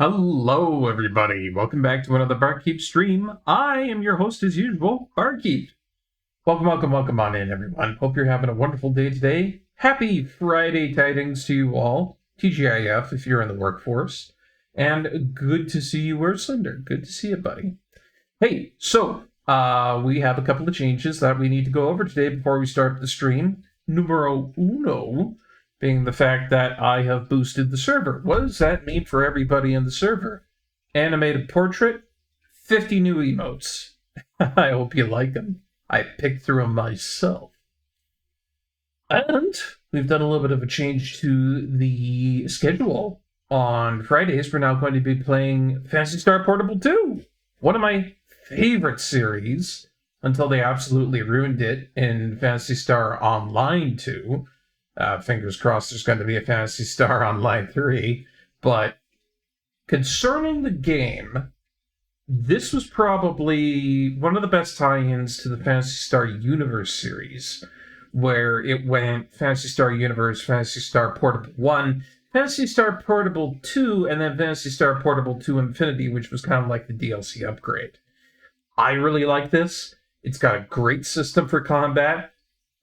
Hello, everybody. Welcome back to another Barkeep stream. I am your host, as usual, Barkeep. Welcome on in, everyone. Hope you're having a wonderful day today. Happy Friday tidings to you all. TGIF if you're in the workforce. And good to see you, Urslander. Good to see you, buddy. Hey, so we have a couple of changes that we need to go over today before we start the stream. Numero uno being the fact that I have boosted the server. What does that mean for everybody in the server? Animated portrait, 50 new emotes. I hope you like them. I picked through them myself. And we've done a little bit of a change to the schedule. On Fridays, we're now going to be playing Phantasy Star Portable 2. One of my favorite series, until they absolutely ruined it in Phantasy Star Online 2. Fingers crossed there's going to be a Phantasy Star Online 3. But concerning the game, this was probably one of the best tie-ins to the Phantasy Star Universe series, where it went Phantasy Star Universe, Phantasy Star Portable 1, Phantasy Star Portable 2, and then Phantasy Star Portable 2 Infinity, which was kind of like the DLC upgrade. I really like this. It's got a great system for combat,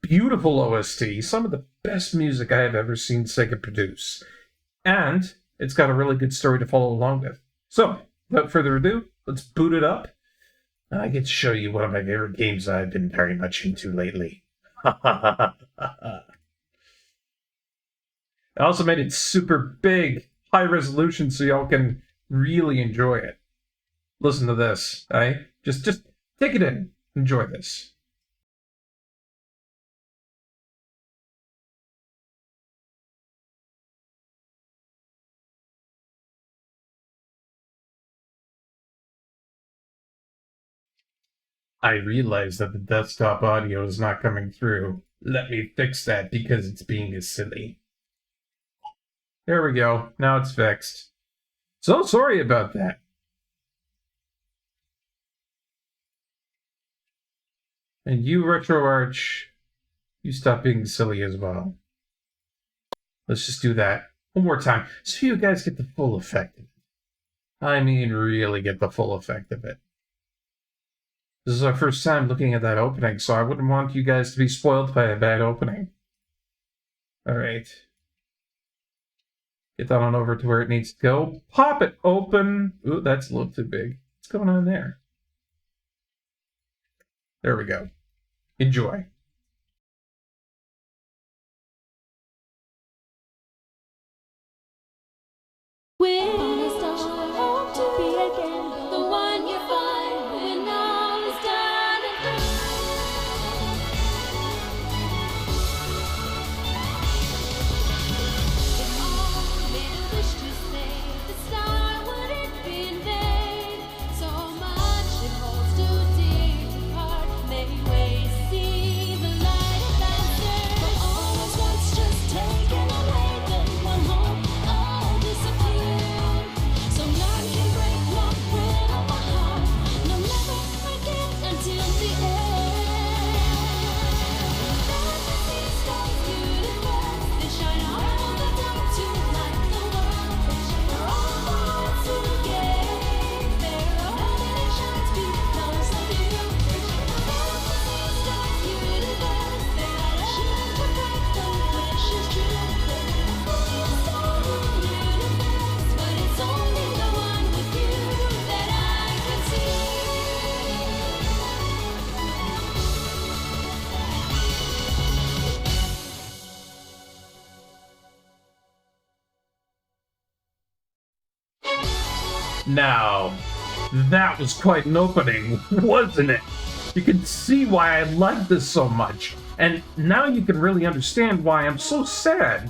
beautiful OST, some of the best music I have ever seen Sega produce. And it's got a really good story to follow along with. So, without further ado, let's boot it up. I get to show you one of my favorite games I've been very much into lately. I also made it super big, high resolution, so y'all can really enjoy it. Listen to this, eh? Just take it in. Enjoy this. I realize that the desktop audio is not coming through. Let me fix that because it's being silly. There we go. Now it's fixed. So sorry about that. And you, RetroArch, you stop being silly as well. Let's just do that one more time so you guys get the full effect of it. I mean, really get the full effect of it. This is our first time looking at that opening, so I wouldn't want you guys to be spoiled by a bad opening. Alright. Get that on over to where it needs to go. Pop it open! Ooh, that's a little too big. What's going on there? There we go. Enjoy. Now, that was quite an opening, wasn't it? You can see why I like this so much, and now you can really understand why I'm so sad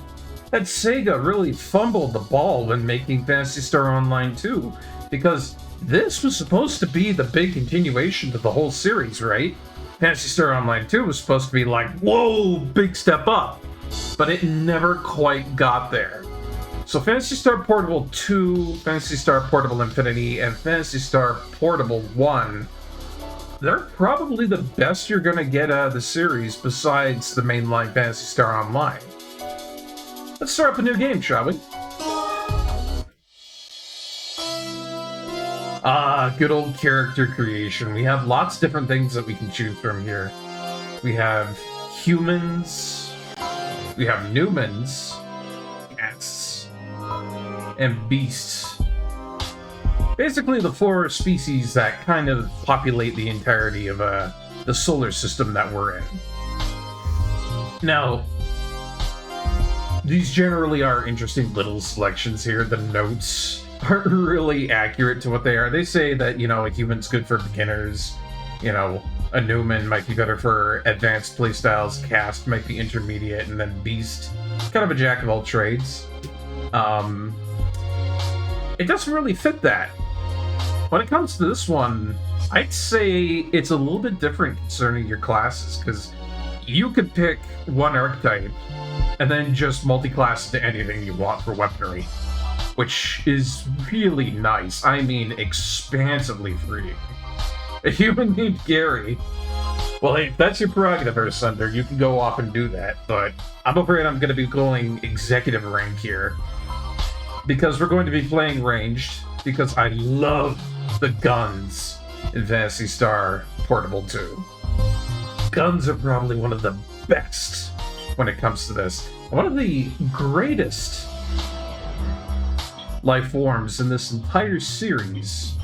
that Sega really fumbled the ball when making Phantasy Star Online 2, because this was supposed to be the big continuation to the whole series, right? Phantasy Star Online 2 was supposed to be like, whoa, big step up, but it never quite got there. So Phantasy Star Portable 2, Phantasy Star Portable Infinity, and Phantasy Star Portable 1, they're probably the best you're going to get out of the series besides the mainline Phantasy Star Online. Let's start up a new game, shall we? Good old character creation. We have lots of different things that we can choose from here. We have humans, we have Newmans, cats, and beasts. Basically the 4 species that kind of populate the entirety of the solar system that we're in. Now, these generally are interesting little selections here. The notes aren't really accurate to what they are. They say that, you know, a human's good for beginners, you know, a Newman might be better for advanced playstyles, cast might be intermediate, and then beast, kind of a jack of all trades. It doesn't really fit that. When it comes to this one, I'd say it's a little bit different concerning your classes, because you could pick one archetype and then just multi-class to anything you want for weaponry, which is really nice. I mean, expansively free. A human named Gary. Well, hey, if that's your prerogative, Earthsunder, you can go off and do that, but I'm afraid I'm going to be going executive rank here, because we're going to be playing ranged, because I love the guns in Phantasy Star Portable 2. Guns are probably one of the best when it comes to this. One of the greatest life forms in this entire series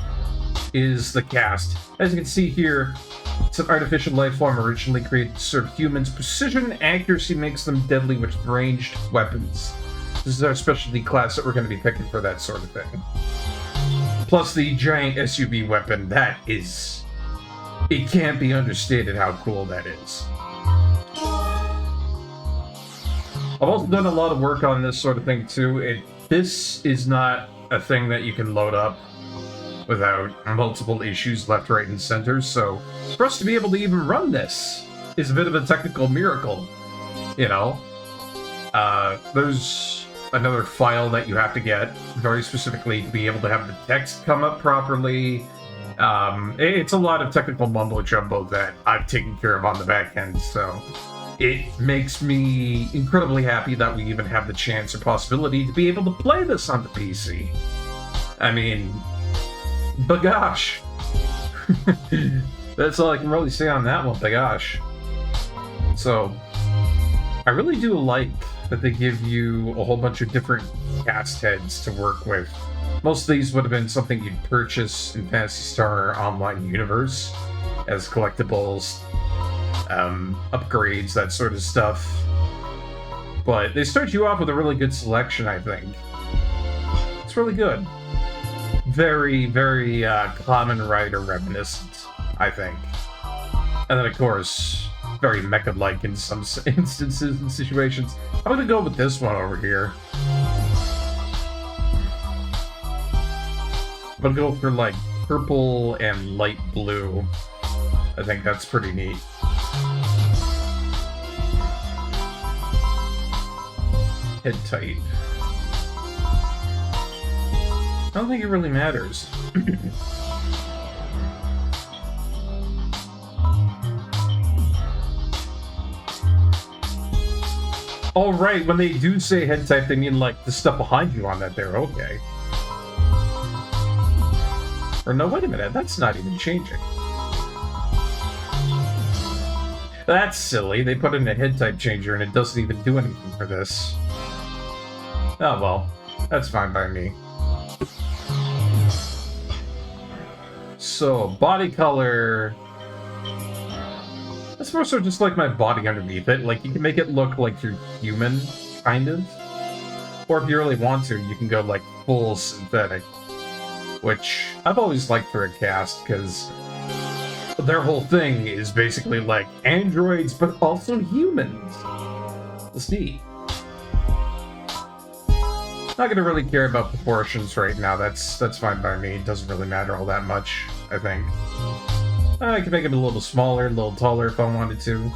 is the cast. As you can see here, it's an artificial life form originally created to serve humans. Precision and accuracy makes them deadly with ranged weapons. This is our specialty class that we're going to be picking for that sort of thing. Plus the giant SUV weapon, that is... it can't be understated how cool that is. I've also done a lot of work on this sort of thing too. This is not a thing that you can load up without multiple issues left, right, and center, so for us to be able to even run this is a bit of a technical miracle, you know? There's another file that you have to get very specifically to be able to have the text come up properly. It's a lot of technical mumbo-jumbo that I've taken care of on the back end, so it makes me incredibly happy that we even have the chance or possibility to be able to play this on the PC. I mean, bagosh. That's all I can really say on that one, bagosh. So, I really do like that they give you a whole bunch of different cast heads to work with. Most of these would have been something you'd purchase in Phantasy Star Online Universe as collectibles, upgrades, that sort of stuff. But they start you off with a really good selection, I think. It's really good. Very, very Kamen Rider reminiscent, I think. And then, of course, very mecha-like in some instances and situations. I'm gonna go with this one over here. I'm gonna go for, like, purple and light blue. I think that's pretty neat. Head tight. I don't think it really matters. Oh, right, when they do say head type, they mean, like, the stuff behind you on that there, okay. Or no, wait a minute, that's not even changing. That's silly, they put in a head type changer and it doesn't even do anything for this. Oh well, that's fine by me. So, body color... That's more so just like my body underneath it. Like, you can make it look like you're human, kind of. Or if you really want to, you can go, like, full synthetic. Which I've always liked for a cast, because their whole thing is basically, like, androids, but also humans. It's neat. Not gonna really care about proportions right now. That's fine by me. It doesn't really matter all that much, I think. I can make it a little smaller, a little taller if I wanted to.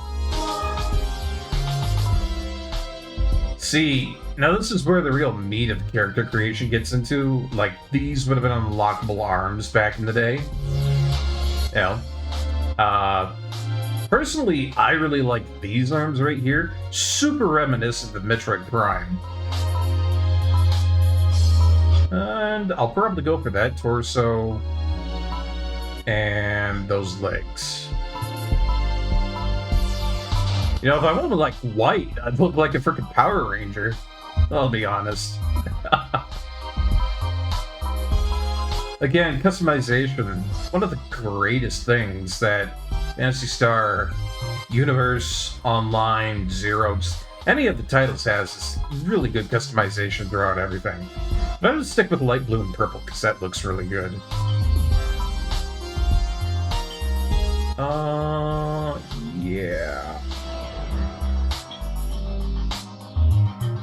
See, now this is where the real meat of character creation gets into. Like, these would have been unlockable arms back in the day. You know. Personally, I really like these arms right here. Super reminiscent of Metroid Prime. And I'll probably go for that. Torso, and those legs. You know, if I went with like white, I'd look like a freaking Power Ranger. I'll be honest. Again, customization, one of the greatest things that Phantasy Star Universe, Online, Zeroes, any of the titles has is really good customization throughout everything. But I'm going to stick with light blue and purple because that looks really good. Yeah.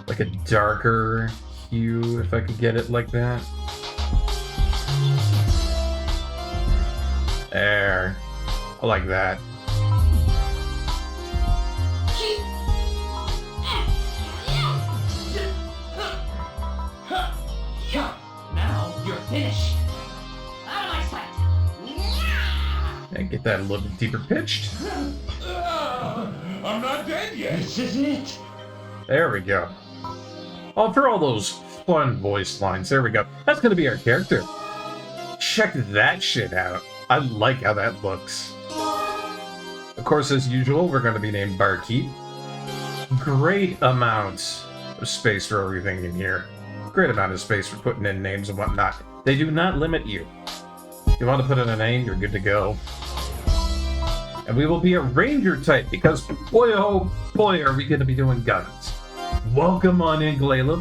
Like a darker hue, if I could get it like that. There. I like that. Now you're finished. Out of my sight. And get that a little bit deeper pitched. I'm not dead yet. This is it. There we go. Oh, for all those fun voice lines. There we go. That's going to be our character. Check that shit out. I like how that looks. Of course, as usual, we're going to be named Barkeep. Great amount of space for everything in here. Great amount of space for putting in names and whatnot. They do not limit you. You want to put in a name, you're good to go. And we will be a ranger type because boy oh boy are we going to be doing guns. Welcome on in, Glayla.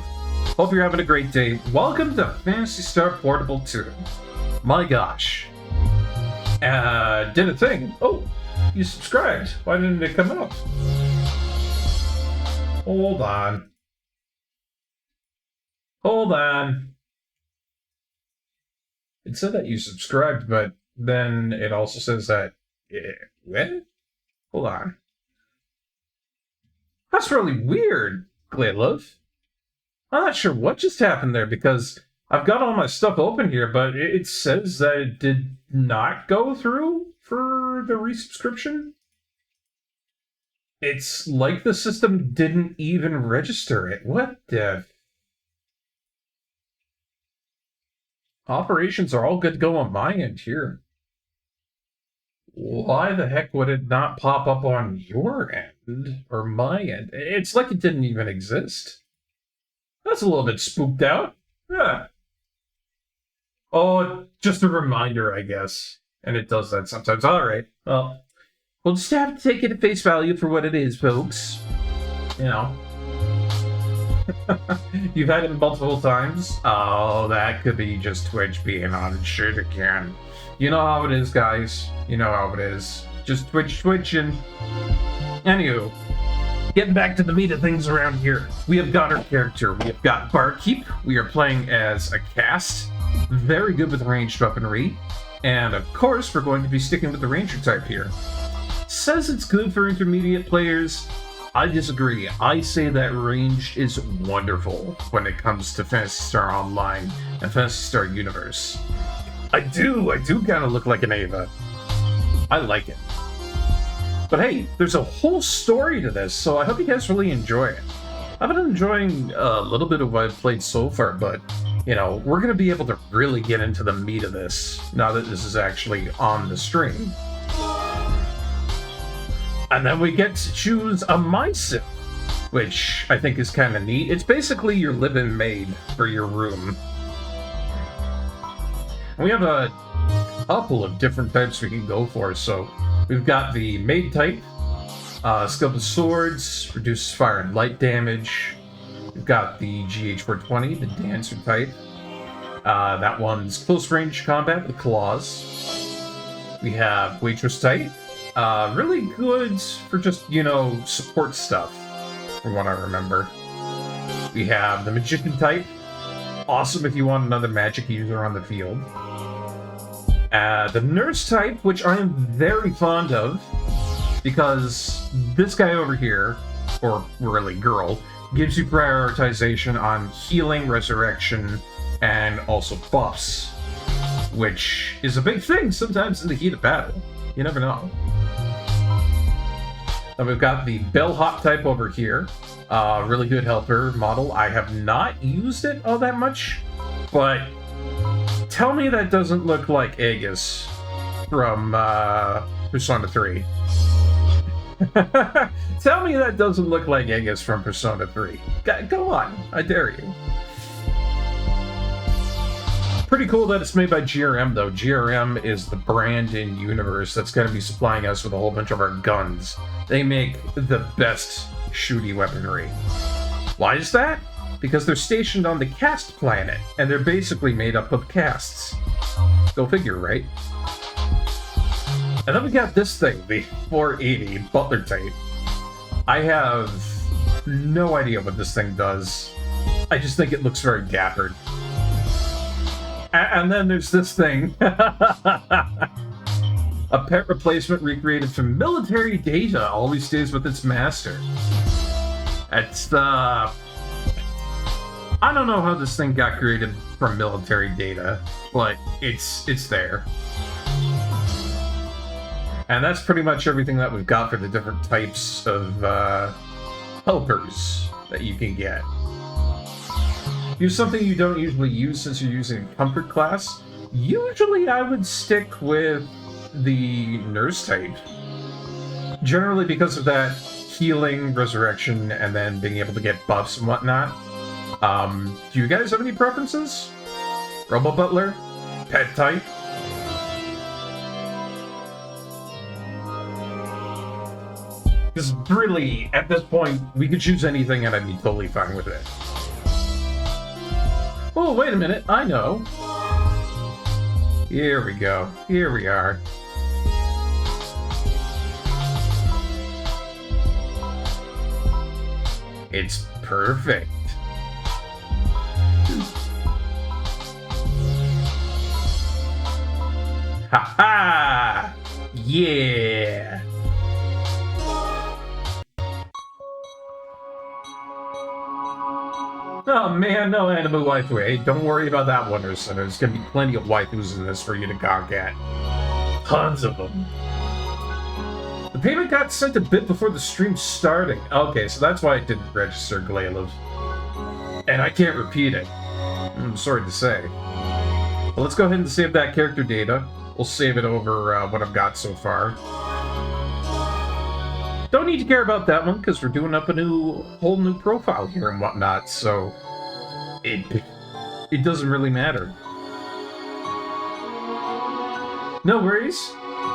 Hope you're having a great day. Welcome to Phantasy Star Portable 2. My gosh. Did a thing. Oh, you subscribed. Why didn't it come up? Hold on. Hold on. It said that you subscribed, but then it also says that... what? Hold on. That's really weird, Glaylove. I'm not sure what just happened there, because I've got all my stuff open here, but it says that it did not go through for the resubscription. It's like the system didn't even register it. What the... Operations are all good to go on my end here. Why the heck would it not pop up on your end or my end? It's like it didn't even exist. That's a little bit spooked out. Yeah. Oh, just a reminder, I guess. And it does that sometimes. All right. Well, we'll just have to take it at face value for what it is, folks. You know. You've had it multiple times. Oh, that could be just Twitch being on shit again. You know how it is, guys. You know how it is. Just twitching. Anywho, getting back to the meat of things around here. We have got our character. We have got Barkeep. We are playing as a cast. Very good with ranged weaponry. And of course, we're going to be sticking with the ranger type here. Says it's good for intermediate players. I disagree. I say that ranged is wonderful when it comes to Phantasy Star Online and Phantasy Star Universe. I do kind of look like an Ava. I like it. But hey, there's a whole story to this, so I hope you guys really enjoy it. I've been enjoying a little bit of what I've played so far, but, you know, we're going to be able to really get into the meat of this now that this is actually on the stream. And then we get to choose a mindset, which I think is kind of neat. It's basically your live-in maid for your room. And we have a couple of different types we can go for. So we've got the maid type, skill with swords, reduces fire and light damage. We've got the GH420, the dancer type. That one's close range combat with claws. We have waitress type. Really good for just, you know, support stuff, from what I remember. We have the magician type. Awesome if you want another magic user on the field. The nurse type, which I am very fond of, because this guy over here, or really girl, gives you prioritization on healing, resurrection, and also buffs, which is a big thing sometimes in the heat of battle. You never know. Then we've got the bellhop type over here. Really good helper model. I have not used it all that much, but tell me that doesn't look like Aegis from Persona 3. Tell me that doesn't look like Aegis from Persona 3. Go on, I dare you. Pretty cool that it's made by GRM, though. GRM is the brand in Universe that's going to be supplying us with a whole bunch of our guns. They make the best shooty weaponry. Why is that? Because they're stationed on the Cast planet, and they're basically made up of casts. Go figure, right? And then we got this thing, the 480 Butler type. I have no idea what this thing does. I just think it looks very dapper. And then there's this thing. A pet replacement recreated from military data always stays with its master. It's the... I don't know how this thing got created from military data, but it's there. And that's pretty much everything that we've got for the different types of helpers that you can get. Use something you don't usually use since you're using a comfort class. Usually I would stick with the nurse type. Generally because of that healing, resurrection, and then being able to get buffs and whatnot. Do you guys have any preferences? Robo Butler? Pet type? Because really, at this point, we could choose anything and I'd be totally fine with it. Oh, wait a minute, I know. Here we go. Here we are. It's perfect. Ha ha! Yeah! Oh man, no anime waifu. Hey, don't worry about that one, Ursula. There's gonna be plenty of waifus in this for you to gawk at. Tons of them. The payment got sent a bit before the stream starting. Okay, so that's why I didn't register Glailev. And I can't repeat it. I'm sorry to say. Well, let's go ahead and save that character data. We'll save it over what I've got so far. Don't need to care about that one, because we're doing up a whole new profile here and whatnot, so it doesn't really matter. No worries.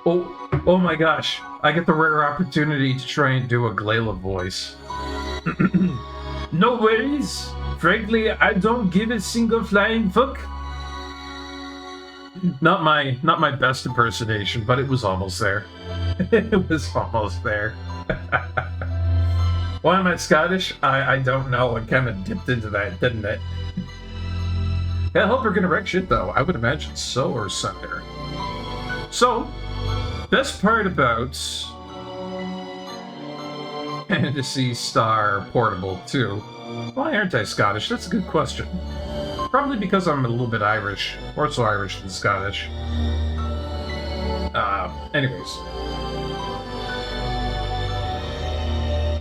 Oh my gosh. I get the rare opportunity to try and do a Glailev voice. No worries. Frankly, I don't give a single flying fuck. Not my best impersonation, but it was almost there. It was almost there. Why am I Scottish? I don't know. It kind of dipped into that, didn't it? I hope we're gonna wreck shit, though. I would imagine so, or Sunder. So, best part about Phantasy Star Portable 2. Why aren't I Scottish? That's a good question. Probably because I'm a little bit Irish. More so Irish than Scottish. Anyways.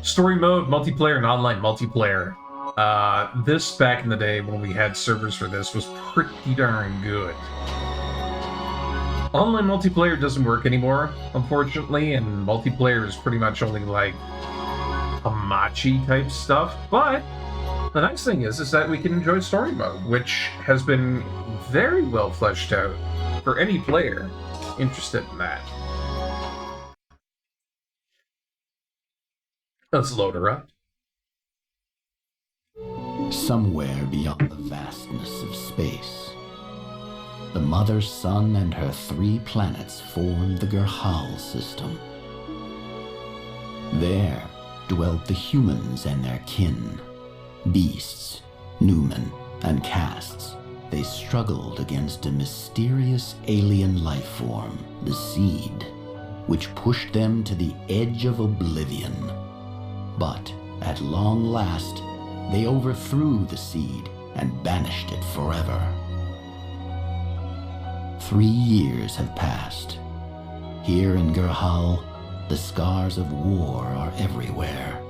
Story mode, multiplayer, and online multiplayer. This, back in the day when we had servers for this, was pretty darn good. Online multiplayer doesn't work anymore, unfortunately, and multiplayer is pretty much only like Hamachi type stuff, but the nice thing is that we can enjoy story mode, which has been very well fleshed out for any player interested in that. Let's load her up. Somewhere beyond the vastness of space, the Mother Sun and her 3 planets formed the Gerhal system. There dwelt the humans and their kin. Beasts, Newmen, and castes, they struggled against a mysterious alien life form, the Seed, which pushed them to the edge of oblivion. But, at long last, they overthrew the Seed and banished it forever. 3 years have passed. Here in Gerhal, the scars of war are everywhere.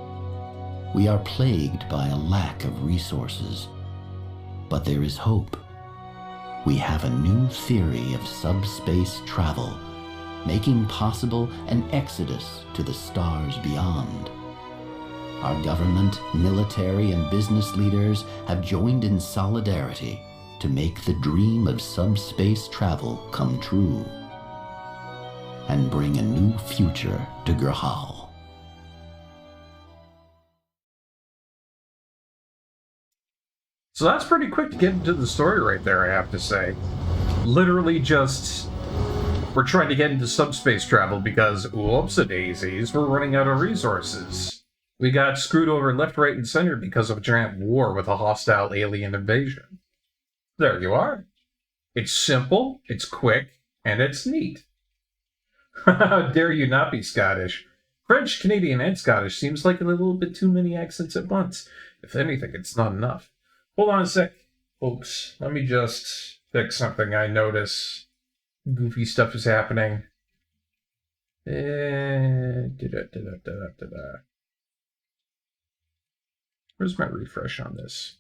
We are plagued by a lack of resources, but there is hope. We have a new theory of subspace travel making possible an exodus to the stars beyond. Our government, military, and business leaders have joined in solidarity to make the dream of subspace travel come true and bring a new future to Grahal. So that's pretty quick to get into the story right there, I have to say. Literally just, we're trying to get into subspace travel because, whoops-a-daisies, we're running out of resources. We got screwed over left, right, and center because of a giant war with a hostile alien invasion. There you are. It's simple, it's quick, and it's neat. How dare you not be Scottish? French, Canadian, and Scottish seems like a little bit too many accents at once. If anything, it's not enough. Hold on a sec, folks. Let me just fix something. I notice goofy stuff is happening. Where's my refresh on this?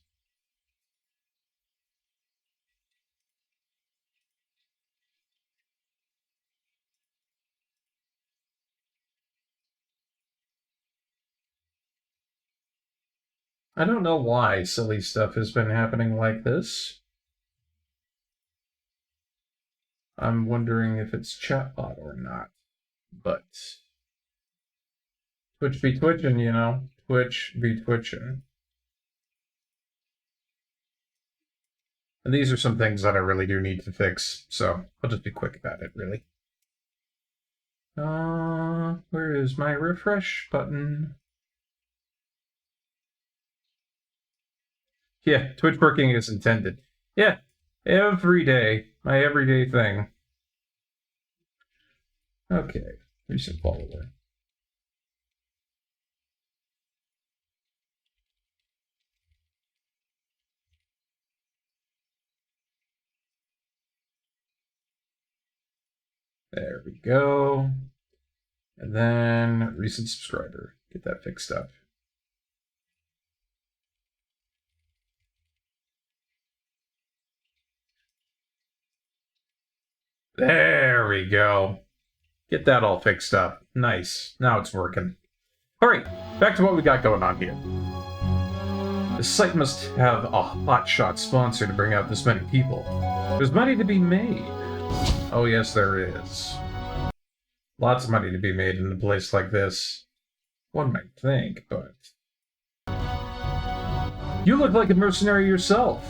I don't know why silly stuff has been happening like this. I'm wondering if it's chatbot or not. But Twitch be twitching, you know. Twitch be twitching. And these are some things that I really do need to fix, so I'll just be quick about it, really. Where is my refresh button? Yeah, Twitch working as intended. Yeah, every day. My everyday thing. Okay, recent follower. There we go. And then recent subscriber. Get that fixed up. There we go. Get that all fixed up. Nice. Now it's working. Alright, back to what we got going on here. The site must have a hotshot sponsor to bring out this many people. There's money to be made. Oh yes, there is. Lots of money to be made in a place like this. One might think, but... You look like a mercenary yourself.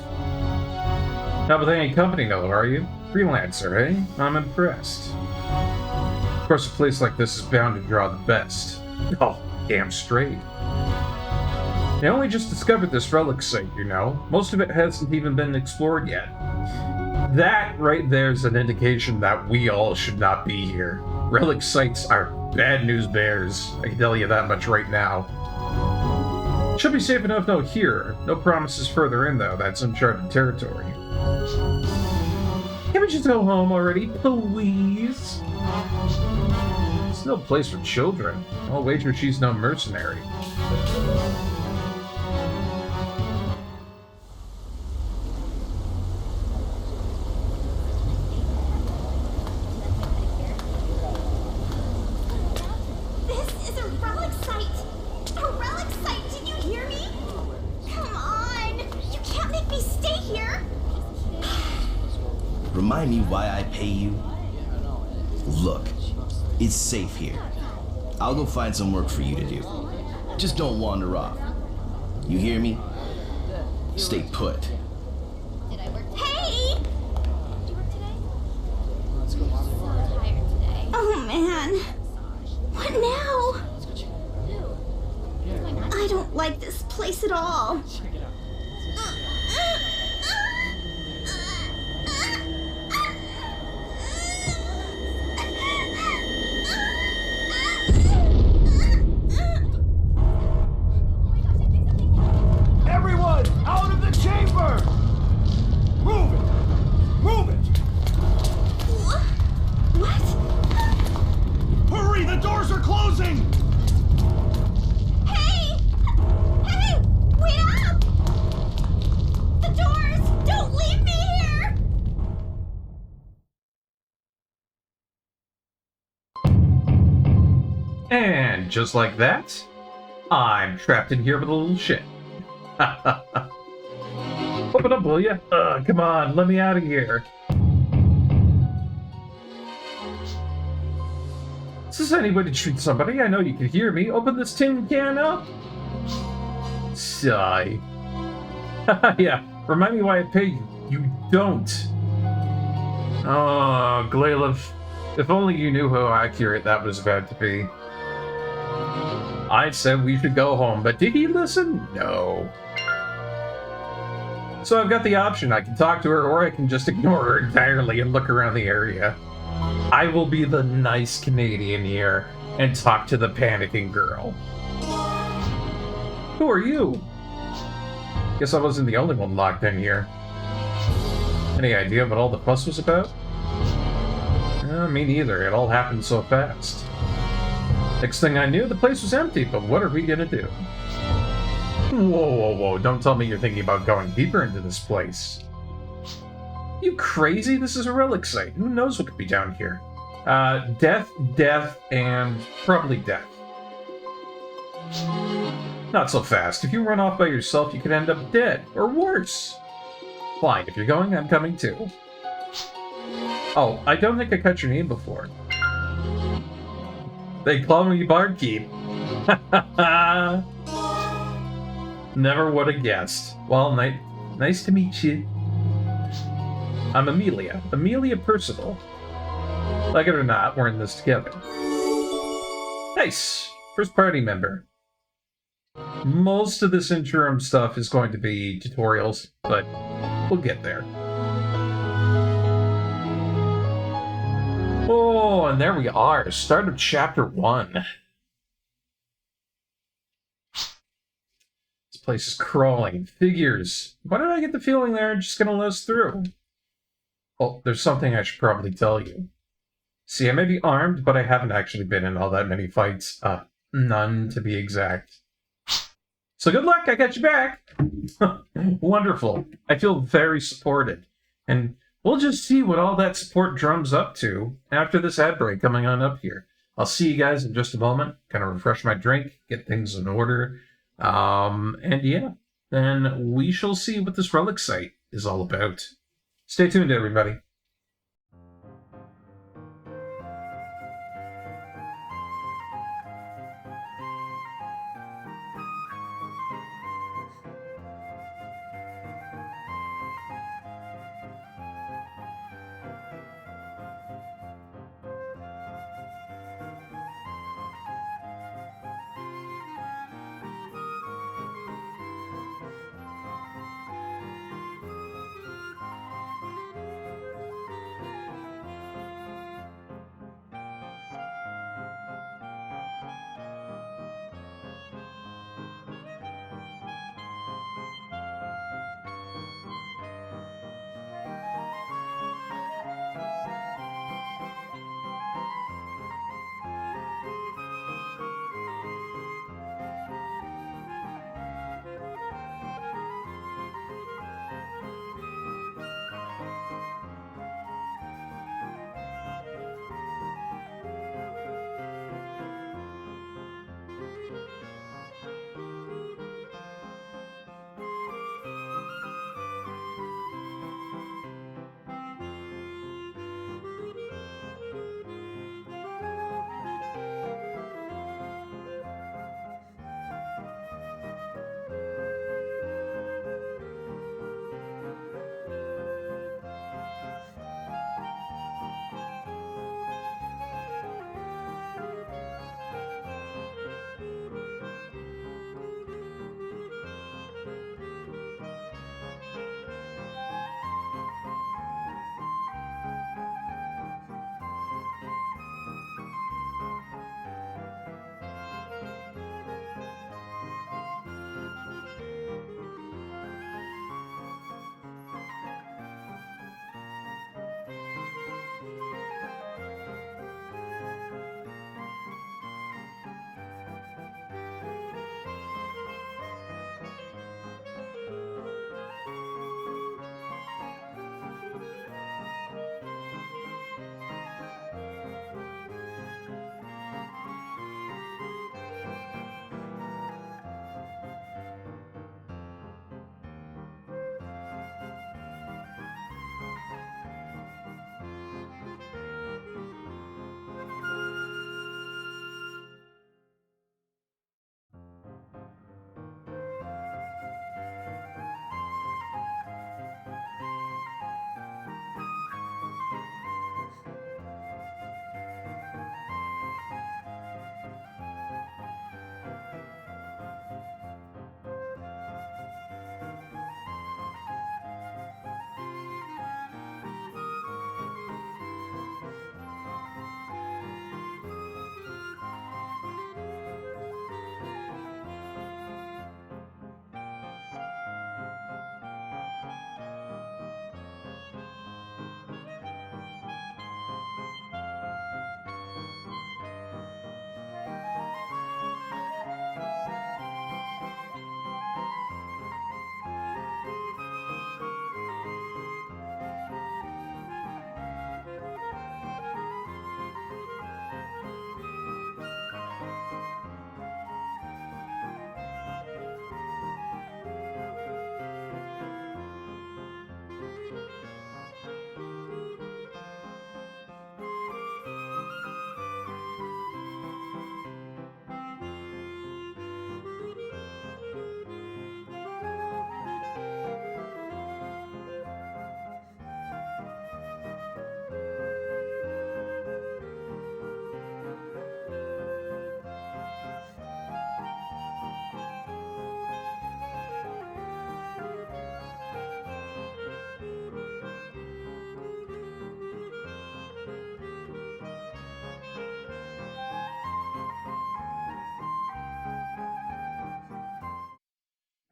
Not with any company, though, are you? Freelancer, eh? I'm impressed. Of course, a place like this is bound to draw the best. Oh, damn straight. I only just discovered this relic site, you know. Most of it hasn't even been explored yet. That right there's an indication that we all should not be here. Relic sites are bad news bears. I can tell you that much right now. Should be safe enough though here. No promises further in though. That's uncharted territory. Can we just go home already, please? It's no place for children. I'll wager she's no mercenary. This is a relic site! A relic site! Did you hear me? Come on! You can't make me stay here! Remind me why I pay you? Look, it's safe here. I'll go find some work for you to do. Just don't wander off. You hear me? Stay put. Hey! Did you work today? I'm so tired today. Oh man. What now? I don't like this place at all. Everyone, out of the chamber! Move it! Move it! What? Hurry, the doors are closing! Hey! Hey! Wait up! And just like that, I'm trapped in here with a little shit. Open up, will ya? Come on, let me out of here. Is this any way to treat somebody? I know you can hear me. Open this tin can up. Sigh. Yeah, remind me why I pay you. You don't. Oh, Glaylev. If only you knew how accurate that was about to be. I said we should go home, but did he listen? No. So I've got the option. I can talk to her, or I can just ignore her entirely and look around the area. I will be the nice Canadian here and talk to the panicking girl. Who are you? Guess I wasn't the only one locked in here. Any idea what all the fuss was about? Me neither. It all happened so fast. Next thing I knew, the place was empty, but what are we gonna do? Whoa. Don't tell me you're thinking about going deeper into this place. You crazy? This is a relic site. Who knows what could be down here? Death, and probably death. Not so fast. If you run off by yourself, you could end up dead, or worse. Fine, if you're going, I'm coming too. Oh, I don't think I cut your name before. They call me Barkeep. Never would have guessed. Well, nice to meet you. I'm Amelia. Amelia Percival. Like it or not, we're in this together. Nice. First party member. Most of this interim stuff is going to be tutorials, but we'll get there. Oh, and there we are. Start of chapter 1. This place is crawling. Figures. Why did I get the feeling they're just gonna let us through? Oh, there's something I should probably tell you. See, I may be armed, but I haven't actually been in all that many fights. None to be exact. So good luck, I got you back! Wonderful. I feel very supported. And we'll just see what all that support drums up to after this ad break coming on up here. I'll see you guys in just a moment. Kind of refresh my drink, get things in order. And yeah, then we shall see what this relic site is all about. Stay tuned, everybody.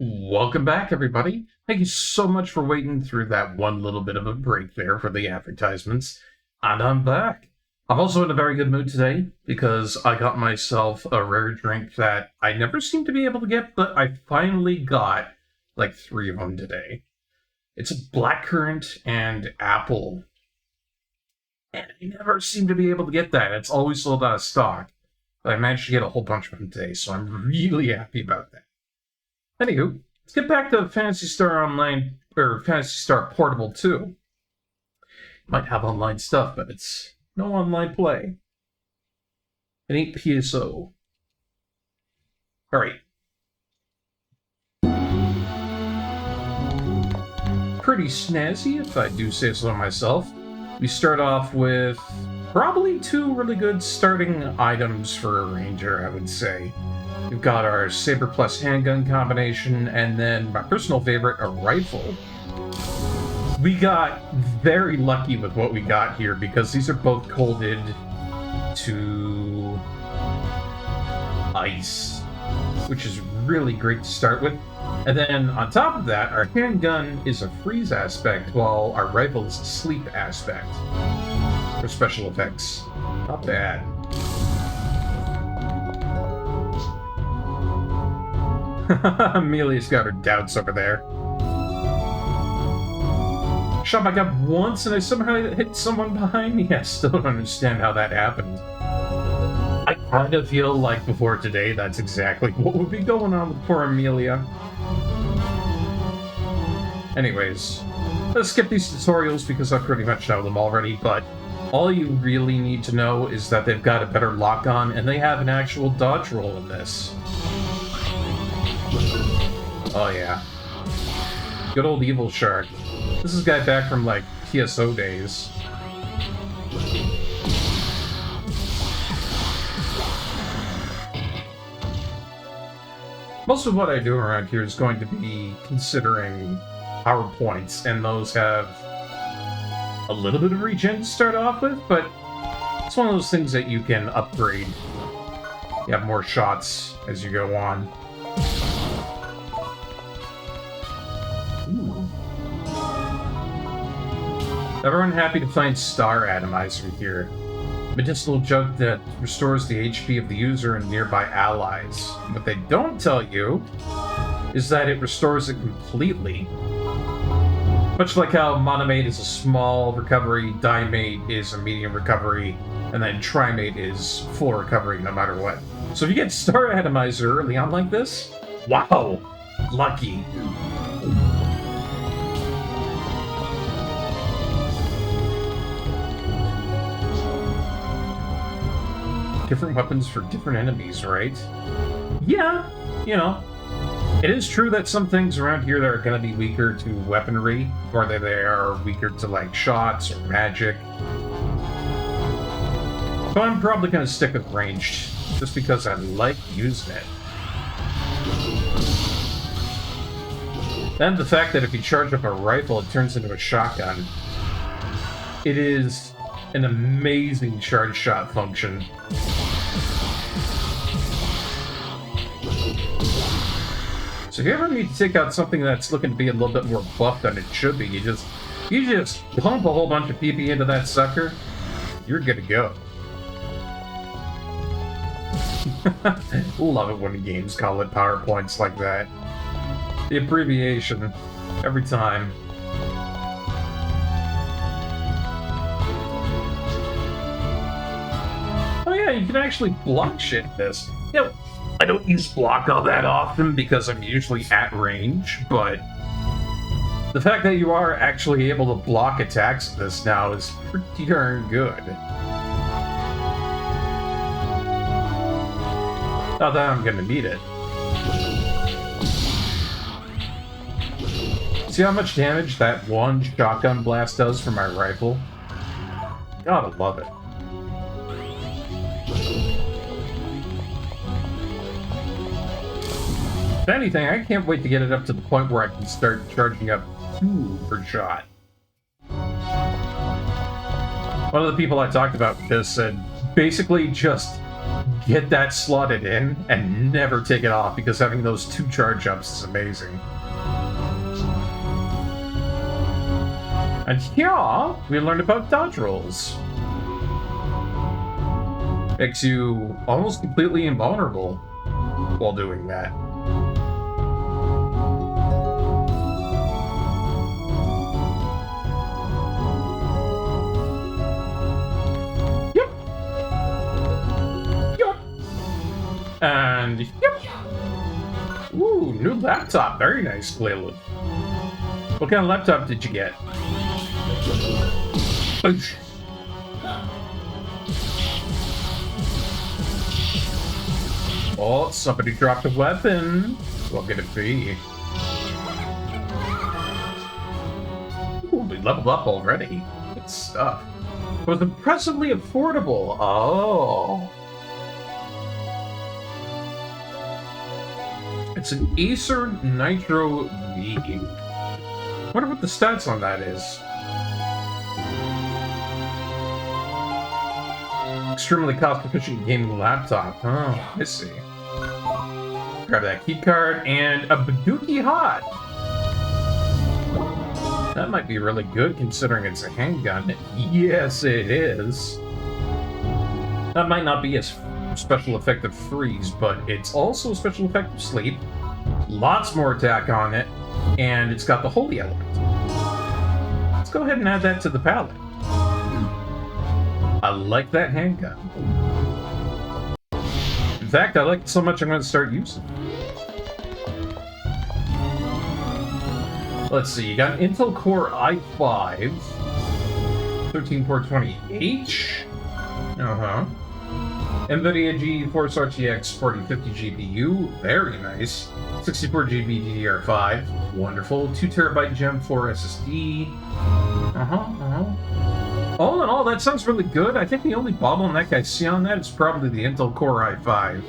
Welcome back, everybody. Thank you so much for waiting through that one little bit of a break there for the advertisements. And I'm back. I'm also in a very good mood today because I got myself a rare drink that I never seem to be able to get, but I finally got like 3 of them today. It's a blackcurrant and apple. And I never seem to be able to get that. It's always sold out of stock. But I managed to get a whole bunch of them today, so I'm really happy about that. Anywho, let's get back to Phantasy Star Online, or Phantasy Star Portable 2. Might have online stuff, but it's no online play. It ain't PSO. Alright. Pretty snazzy, if I do say so myself. We start off with probably 2 really good starting items for a ranger, I would say. We've got our saber plus handgun combination, and then my personal favorite, a rifle. We got very lucky with what we got here because these are both coded to ice, which is really great to start with. And then on top of that, our handgun is a freeze aspect, while our rifle is a sleep aspect for special effects. Not bad. Amelia's got her doubts over there. Shot my gun once and I somehow hit someone behind me. I still don't understand how that happened. I kind of feel like before today, that's exactly what would be going on with poor Amelia. Anyways, let's skip these tutorials because I pretty much know them already, but all you really need to know is that they've got a better lock-on and they have an actual dodge roll in this. Oh yeah. Good old Evil Shark. This is a guy back from, like, PSO days. Most of what I do around here is going to be considering PowerPoints, and those have a little bit of regen to start off with, but it's one of those things that you can upgrade. You have more shots as you go on. Ooh. Everyone happy to find Star Atomizer here. Medicinal jug that restores the HP of the user and nearby allies. What they don't tell you is that it restores it completely. Much like how Monomate is a small recovery, Dimate is a medium recovery, and then Trimate is full recovery no matter what. So if you get Star Atomizer early on like this, wow, lucky. Different weapons for different enemies, right? Yeah, you know. It is true that some things around here that are going to be weaker to weaponry, or that they are weaker to, like, shots or magic. So I'm probably going to stick with ranged, just because I like using it. And the fact that if you charge up a rifle, it turns into a shotgun. It is an amazing charge shot function. So if you ever need to take out something that's looking to be a little bit more buff than it should be, you just pump a whole bunch of PP into that sucker, you're good to go. Love it when games call it PowerPoints like that. The abbreviation, every time. Oh yeah, you can actually block shit in this. You know, I don't use block all that often because I'm usually at range, but the fact that you are actually able to block attacks in this now is pretty darn good. Not that I'm gonna need it. See how much damage that one shotgun blast does for my rifle? Gotta love it. If anything, I can't wait to get it up to the point where I can start charging up 2 per shot. One of the people I talked about with this said, basically just get that slotted in and never take it off, because having those 2 charge ups is amazing. And here, we learned about dodge rolls. Makes you almost completely invulnerable while doing that. Yep. Yep. And yep. Ooh, new laptop. Very nice, Claywood. What kind of laptop did you get? Oosh. Oh, somebody dropped a weapon. What could it be? Ooh, we leveled up already. Good stuff. It was impressively affordable. Oh. It's an Acer Nitro V. Wonder what the stats on that is. Extremely cost-efficient gaming laptop. Oh, I see. Grab that key card and a Baduki Hot. That might be really good considering it's a handgun. Yes, it is. That might not be a special effective freeze, but it's also a special effective sleep. Lots more attack on it, and it's got the holy element. Let's go ahead and add that to the palette. I like that handgun. In fact, I like it so much I'm going to start using it. Let's see, you got an Intel Core i5, 13420H. NVIDIA GeForce RTX 4050 GPU, very nice. 64GB DDR5, wonderful. 2TB Gen 4 SSD. All in all, that sounds really good. I think the only bottleneck I see on that is probably the Intel Core i5.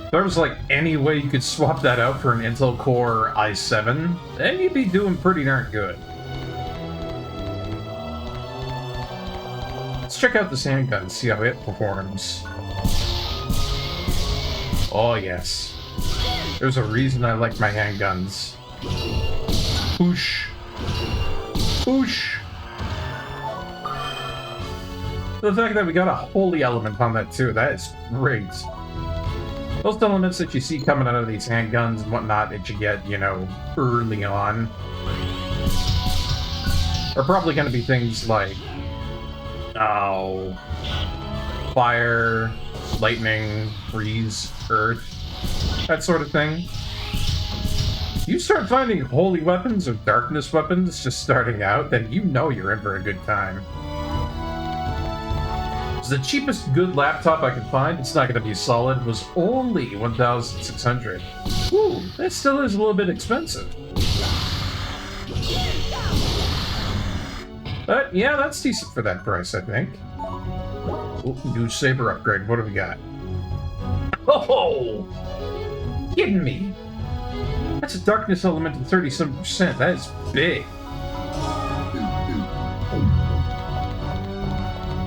If there was like any way you could swap that out for an Intel Core i7, then you'd be doing pretty darn good. Let's check out this handgun and see how it performs. Oh yes. There's a reason I like my handguns. Whoosh. Whoosh. The fact that we got a holy element on that too, that is great. Those elements that you see coming out of these handguns and whatnot that you get, you know, early on, are probably going to be things like, fire, lightning, freeze, earth, that sort of thing. You start finding holy weapons or darkness weapons just starting out, then you know you're in for a good time. The cheapest good laptop I could find, it's not going to be solid, was only $1,600. Ooh, that still is a little bit expensive. But yeah, that's decent for that price, I think. Ooh, new saber upgrade. What do we got? Oh! Kidding me! That's a darkness element of 37%. That is big.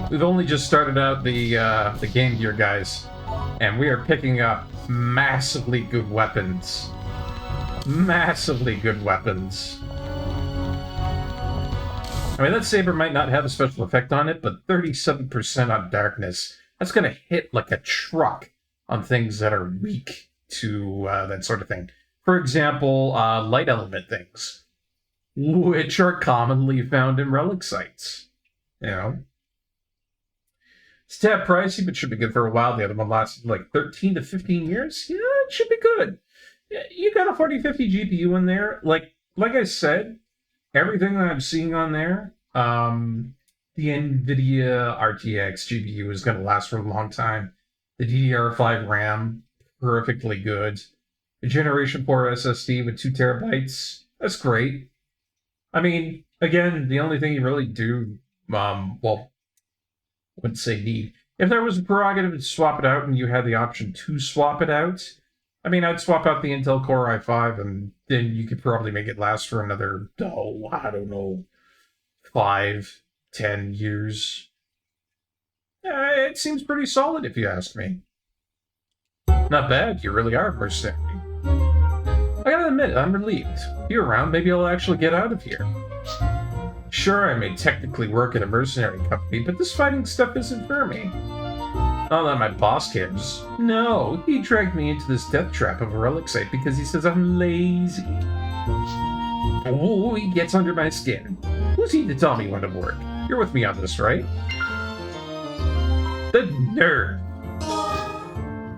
We've only just started out the Game Gear, guys, and we are picking up massively good weapons. Massively good weapons. I mean, that saber might not have a special effect on it, but 37% on darkness, that's going to hit like a truck on things that are weak to that sort of thing. For example, light element things, which are commonly found in relic sites, you know. It's a tad pricey, but should be good for a while. The other one lasted like 13 to 15 years. Yeah, it should be good. You got a 4050 GPU in there. Like I said, everything that I'm seeing on there, the NVIDIA RTX GPU is going to last for a long time. The DDR5 RAM, perfectly good. The Generation 4 SSD with 2 terabytes, that's great. I mean, again, the only thing you really do, well, I wouldn't say need. If there was a prerogative to swap it out and you had the option to swap it out, I mean, I'd swap out the Intel Core i5 and then you could probably make it last for another, I don't know, 5, 10 years. It seems pretty solid if you ask me. Not bad, you really are a mercenary. I gotta admit, I'm relieved. If you're around, maybe I'll actually get out of here. Sure, I may technically work at a mercenary company, but this fighting stuff isn't for me. Not that my boss cares. No, he dragged me into this death trap of a relic site because he says I'm lazy. Oh, he gets under my skin. Who's he to tell me when to work? You're with me on this, right? The nerd.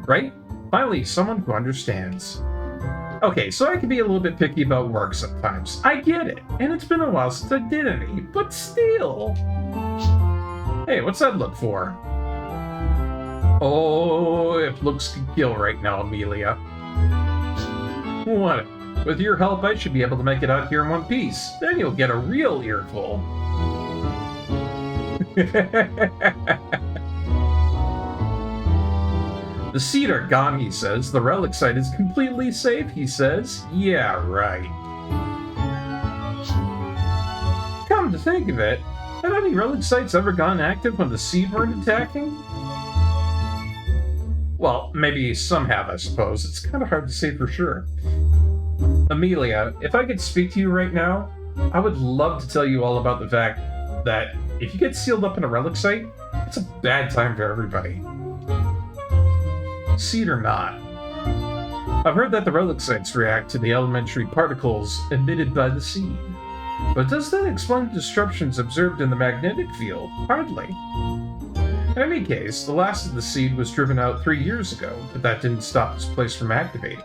Right? Finally, someone who understands. Okay, so I can be a little bit picky about work sometimes. I get it, and it's been a while since I did any, but still. Hey, what's that look for? Oh, if looks can kill right now, Amelia. What? With your help, I should be able to make it out here in one piece. Then you'll get a real earful. The seed are gone, he says. The relic site is completely safe, he says. Yeah, right. Come to think of it, have any relic sites ever gone active when the seed weren't attacking? Well, maybe some have, I suppose. It's kind of hard to say for sure. Amelia, if I could speak to you right now, I would love to tell you all about the fact that if you get sealed up in a relic site, it's a bad time for everybody. Seed or not. I've heard that the relic sites react to the elementary particles emitted by the seed. But does that explain the disruptions observed in the magnetic field? Hardly. In any case, the last of the seed was driven out 3 years ago, but that didn't stop this place from activating.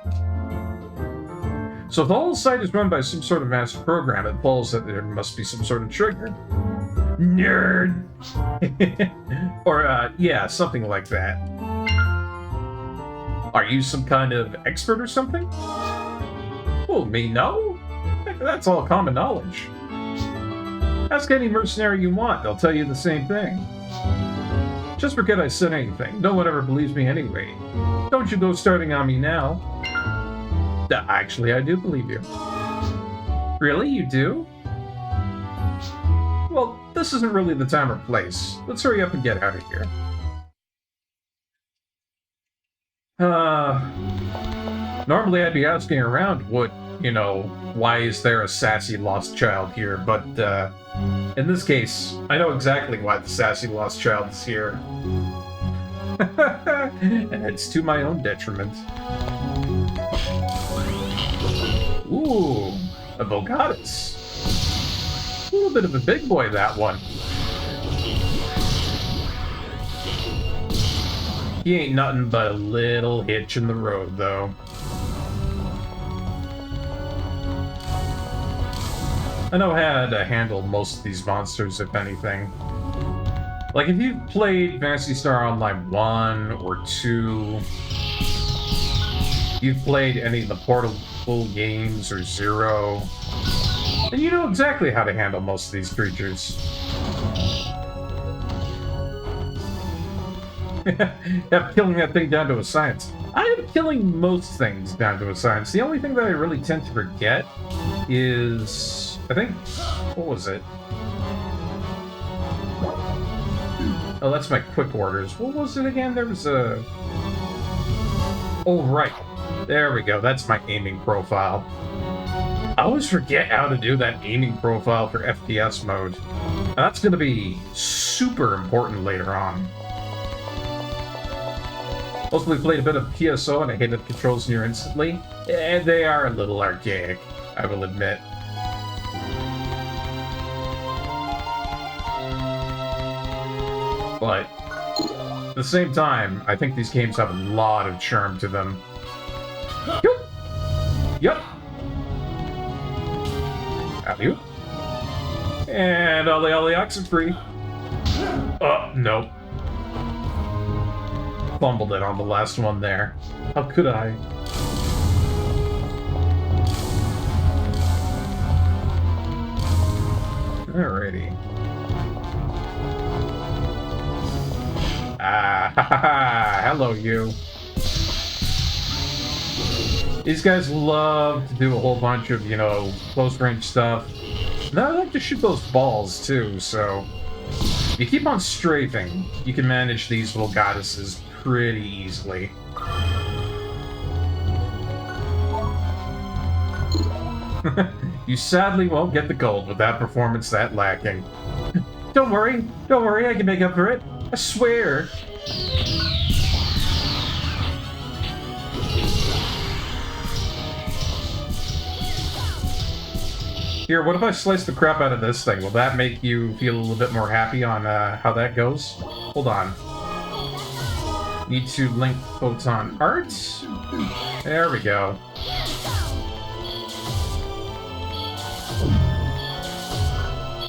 So if the whole site is run by some sort of master program, it follows that there must be some sort of trigger. Nerd! Or, yeah, something like that. Are you some kind of expert or something? Oh, me no? That's all common knowledge. Ask any mercenary you want, they'll tell you the same thing. Just forget I said anything. No one ever believes me anyway. Don't you go starting on me now. Actually, I do believe you. Really? You do? Well, this isn't really the time or place. Let's hurry up and get out of here. Normally I'd be asking around what, why is there a sassy lost child here, but, in this case, I know exactly why the sassy lost child is here. And it's to my own detriment. Ooh, a Bogatus. A little bit of a big boy, that one. He ain't nothing but a little hitch in the road, though. I know how to handle most of these monsters, if anything. Like, if you've played Phantasy Star Online 1 or 2, you've played any of the Portable games or 0, then you know exactly how to handle most of these creatures. Yeah, killing that thing down to a science. I am killing most things down to a science. The only thing that I really tend to forget is... I think... What was it? Oh, that's my quick orders. What was it again? There was a... Oh, right. There we go. That's my aiming profile. I always forget how to do that aiming profile for FPS mode. That's going to be super important later on. Also, we played a bit of PSO and I hated the controls near instantly. And they are a little archaic, I will admit. But at the same time, I think these games have a lot of charm to them. Yup. Alley-oop. And ollie Oxenfree. Oh, nope. Fumbled it on the last one there. How could I? Alrighty. Hello, you. These guys love to do a whole bunch of, close range stuff. And I like to shoot those balls, too, so... If you keep on strafing, you can manage these little goddesses pretty easily. You sadly won't get the gold with that performance that lacking. Don't worry, I can make up for it. I swear. Here, what if I slice the crap out of this thing? Will that make you feel a little bit more happy on how that goes? Hold on. Need to link photon art. There we go.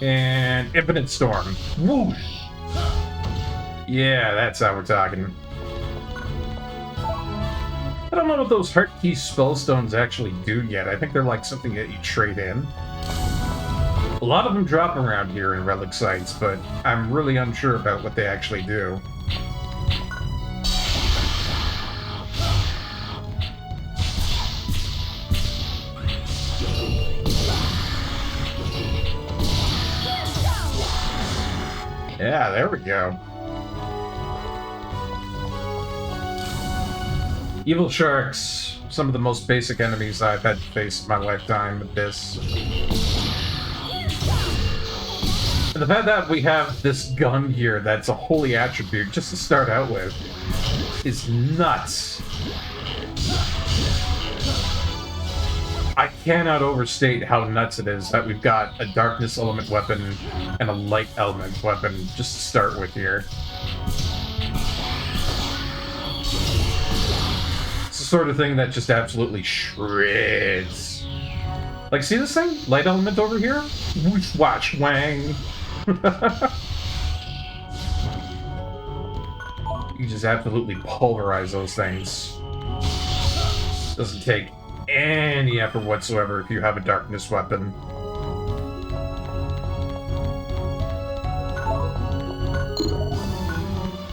And Infinite Storm. Woo! Yeah, that's how we're talking. I don't know what those Heart Key Spellstones actually do yet. I think they're like something that you trade in. A lot of them drop around here in relic sites, but I'm really unsure about what they actually do. Yeah, there we go. Evil sharks, some of the most basic enemies I've had to face in my lifetime with this. And the fact that we have this gun here that's a holy attribute just to start out with is nuts. I cannot overstate how nuts it is that we've got a darkness element weapon and a light element weapon just to start with here. It's the sort of thing that just absolutely shreds. Like, see this thing? Light element over here? Whoosh, watch, wang. You just absolutely pulverize those things. Doesn't take any effort whatsoever if you have a darkness weapon.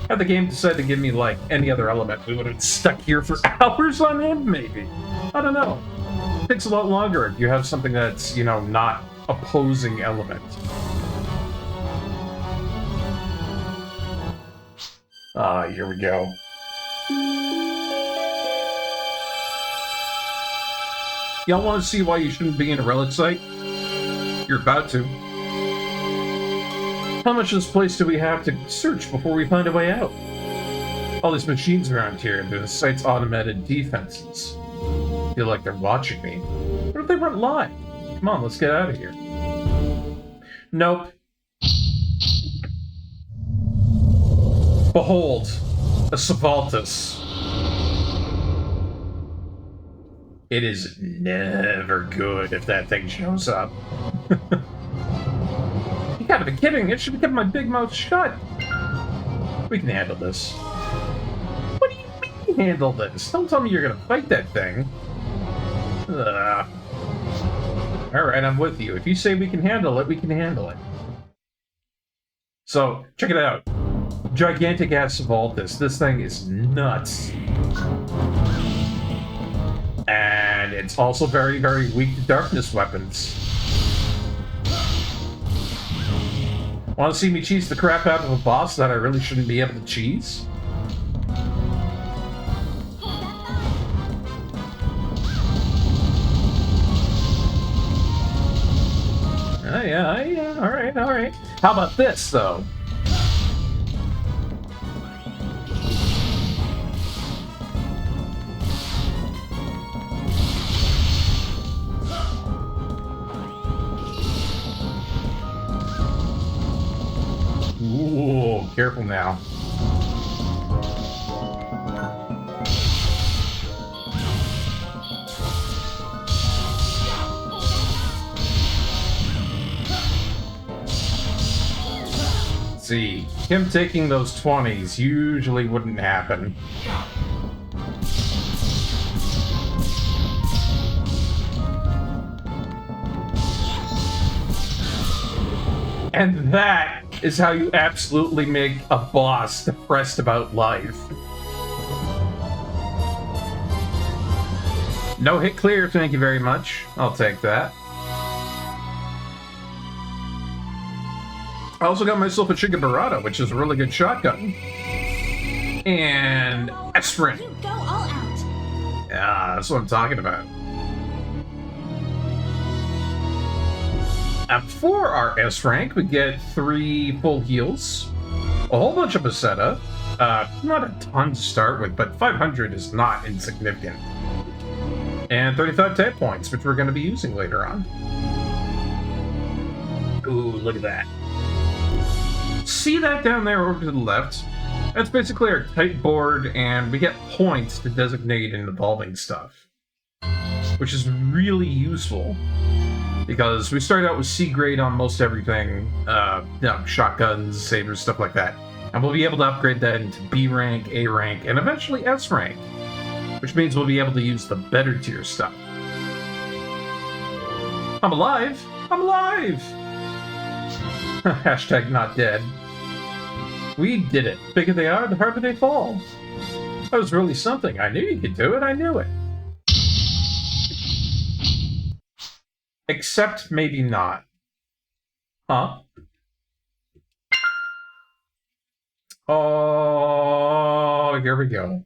Had the game decided to give me, like, any other element, we would have stuck here for hours on end, maybe. I don't know. It takes a lot longer if you have something that's, you know, not opposing element. Here we go. Y'all want to see why you shouldn't be in a relic site? You're about to. How much of this place do we have to search before we find a way out? All these machines around here, they're the site's automated defenses. I feel like they're watching me. What if they weren't live? Come on, let's get out of here. Nope. Behold, a Savaltus. It is never good if that thing shows up. You gotta be kidding, it should have kept my big mouth shut. We can handle this. What do you mean handle this? Don't tell me you're gonna fight that thing. Alright, I'm with you. If you say we can handle it, we can handle it. So, check it out. Gigantic ass Savaltus. This thing is nuts. And it's also very, very weak to darkness weapons. Want to see me cheese the crap out of a boss that I really shouldn't be able to cheese? Yeah, alright. How about this, though? Ooh, careful now. See, him taking those 20s usually wouldn't happen. And that is how you absolutely make a boss depressed about life. No hit clear, thank you very much. I'll take that. I also got myself a Shigabarada, which is a really good shotgun. And S-Ring. You go all out. Yeah, that's what I'm talking about. For our S rank, we get 3 full heals, a whole bunch of Peseta, not a ton to start with, but 500 is not insignificant, and 35 tap points, which we're going to be using later on. Ooh, look at that. See that down there over to the left? That's basically our type board, and we get points to designate and evolving stuff, which is really useful, because we start out with C grade on most everything, shotguns, sabers, stuff like that, and we'll be able to upgrade that into B rank, A rank, and eventually S rank, which means we'll be able to use the better tier stuff. I'm alive! I'm alive! Hashtag not dead. We did it. The bigger they are, the harder they fall. That was really something. I knew you could do it. I knew it. Except maybe not. Huh? Oh, here we go.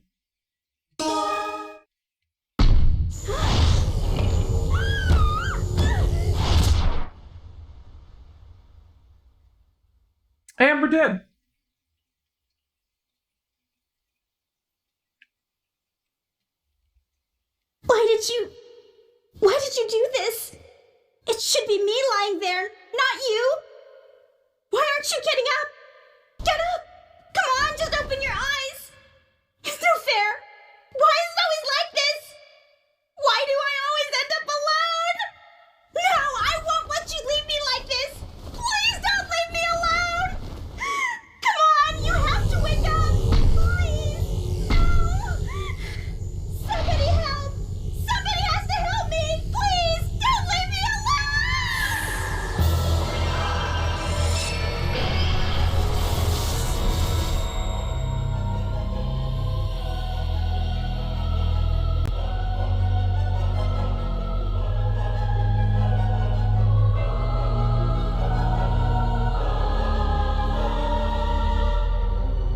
And we're dead. Why did you do this? It should be me lying there, not you. Why aren't you getting up? Get up! Come on, just open your eyes. It's no fair. Why is it always like this? Why do I always end up alone? No, I won't let you leave me like this. Please don't leave me alone. Come on, you have to wake up. Please. No. Somebody help. Somebody has to help me. Please, don't leave me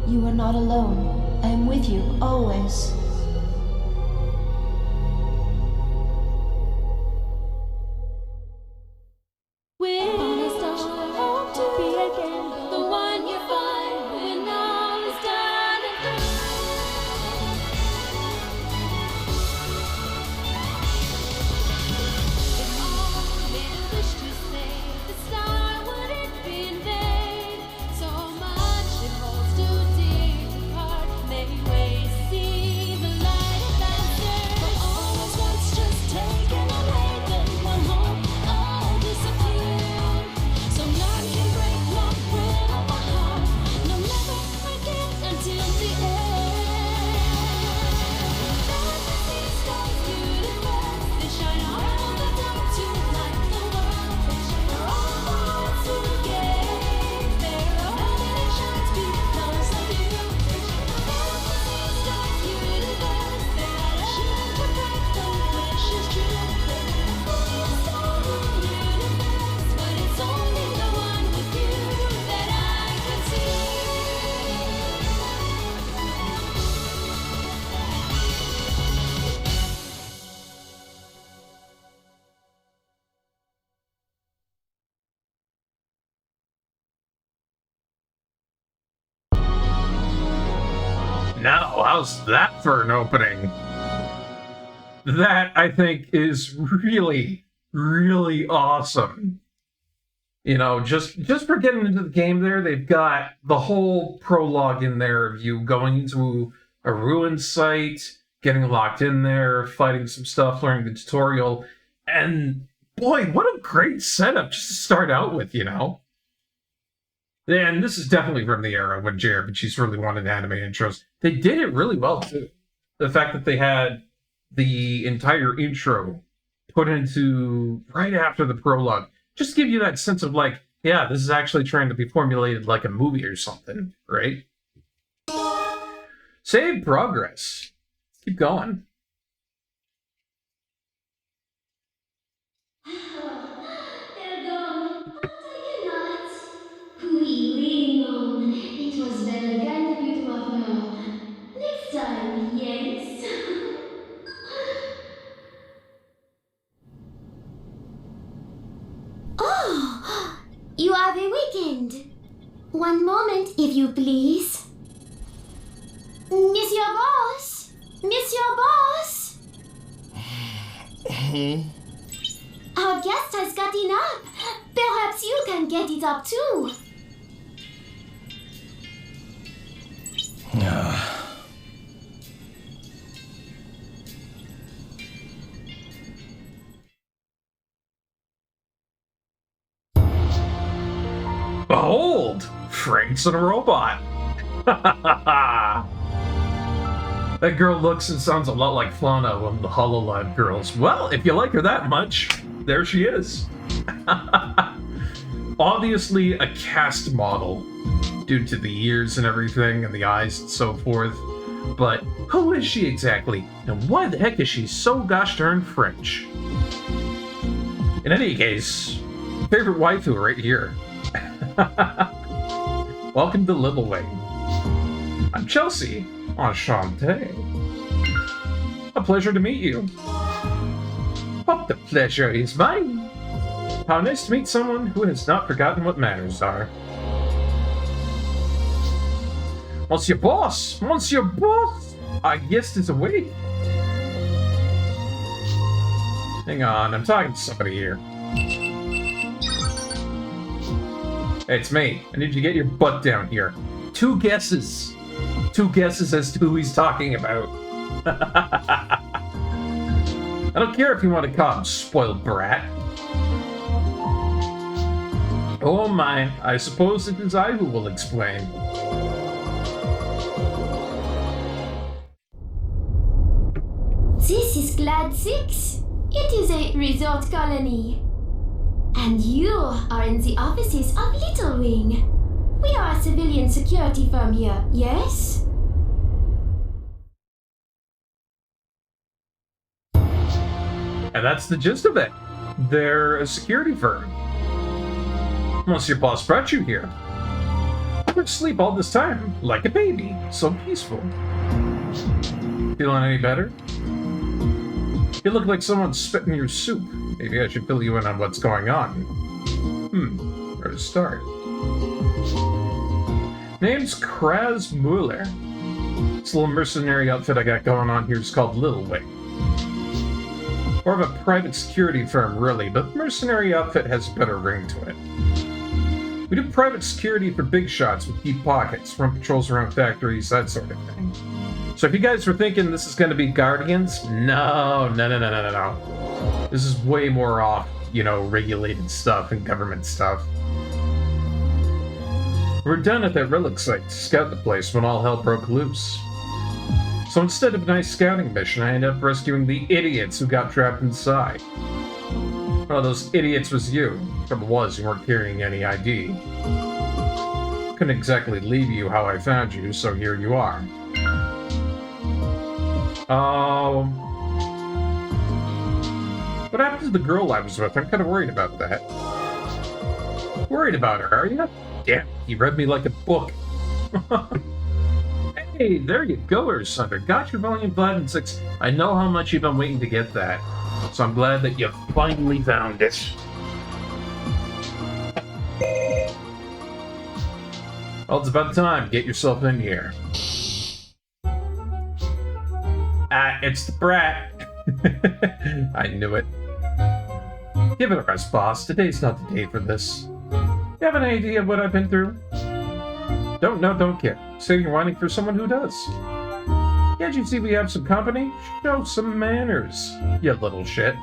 You are not alone. I am with you, always. Now, how's that for an opening? That, I think, is really, really awesome. You know, just for getting into the game there, they've got the whole prologue in there of you going into a ruined site, getting locked in there, fighting some stuff, learning the tutorial, and boy, what a great setup just to start out with, you know? And this is definitely from the era when JRPGs really wanted anime intros. They did it really well, too. The fact that they had the entire intro put into right after the prologue, just give you that sense of like, yeah, this is actually trying to be formulated like a movie or something, right? Save progress. Keep going. They're gone, but I cannot. We One moment, if you please. Monsieur Boss! Monsieur Boss! Our guest has gotten up. Perhaps you can get it up too. Behold! Frank's a robot! That girl looks and sounds a lot like Fauna, one of the HoloLive girls. Well, if you like her that much, there she is. Obviously a cast model, due to the ears and everything, and the eyes and so forth. But who is she exactly? And why the heck is she so gosh darn French? In any case, favorite waifu right here. Welcome to Little Wing. I'm Chelsea. Enchanté. A pleasure to meet you. But the pleasure is mine. How nice to meet someone who has not forgotten what manners are. Monsieur Boss! Monsieur Boss! Our guest is awake. Hang on, I'm talking to somebody here. Hey, it's me. I need you to get your butt down here. Two guesses. Two guesses as to who he's talking about. I don't care if you want to call him spoiled brat. Oh my, I suppose it is I who will explain. This is Glad 6. It is a resort colony. And you are in the offices of Little Wing. We are a civilian security firm here, yes? And that's the gist of it. They're a security firm. Monsieur Boss brought you here. I've been asleep all this time, like a baby. So peaceful. Feeling any better? You look like someone spit in your soup. Maybe I should fill you in on what's going on. Where to start? Name's Kraz Mueller. This little mercenary outfit I got going on here is called Little Wing. More of a private security firm, really, but mercenary outfit has a better ring to it. We do private security for big shots with deep pockets, run patrols around factories, that sort of thing. So if you guys were thinking this is going to be Guardians, no. This is way more off, regulated stuff and government stuff. We're done at that relic site to scout the place when all hell broke loose. So instead of a nice scouting mission, I ended up rescuing the idiots who got trapped inside. One of those idiots was you. Trouble was, you weren't carrying any ID. Couldn't exactly leave you how I found you, so here you are. What happened to the girl I was with? I'm kind of worried about that. Worried about her, are you? Damn, you read me like a book. Hey, there you go, Earthsunder. Got your Volume 5 and 6. I know how much you've been waiting to get that. So I'm glad that you finally found it. Well, it's about time. Get yourself in here. It's the brat. I knew it. Give it a rest, boss. Today's not the day for this. You have an idea of what I've been through? Don't care. Say you're whining for someone who does. Can't you see we have some company? Show some manners, you little shit.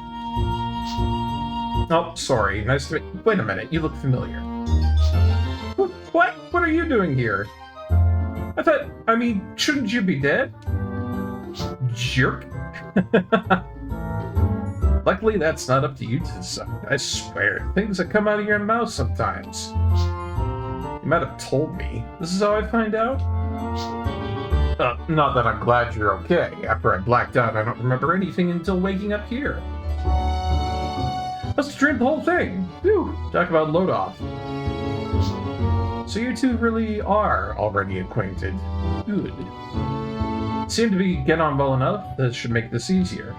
Oh, sorry. Nice to meet you. Wait a minute. You look familiar. What? What are you doing here? Shouldn't you be dead? Jerk. Luckily, that's not up to you to decide. I swear, things that come out of your mouth sometimes. You might have told me. This is how I find out? Not that I'm glad you're okay. After I blacked out, I don't remember anything until waking up here. Must have dreamed the whole thing. Phew, talk about load off. So you two really are already acquainted. Good. Seem to be getting on well enough. This should make this easier.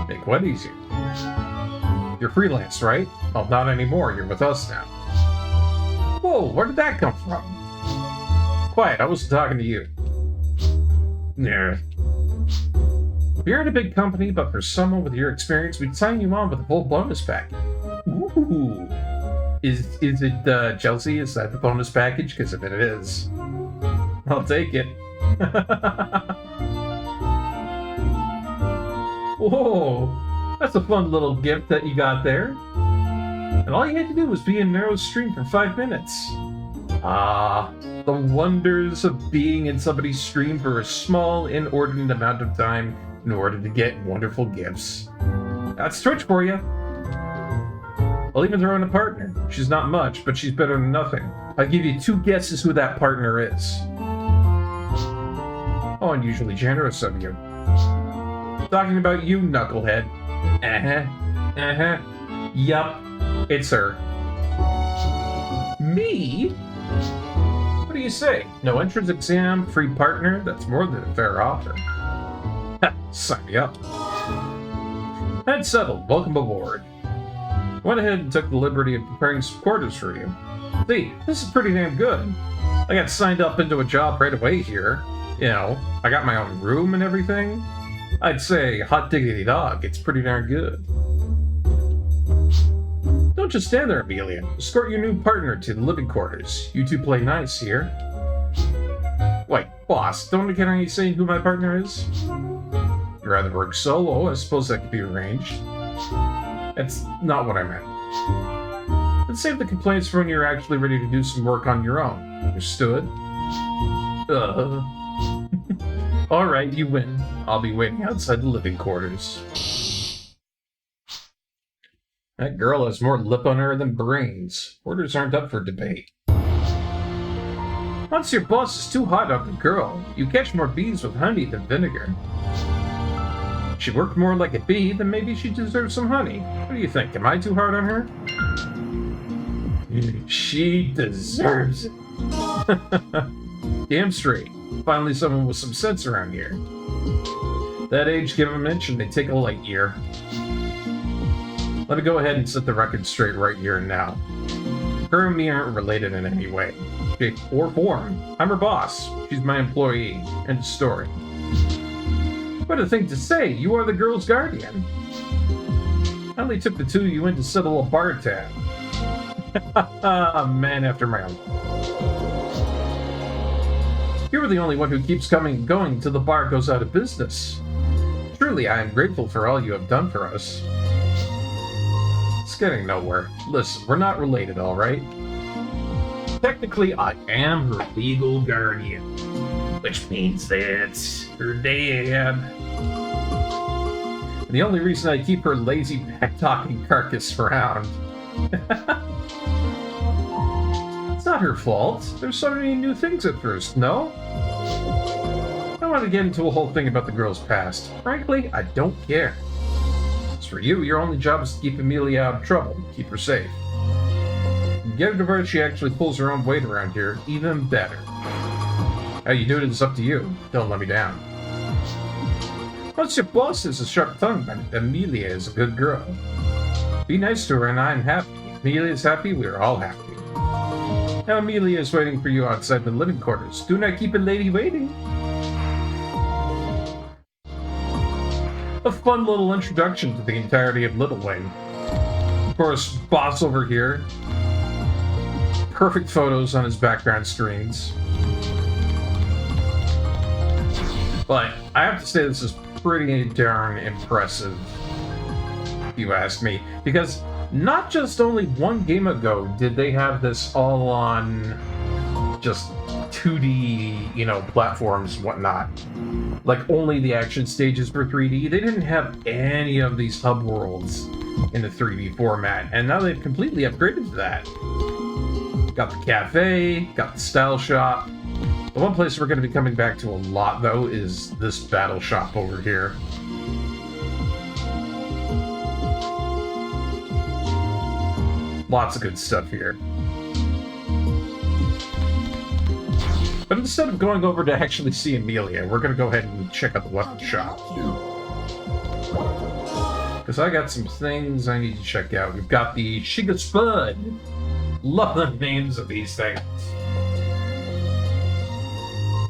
Make what easier? You're freelance, right? Well, not anymore. You're with us now. Whoa, where did that come from? Quiet, I wasn't talking to you. Nah. You're in a big company, but for someone with your experience, we'd sign you on with a full bonus package. Ooh. Is it Chelsea? Is that the bonus package? Because if it is, I'll take it. Whoa, that's a fun little gift that you got there. And all you had to do was be in narrow stream for 5 minutes. Ah, the wonders of being in somebody's stream for a small, inordinate amount of time in order to get wonderful gifts. That's Twitch for you. I'll even throw in a partner. She's not much, but she's better than nothing. I'll give you 2 guesses who that partner is. Oh, unusually generous of you. Talking about you, knucklehead. Yup, it's her. Me? What do you say? No entrance exam, free partner? That's more than a fair offer. Sign me up. That's settled. Welcome aboard. Went ahead and took the liberty of preparing some quarters for you. See, this is pretty damn good. I got signed up into a job right away here. You know, I got my own room and everything. I'd say, hot diggity dog, it's pretty darn good. Don't just stand there, Amelia. Escort your new partner to the living quarters. You two play nice here. Wait, boss, don't get any saying who my partner is? You'd rather work solo? I suppose that could be arranged. That's not what I meant. Let's save the complaints for when you're actually ready to do some work on your own. Understood? Alright, you win. I'll be waiting outside the living quarters. That girl has more lip on her than brains. Orders aren't up for debate. Once your boss is too hot on the girl, you catch more bees with honey than vinegar. She worked more like a bee, then maybe she deserves some honey. What do you think? Am I too hard on her? She deserves it. Damn straight. Finally someone with some sense around here. That age, give them an inch and they take a light year. Let me go ahead and set the record straight right here and now. Her and me aren't related in any way, shape, or form. I'm her boss. She's my employee. End of story. What a thing to say! You are the girl's guardian. I only took the 2 of you in to settle a bar tab. A man after my own. You're the only one who keeps coming and going till the bar goes out of business. Truly, I am grateful for all you have done for us. It's getting nowhere. Listen, we're not related, alright? Technically, I am her legal guardian. Which means that her dad. And the only reason I keep her lazy back-talking carcass around. It's not her fault. There's so many new things at first, no? I don't want to get into a whole thing about the girl's past. Frankly, I don't care. As for you, your only job is to keep Amelia out of trouble, keep her safe. Get her to where she actually pulls her own weight around here, even better. How you do it is up to you. Don't let me down. Once your boss has a sharp tongue, but Amelia is a good girl. Be nice to her and I'm happy. Amelia's happy, we're all happy. Now Amelia is waiting for you outside the living quarters. Do not keep a lady waiting. A fun little introduction to the entirety of Little Wing. Of course, boss over here. Perfect photos on his background screens. But I have to say this is pretty darn impressive, if you ask me. Because not just only one game ago did they have this all on just 2D, platforms and whatnot. Like, only the action stages were 3D. They didn't have any of these hub worlds in a 3D format, and now they've completely upgraded to that. Got the cafe, got the style shop. The one place we're going to be coming back to a lot, though, is this battle shop over here. Lots of good stuff here. But instead of going over to actually see Amelia, we're going to go ahead and check out the weapon shop. Because I got some things I need to check out. We've got the Shiga Spud. Love the names of these things.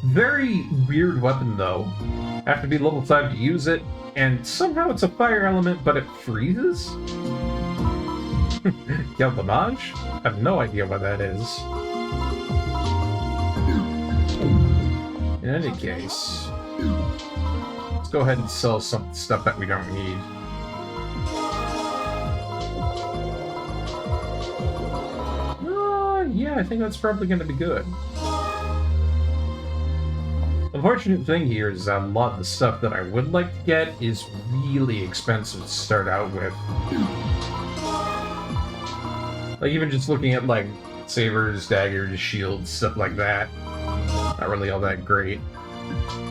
Very weird weapon, though. Have to be level 5 to use it, and somehow it's a fire element, but it freezes? Quel dommage? I have no idea what that is. In any case, let's go ahead and sell some stuff that we don't need. Yeah, I think that's probably going to be good. The fortunate thing here is that a lot of the stuff that I would like to get is really expensive to start out with. Like, even just looking at, like, sabers, daggers, shields, stuff like that. Not really all that great.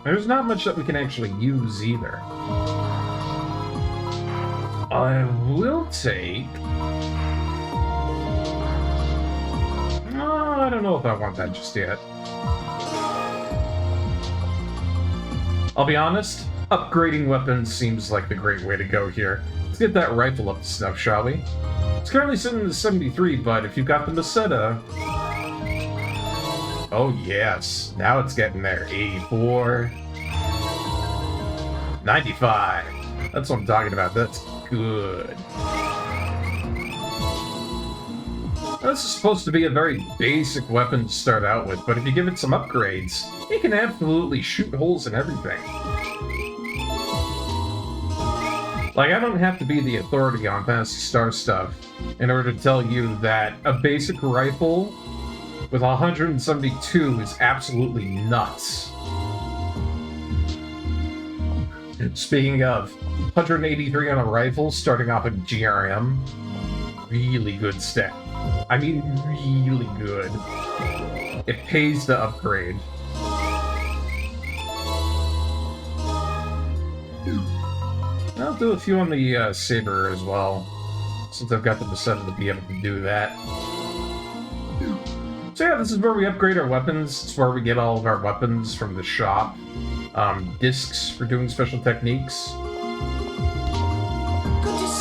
There's not much that we can actually use either. I will take... I don't know if I want that just yet. I'll be honest, upgrading weapons seems like the great way to go here. Let's get that rifle up to snuff, shall we? It's currently sitting at 73, but if you've got the Masetta... Oh yes, now it's getting there. 84... 95. That's what I'm talking about, that's good. This is supposed to be a very basic weapon to start out with, but if you give it some upgrades, it can absolutely shoot holes in everything. Like, I don't have to be the authority on Phantasy Star stuff in order to tell you that a basic rifle with 172 is absolutely nuts. Speaking of, 183 on a rifle, starting off with GRM, really good stat. I mean, really good. It pays to upgrade. I'll do a few on the saber as well, since I've got the Masetta to be able to do that. So yeah, this is where we upgrade our weapons. It's where we get all of our weapons from the shop. Discs for doing special techniques.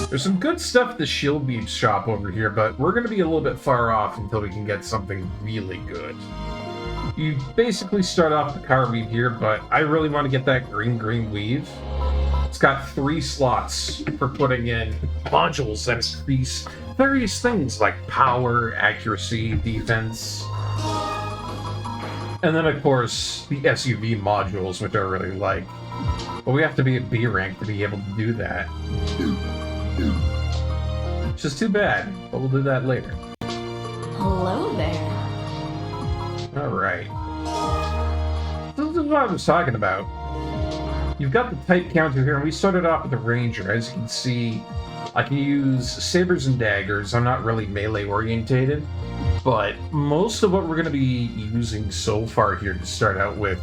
There's some good stuff at the Shield Beach shop over here, but we're going to be a little bit far off until we can get something really good. You basically start off the car weave here, but I really want to get that green weave. It's got 3 slots for putting in modules that increase various things like power, accuracy, defense. And then, of course, the SUV modules, which I really like. But we have to be at B rank to be able to do that. Which is too bad, but we'll do that later. Hello there. Alright. This is what I was talking about. You've got the type counter here, and we started off with the Ranger. As you can see, I can use sabers and daggers. I'm not really melee orientated, but most of what we're going to be using so far here to start out with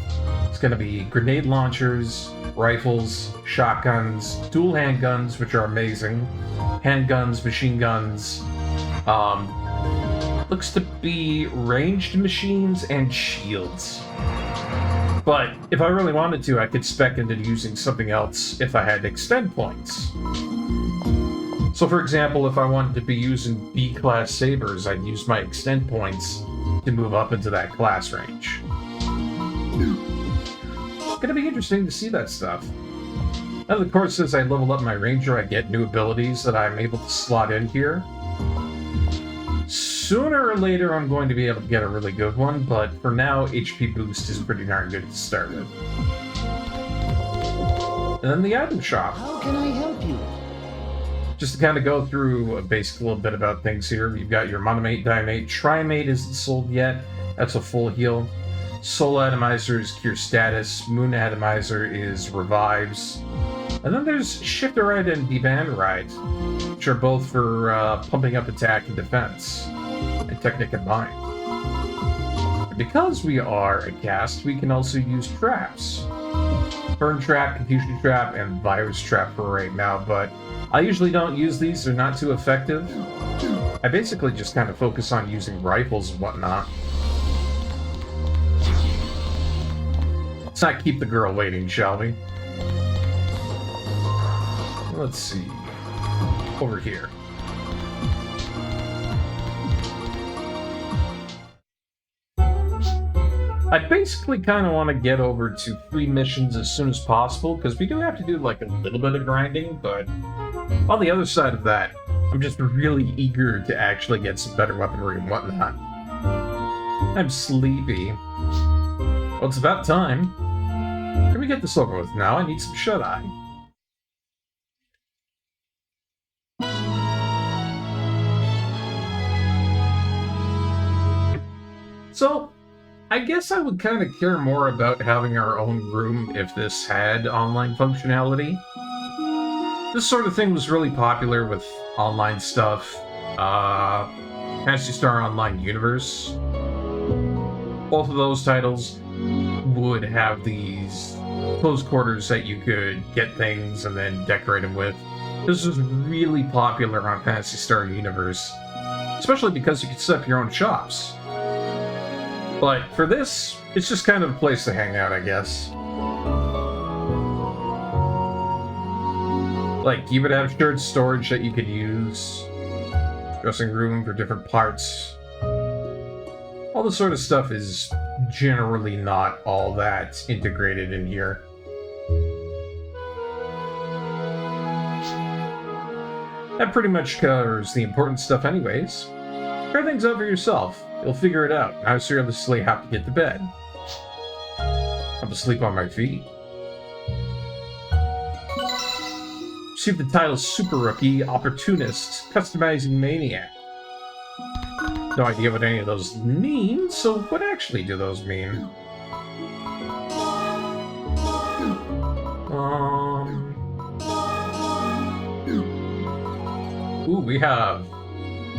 is going to be grenade launchers, rifles, shotguns, dual handguns, which are amazing, handguns, machine guns, looks to be ranged machines and shields. But if I really wanted to, I could spec into using something else if I had extend points. So for example, if I wanted to be using B-class sabers, I'd use my extend points to move up into that class range. It's gonna be interesting to see that stuff. And of course, as I level up my Ranger, I get new abilities that I'm able to slot in here. Sooner or later, I'm going to be able to get a really good one, but for now, HP boost is pretty darn good to start with. And then the item shop. How can I help you? Just to kind of go through a basic little bit about things here, you've got your Monomate, Dimate, Trimate isn't sold yet. That's a full heal. Soul Atomizer is Cure Status. Moon Atomizer is Revives. And then there's Shifter Ride and Deban Ride, which are both for pumping up attack and defense, and Technic combined. Because we are a cast, we can also use traps. Burn Trap, Confusion Trap, and Virus Trap for right now, but I usually don't use these, they're not too effective. I basically just kind of focus on using rifles and whatnot. Let's not keep the girl waiting, shall we? Let's see. Over here. I basically kind of want to get over to 3 missions as soon as possible, because we do have to do like a little bit of grinding, but on the other side of that, I'm just really eager to actually get some better weaponry and whatnot. I'm sleepy. Well, it's about time. Can we get this over with now? I need some shut-eye. So, I guess I would kind of care more about having our own room if this had online functionality. This sort of thing was really popular with online stuff. Phantasy Star Online Universe. Both of those titles would have these closed quarters that you could get things and then decorate them with. This was really popular on Phantasy Star Universe, especially because you could set up your own shops. But for this, it's just kind of a place to hang out, I guess. Like, you would have shared storage that you could use, dressing room for different parts. All this sort of stuff is generally not all that integrated in here. That pretty much covers the important stuff anyways. Try things out for yourself. You'll figure it out. I seriously have to get to bed. I'm asleep on my feet. Receive the title Super Rookie, Opportunist, Customizing Maniac. No idea what any of those mean, so what actually do those mean? Ooh, we have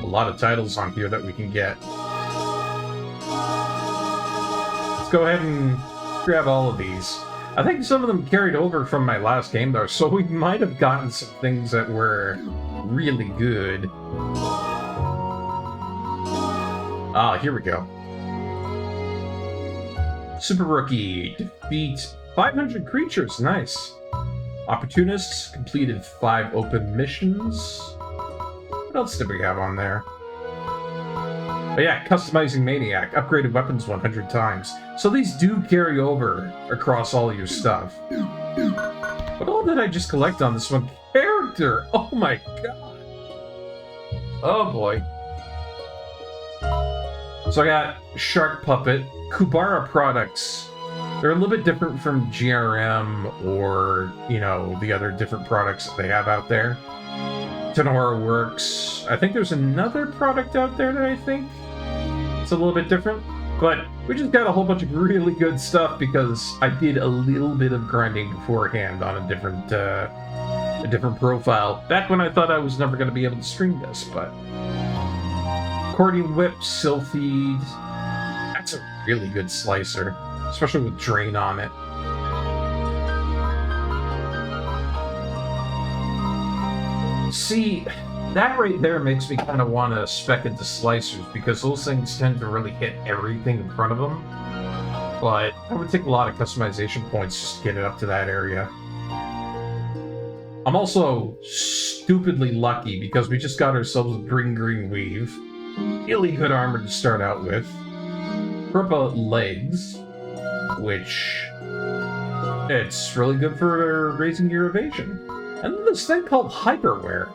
a lot of titles on here that we can get. Let's go ahead and grab all of these. I think some of them carried over from my last game, though, so we might have gotten some things that were really good. Ah, here we go. Super Rookie. Defeat 500 creatures. Nice. Opportunists. Completed 5 open missions. What else did we have on there? Oh yeah, Customizing Maniac. Upgraded weapons 100 times. So these do carry over across all your stuff. What all did I just collect on this one character? Oh my god. Oh boy. So I got Shark Puppet, Kubara products. They're a little bit different from GRM or, you know, the other different products that they have out there. Tenora Works. I think there's another product out there that I think it's a little bit different. But we just got a whole bunch of really good stuff because I did a little bit of grinding beforehand on a different profile. Back when I thought I was never going to be able to stream this, but... Accordion Whip, Sylphid. That's a really good slicer, especially with Drain on it. See, that right there makes me kind of want to spec into slicers because those things tend to really hit everything in front of them. But I would take a lot of customization points just to get it up to that area. I'm also stupidly lucky because we just got ourselves a Green Weave. Really good armor to start out with. Purple legs, which it's really good for raising your evasion. And then this thing called Hyperwear.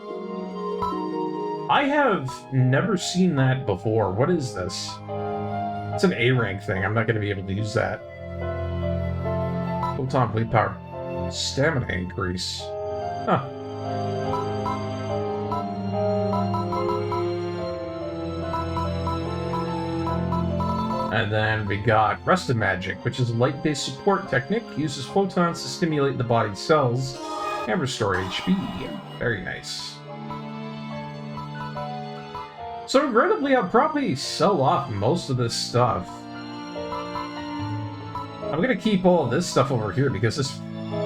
I have never seen that before. What is this? It's an A rank thing. I'm not going to be able to use that. Photon bleed power. Stamina increase. Huh. And then we got Rested Magic, which is a light-based support technique. Uses photons to stimulate the body's cells and restore HP. Very nice. So regrettably, I'll probably sell off most of this stuff. I'm gonna keep all of this stuff over here because it's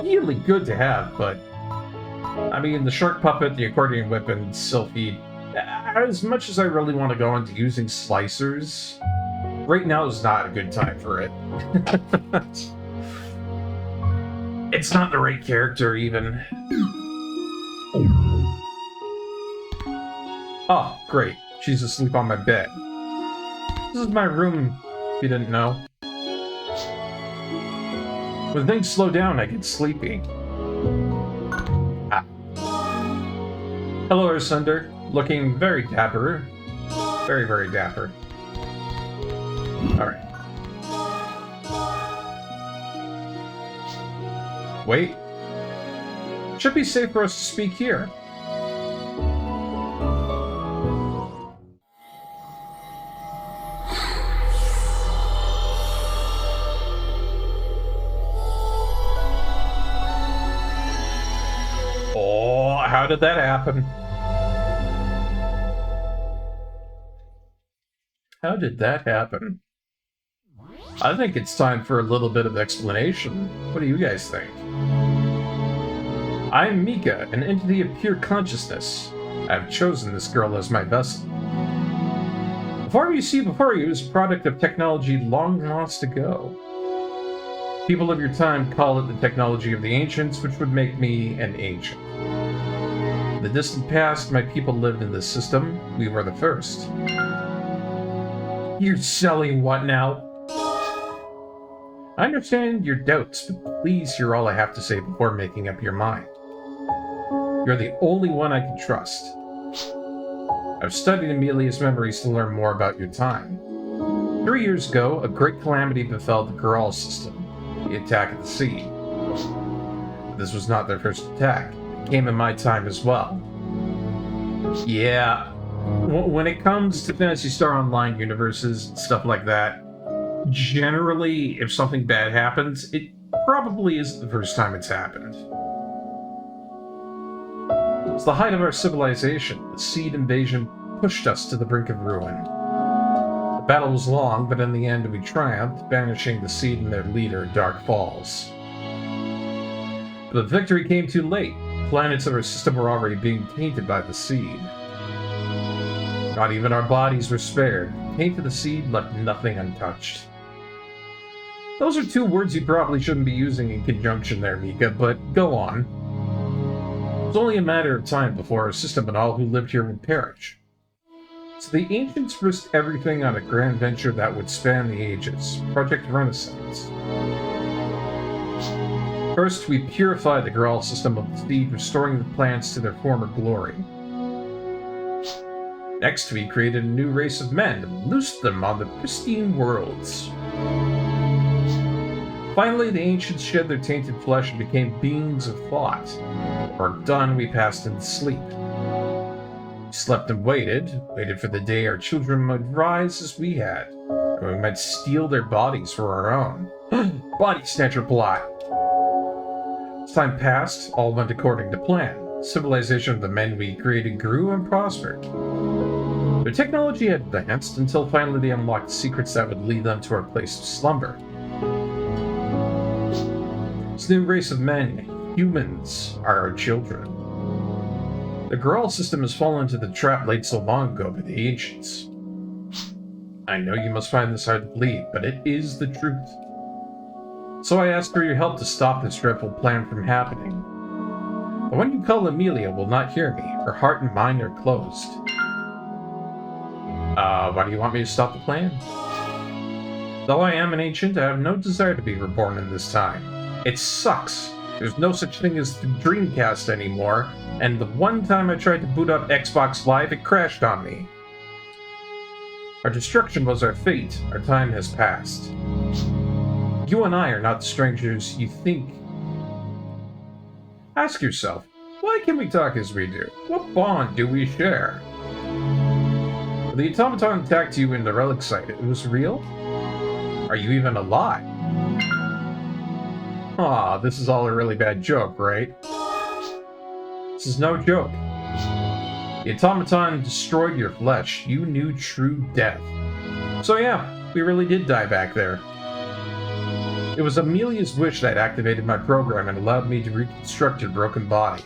really good to have, but... I mean, the Shark Puppet, the Accordion Whip, and Sylphid, as much as I really want to go into using slicers, right now is not a good time for it. It's not the right character, even. Oh, great. She's asleep on my bed. This is my room, if you didn't know. When things slow down, I get sleepy. Ah. Hello, Arsunder. Looking very dapper. Very, very dapper. Alright. Wait. Should be safe for us to speak here. Oh, how did that happen? How did that happen? I think it's time for a little bit of explanation. What do you guys think? I'm Mika, an entity of pure consciousness. I've chosen this girl as my vessel. The form you see before you is a product of technology long lost ago. People of your time call it the technology of the ancients, which would make me an ancient. In the distant past, my people lived in this system. We were the first. You're selling what now? I understand your doubts, but please hear all I have to say before making up your mind. You're the only one I can trust. I've studied Amelia's memories to learn more about your time. 3 years ago, a great calamity befell the Graal system, the attack of the Seed. This was not their first attack. It came in my time as well. Yeah, when it comes to Phantasy Star Online universes and stuff like that, generally, if something bad happens, it probably isn't the first time it's happened. It's the height of our civilization. The Seed invasion pushed us to the brink of ruin. The battle was long, but in the end we triumphed, banishing the Seed and their leader, Dark Falls. But the victory came too late. Planets of our system were already being tainted by the Seed. Not even our bodies were spared. Taint of the Seed left nothing untouched. Those are 2 words you probably shouldn't be using in conjunction there, Mika, but go on. It was only a matter of time before our system and all who lived here would perish. So the ancients risked everything on a grand venture that would span the ages, Project Renaissance. First, we purified the Graal system of the Seed, restoring the planets to their former glory. Next, we created a new race of men and loosed them on the pristine worlds. Finally, the ancients shed their tainted flesh and became beings of thought. Work done, we passed into sleep. We slept and waited for the day our children would rise as we had, and we might steal their bodies for our own. Body snatcher plot! As time passed, all went according to plan. Civilization of the men we created grew and prospered. Their technology had advanced until finally they unlocked secrets that would lead them to our place of slumber. This new race of men, humans, are our children. The Graal system has fallen into the trap laid so long ago by the ancients. I know you must find this hard to believe, but it is the truth. So I ask for your help to stop this dreadful plan from happening. The one you call Amelia will not hear me. Her heart and mind are closed. Why do you want me to stop the plan? Though I am an ancient, I have no desire to be reborn in this time. It sucks. There's no such thing as the Dreamcast anymore, and the one time I tried to boot up Xbox Live, it crashed on me. Our destruction was our fate. Our time has passed. You and I are not the strangers you think. Ask yourself, why can we talk as we do? What bond do we share? When the automaton attacked you in the relic site, it was real? Are you even alive? Aw, this is all a really bad joke, right? This is no joke. The automaton destroyed your flesh. You knew true death. So yeah, we really did die back there. It was Amelia's wish that activated my program and allowed me to reconstruct your broken body.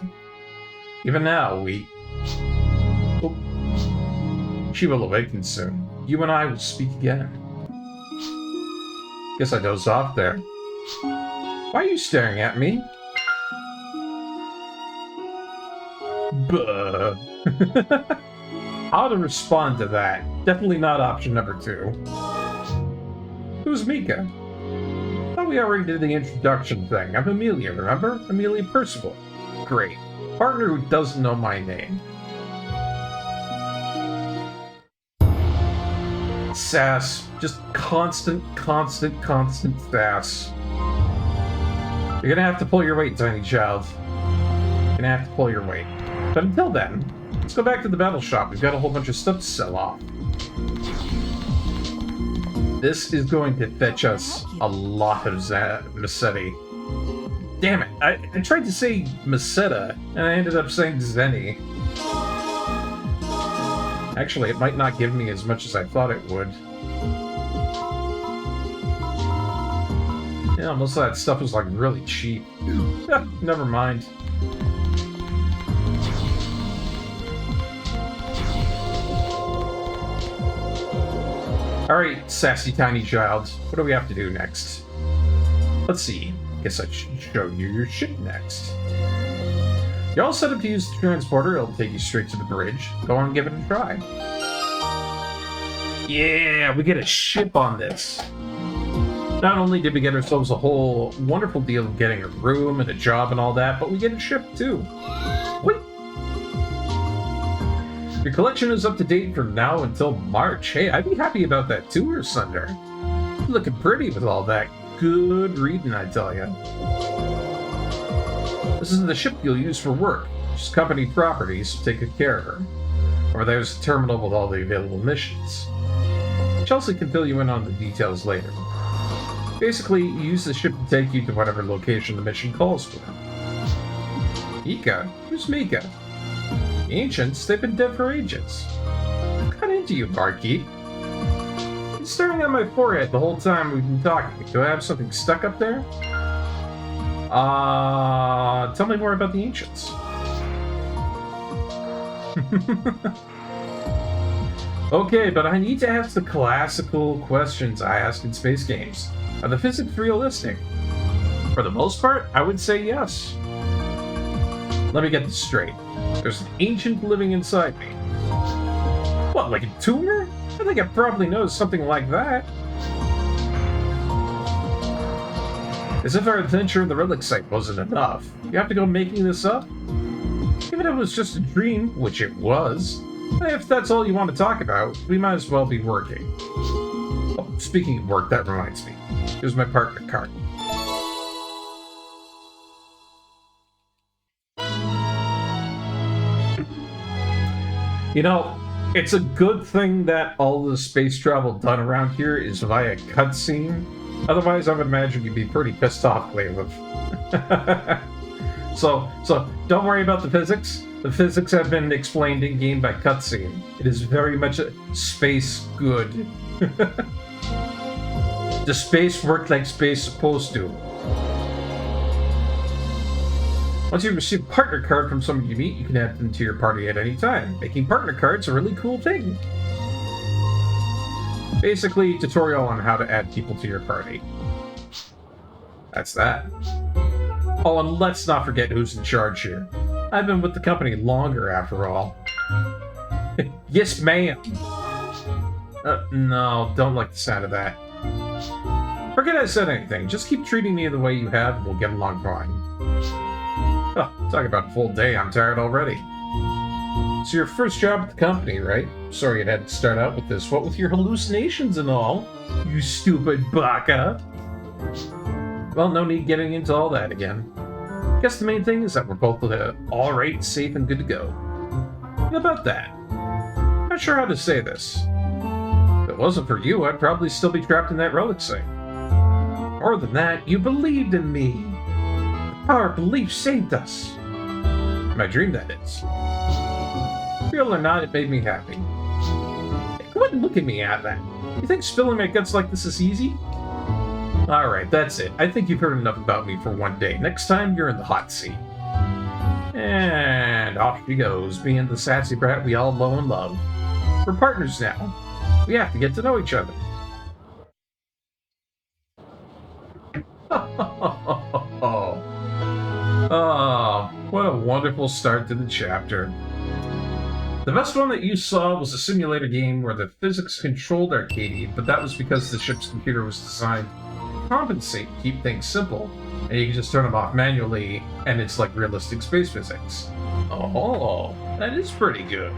Even now, she will awaken soon. You and I will speak again. Guess I dozed off there. Why are you staring at me? Buh. How to respond to that? Definitely not option number 2. Who's Mika? Thought we we already did the introduction thing. I'm Amelia, remember? Amelia Percival. Great. Partner who doesn't know my name. Sass. Just constant sass. You're gonna have to pull your weight, tiny child. You're gonna have to pull your weight. But until then, let's go back to the battle shop. We've got a whole bunch of stuff to sell off. This is going to fetch us a lot of Massetti. Damn it, I tried to say Masetta, and I ended up saying Zenny. Actually, it might not give me as much as I thought it would. Yeah, most of that stuff was like really cheap. Never mind. Alright, sassy tiny child. What do we have to do next? Let's see. Guess I should show you your ship next. You're all set up to use the transporter. It'll take you straight to the bridge. Go on and give it a try. Yeah, we get a ship on this. Not only did we get ourselves a whole wonderful deal of getting a room and a job and all that, but we get a ship too. Wait. Your collection is up to date from now until March. Hey, I'd be happy about that too, or Sunder. Looking pretty with all that good reading, I tell ya. This is the ship you'll use for work. Just company property, so take good care of her. Or there's a terminal with all the available missions. Chelsea can fill you in on the details later. Basically, you use the ship to take you to whatever location the mission calls for. Mika? Who's Mika? The ancients, they've been dead for ages. What got into you, Barkeep? It's staring at my forehead the whole time we've been talking. Do I have something stuck up there? Tell me more about the ancients. Okay, but I need to ask the classical questions I ask in space games. Are the physics realistic? For the most part, I would say yes. Let me get this straight. There's an ancient living inside me. What, like a tumor? I think I probably know something like that. As if our adventure in the relic site wasn't enough. You have to go making this up? Even if it was just a dream, which it was, if that's all you want to talk about, we might as well be working. Oh, speaking of work, that reminds me. Here's my partner card. You know, it's a good thing that all the space travel done around here is via cutscene. Otherwise, I would imagine you'd be pretty pissed off, Clayliv. So don't worry about the physics. The physics have been explained in-game by cutscene. It is very much a space good. The space worked like space supposed to. Once you receive a partner card from someone you meet, you can add them to your party at any time. Making partner cards is a really cool thing. Basically, tutorial on how to add people to your party. That's that. Oh, and let's not forget who's in charge here. I've been with the company longer, after all. Yes, ma'am. No, don't like the sound of that. Forget I said anything. Just keep treating me the way you have, and we'll get along fine. Oh, talk about a full day. I'm tired already. It's your first job at the company, right? Sorry it had to start out with this. What with your hallucinations and all? You stupid baka. Well, no need getting into all that again. Guess the main thing is that we're both alright, safe, and good to go. What about that? Not sure how to say this. If it wasn't for you, I'd probably still be trapped in that relic site. More than that, you believed in me. The power of belief saved us. My dream, that is. Real or not, it made me happy. Hey, go ahead and look at me at that. You think spilling my guts like this is easy? Alright, that's it. I think you've heard enough about me for one day. Next time, you're in the hot seat. And off she goes, being the sassy brat we all know and love. We're partners now. We have to get to know each other. Oh, what a wonderful start to the chapter. The best one that you saw was a simulator game where the physics controlled Arcadia, but that was because the ship's computer was designed compensate, keep things simple. And you can just turn them off manually, and it's like realistic space physics. Oh, that is pretty good.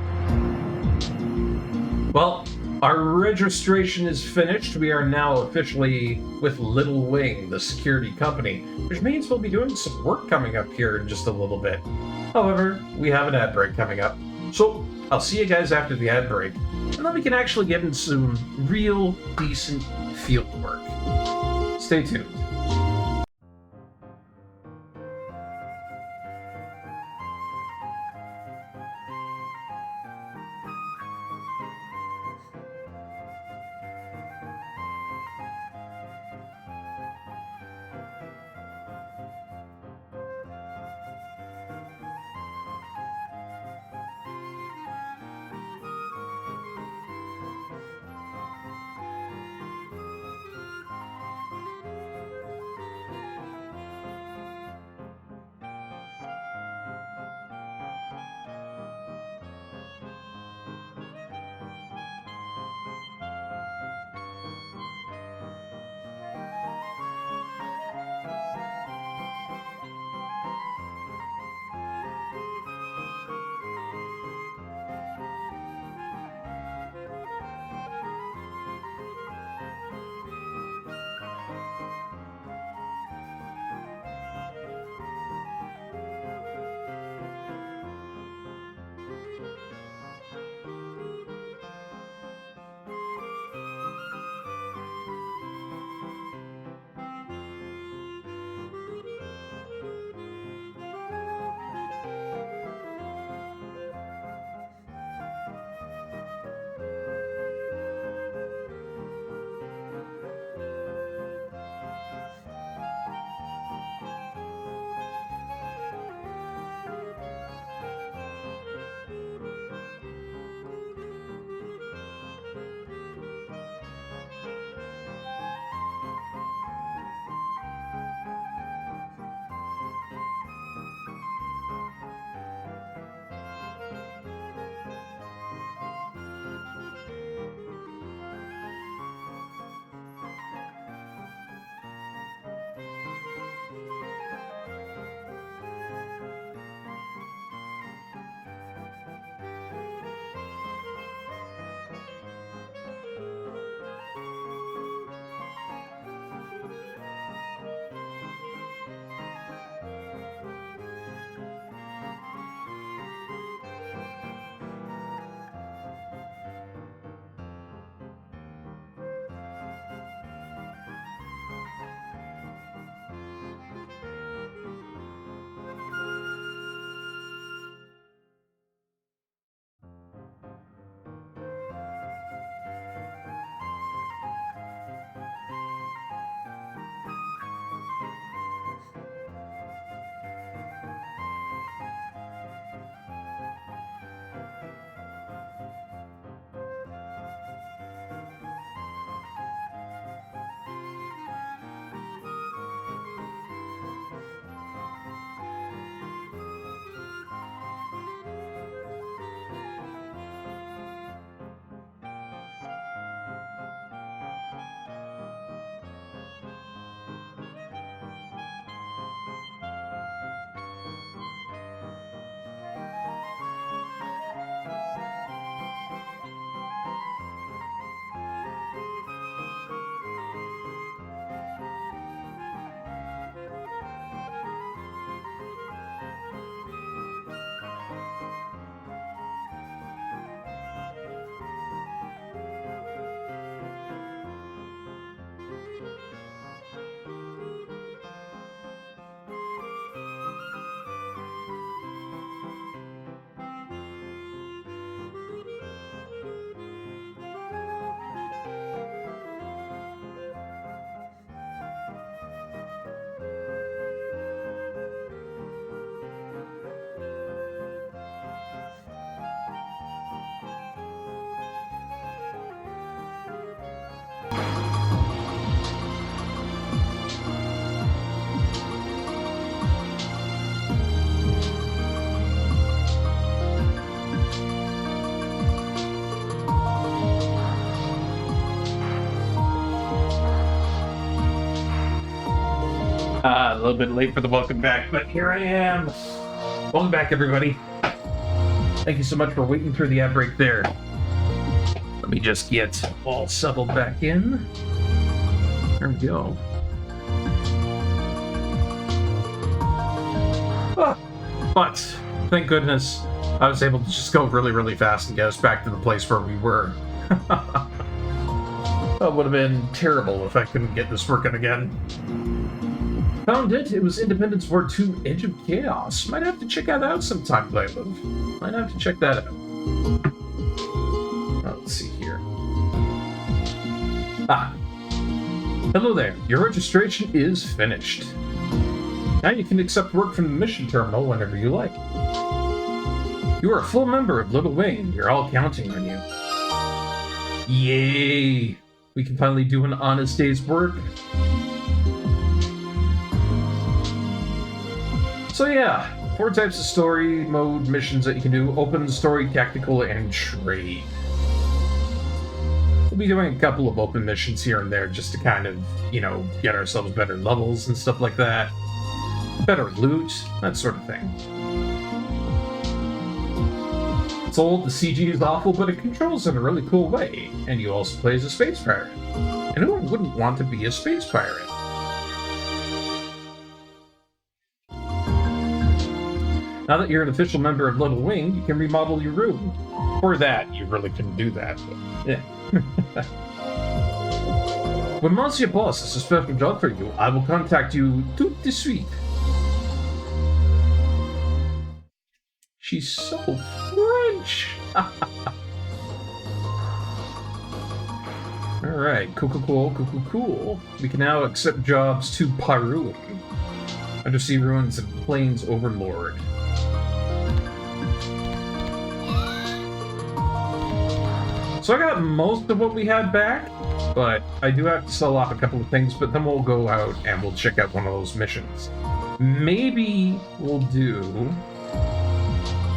Well, our registration is finished. We are now officially with Little Wing, the security company, which means we'll be doing some work coming up here in just a little bit. However, we have an ad break coming up. So I'll see you guys after the ad break, and then we can actually get into some real decent field work. Stay tuned. A little bit late for the welcome back, but here I am. Welcome back, everybody. Thank you so much for waiting through the ad break there. Let me just get all settled back in. There we go. But, thank goodness, I was able to just go really, really fast and get us back to the place where we were. That would have been terrible if I couldn't get this working again. Found it. It was Independence War 2 Edge of Chaos. Might have to check that out sometime, Playlive. Might have to check that out. Let's see here. Hello there. Your registration is finished. Now you can accept work from the mission terminal whenever you like. You are a full member of Little Wing. You're all counting on you. Yay! We can finally do an honest day's work. So yeah, 4 types of story mode missions that you can do: open, story, tactical, and trade. We'll be doing a couple of open missions here and there just to kind of, you know, get ourselves better levels and stuff like that. Better loot, that sort of thing. It's old, the CG is awful, but it controls in a really cool way. And you also play as a space pirate. And who wouldn't want to be a space pirate? Now that you're an official member of Little Wing, you can remodel your room. For that, you really couldn't do that, but yeah. When Monsieur Boss has a special job for you, I will contact you tout de suite. She's so French! Alright, cool. We can now accept jobs to Pyruin, Undersea Ruins and Plains Overlord. So I got most of what we had back, but I do have to sell off a couple of things, but then we'll go out and we'll check out one of those missions. Maybe we'll do,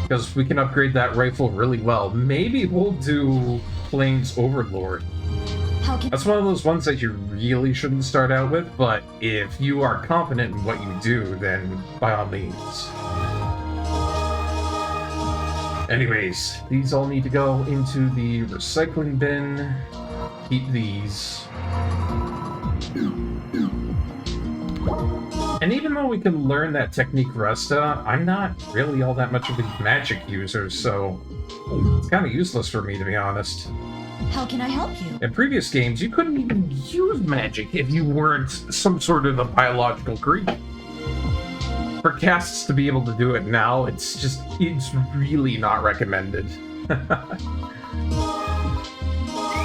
because we can upgrade that rifle really well, maybe we'll do Plains Overlord. That's one of those ones that you really shouldn't start out with, but if you are confident in what you do, then by all means. Anyways, these all need to go into the recycling bin. Keep these. And even though we can learn that technique Resta, I'm not really all that much of a magic user, so it's kind of useless for me, to be honest. How can I help you? In previous games, you couldn't even use magic if you weren't some sort of a biological creature. For casts to be able to do it now, it's really not recommended.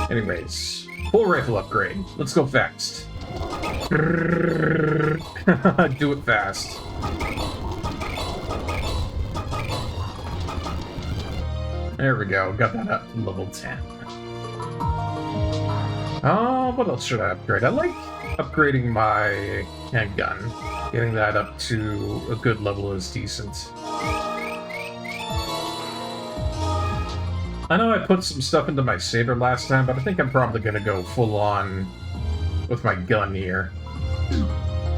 Anyways, full rifle upgrade. Let's go fast. Do it fast. There we go, got that up to level 10. Oh, what else should I upgrade? I like upgrading my handgun. Getting that up to a good level is decent. I know I put some stuff into my saber last time, but I think I'm probably going to go full on with my gun here.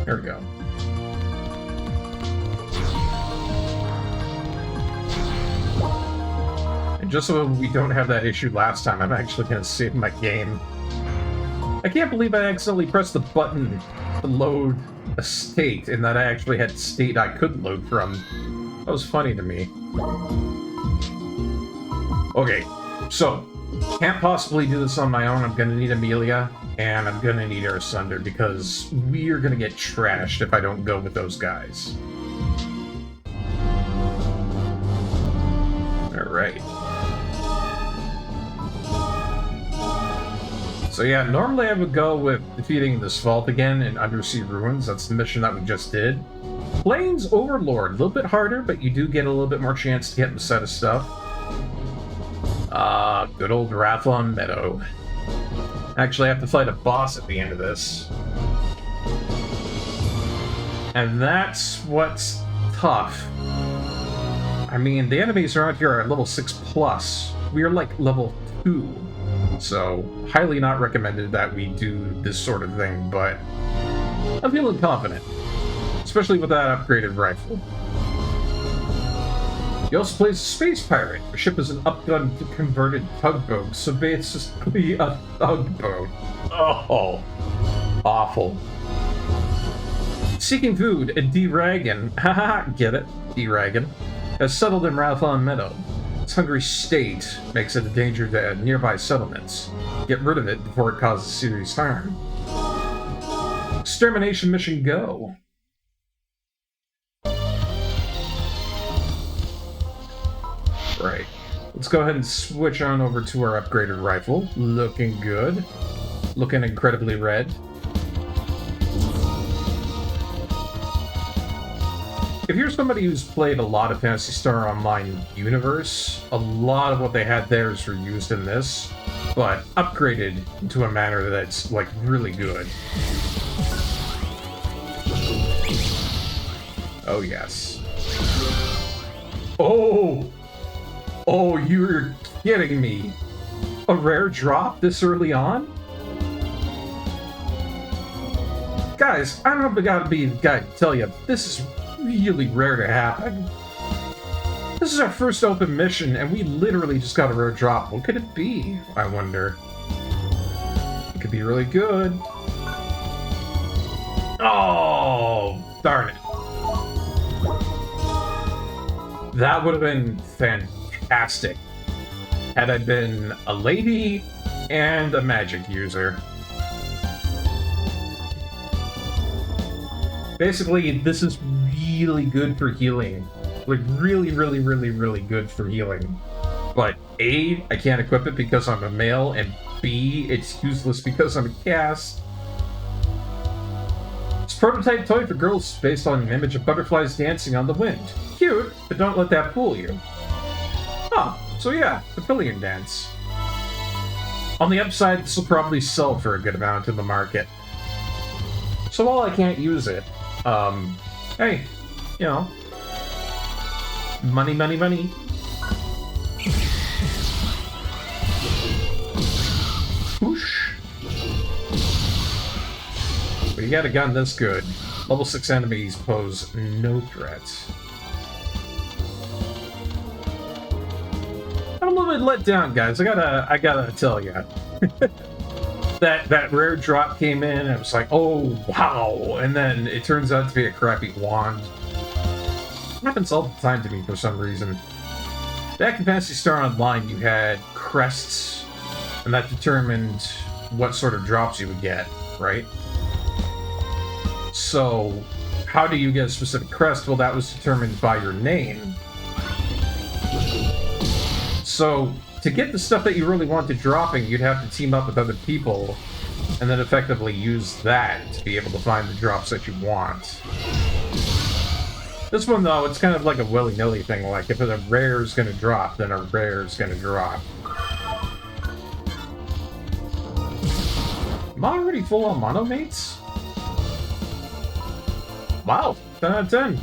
There we go. And just so we don't have that issue last time, I'm actually going to save my game. I can't believe I accidentally pressed the button to load a state, and that I actually had a state I couldn't load from. That was funny to me. Okay, so, can't possibly do this on my own. I'm gonna need Amelia, and I'm gonna need Ersunder, because we're gonna get trashed if I don't go with those guys. Alright. So yeah, normally I would go with defeating this vault again in Undersea Ruins. That's the mission that we just did. Plains Overlord, a little bit harder, but you do get a little bit more chance to get in a set of stuff. Good old Rathlon Meadow. Actually, I have to fight a boss at the end of this. And that's what's tough. I mean, the enemies around here are level 6+. We are like level 2. So, highly not recommended that we do this sort of thing, but I'm feeling confident. especially with that upgraded rifle. He also plays a space pirate. The ship is an upgun converted tugboat, so basically a tugboat. Oh, awful. Seeking food, a D-Ragon, haha, get it, D-Ragon, has settled in Rathlon Meadow. Its hungry state makes it a danger to nearby settlements. Get rid of it before it causes serious harm. Extermination mission go. Right. Let's go ahead and switch on over to our upgraded rifle. Looking good. Looking incredibly red. If you're somebody who's played a lot of Phantasy Star Online universe, a lot of what they had there is reused in this, but upgraded into a manner that's, like, really good. Oh, yes. Oh! Oh, you're kidding me. A rare drop this early on? Guys, I don't gotta be the guy to tell you, this is really rare to happen. This is our first open mission, and we literally just got a rare drop. What could it be, I wonder? It could be really good. Oh, darn it. That would have been fantastic had I been a lady and a magic user. Basically, this is really good for healing. Like, really, really, really, really good for healing. But A, I can't equip it because I'm a male, and B, it's useless because I'm a cast. It's a prototype toy for girls based on an image of butterflies dancing on the wind. Cute, but don't let that fool you. Oh, so yeah, the pillion dance. On the upside, this will probably sell for a good amount in the market. So while I can't use it, hey, you know, money, money, money. Whoosh. But you got a gun this good. Level 6 enemies pose no threats. I'm a little bit let down, guys. I gotta tell you. That rare drop came in, and it was like, oh, wow. And then it turns out to be a crappy wand. It happens all the time to me for some reason. Back in Phantasy Star Online, you had crests, and that determined what sort of drops you would get, right? So, how do you get a specific crest? Well, that was determined by your name. So, to get the stuff that you really wanted dropping, you'd have to team up with other people and then effectively use that to be able to find the drops that you want. This one, though, it's kind of like a willy-nilly thing. Like, if a rare is going to drop, then a rare is going to drop. Am I already full on monomates? Wow, 10 out of 10.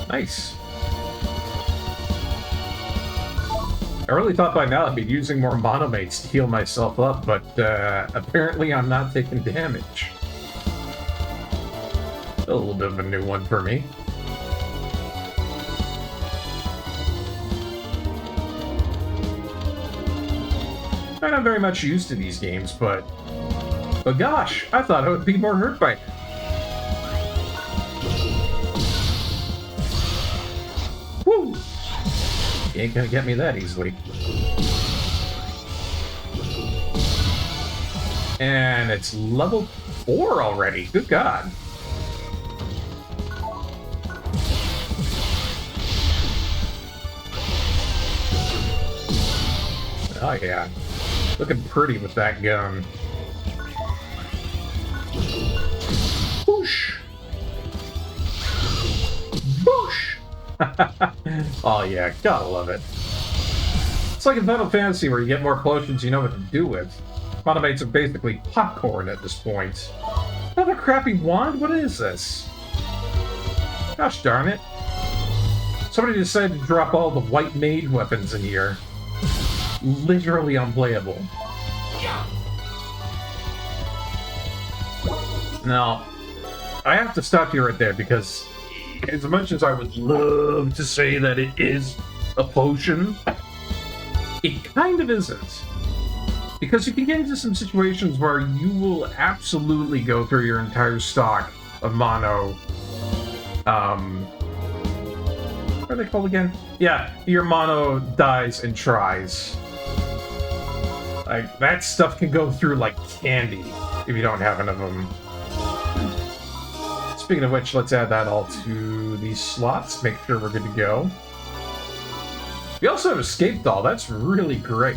Nice. I really thought by now I'd be using more monomates to heal myself up, but apparently I'm not taking damage. A little bit of a new one for me. I'm not very much used to these games, but gosh, I thought I would be more hurt by it. Woo! You ain't gonna get me that easily. And it's level 4 already. Good God. Oh yeah. Looking pretty with that gun. Whoosh! Whoosh! Oh yeah, gotta love it. It's like in Final Fantasy where you get more potions you know what to do with. Monomates are basically popcorn at this point. Another crappy wand? What is this? Gosh darn it. Somebody decided to drop all the white maid weapons in here. Literally unplayable. Now, I have to stop you right there because as much as I would love to say that it is a potion, it kind of isn't. Because you can get into some situations where you will absolutely go through your entire stock of mono. What are they called again? Yeah, your mono dies and tries. Like, that stuff can go through like candy if you don't have enough of them. Speaking of which, let's add that all to these slots, make sure we're good to go. We also have Escape Doll, that's really great.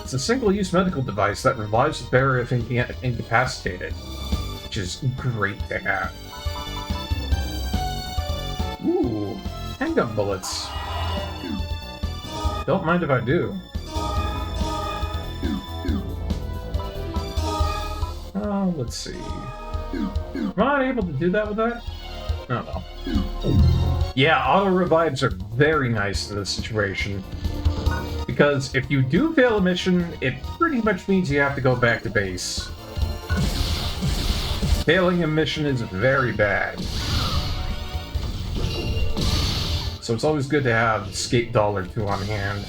It's a single-use medical device that revives the bearer if incapacitated, which is great to have. Ooh, handgun bullets. Don't mind if I do. Oh, let's see. Am I able to do that with that? Oh, no. Yeah, auto revives are very nice in this situation. Because if you do fail a mission, it pretty much means you have to go back to base. Failing a mission is very bad. So it's always good to have Escape Doll or two on hand.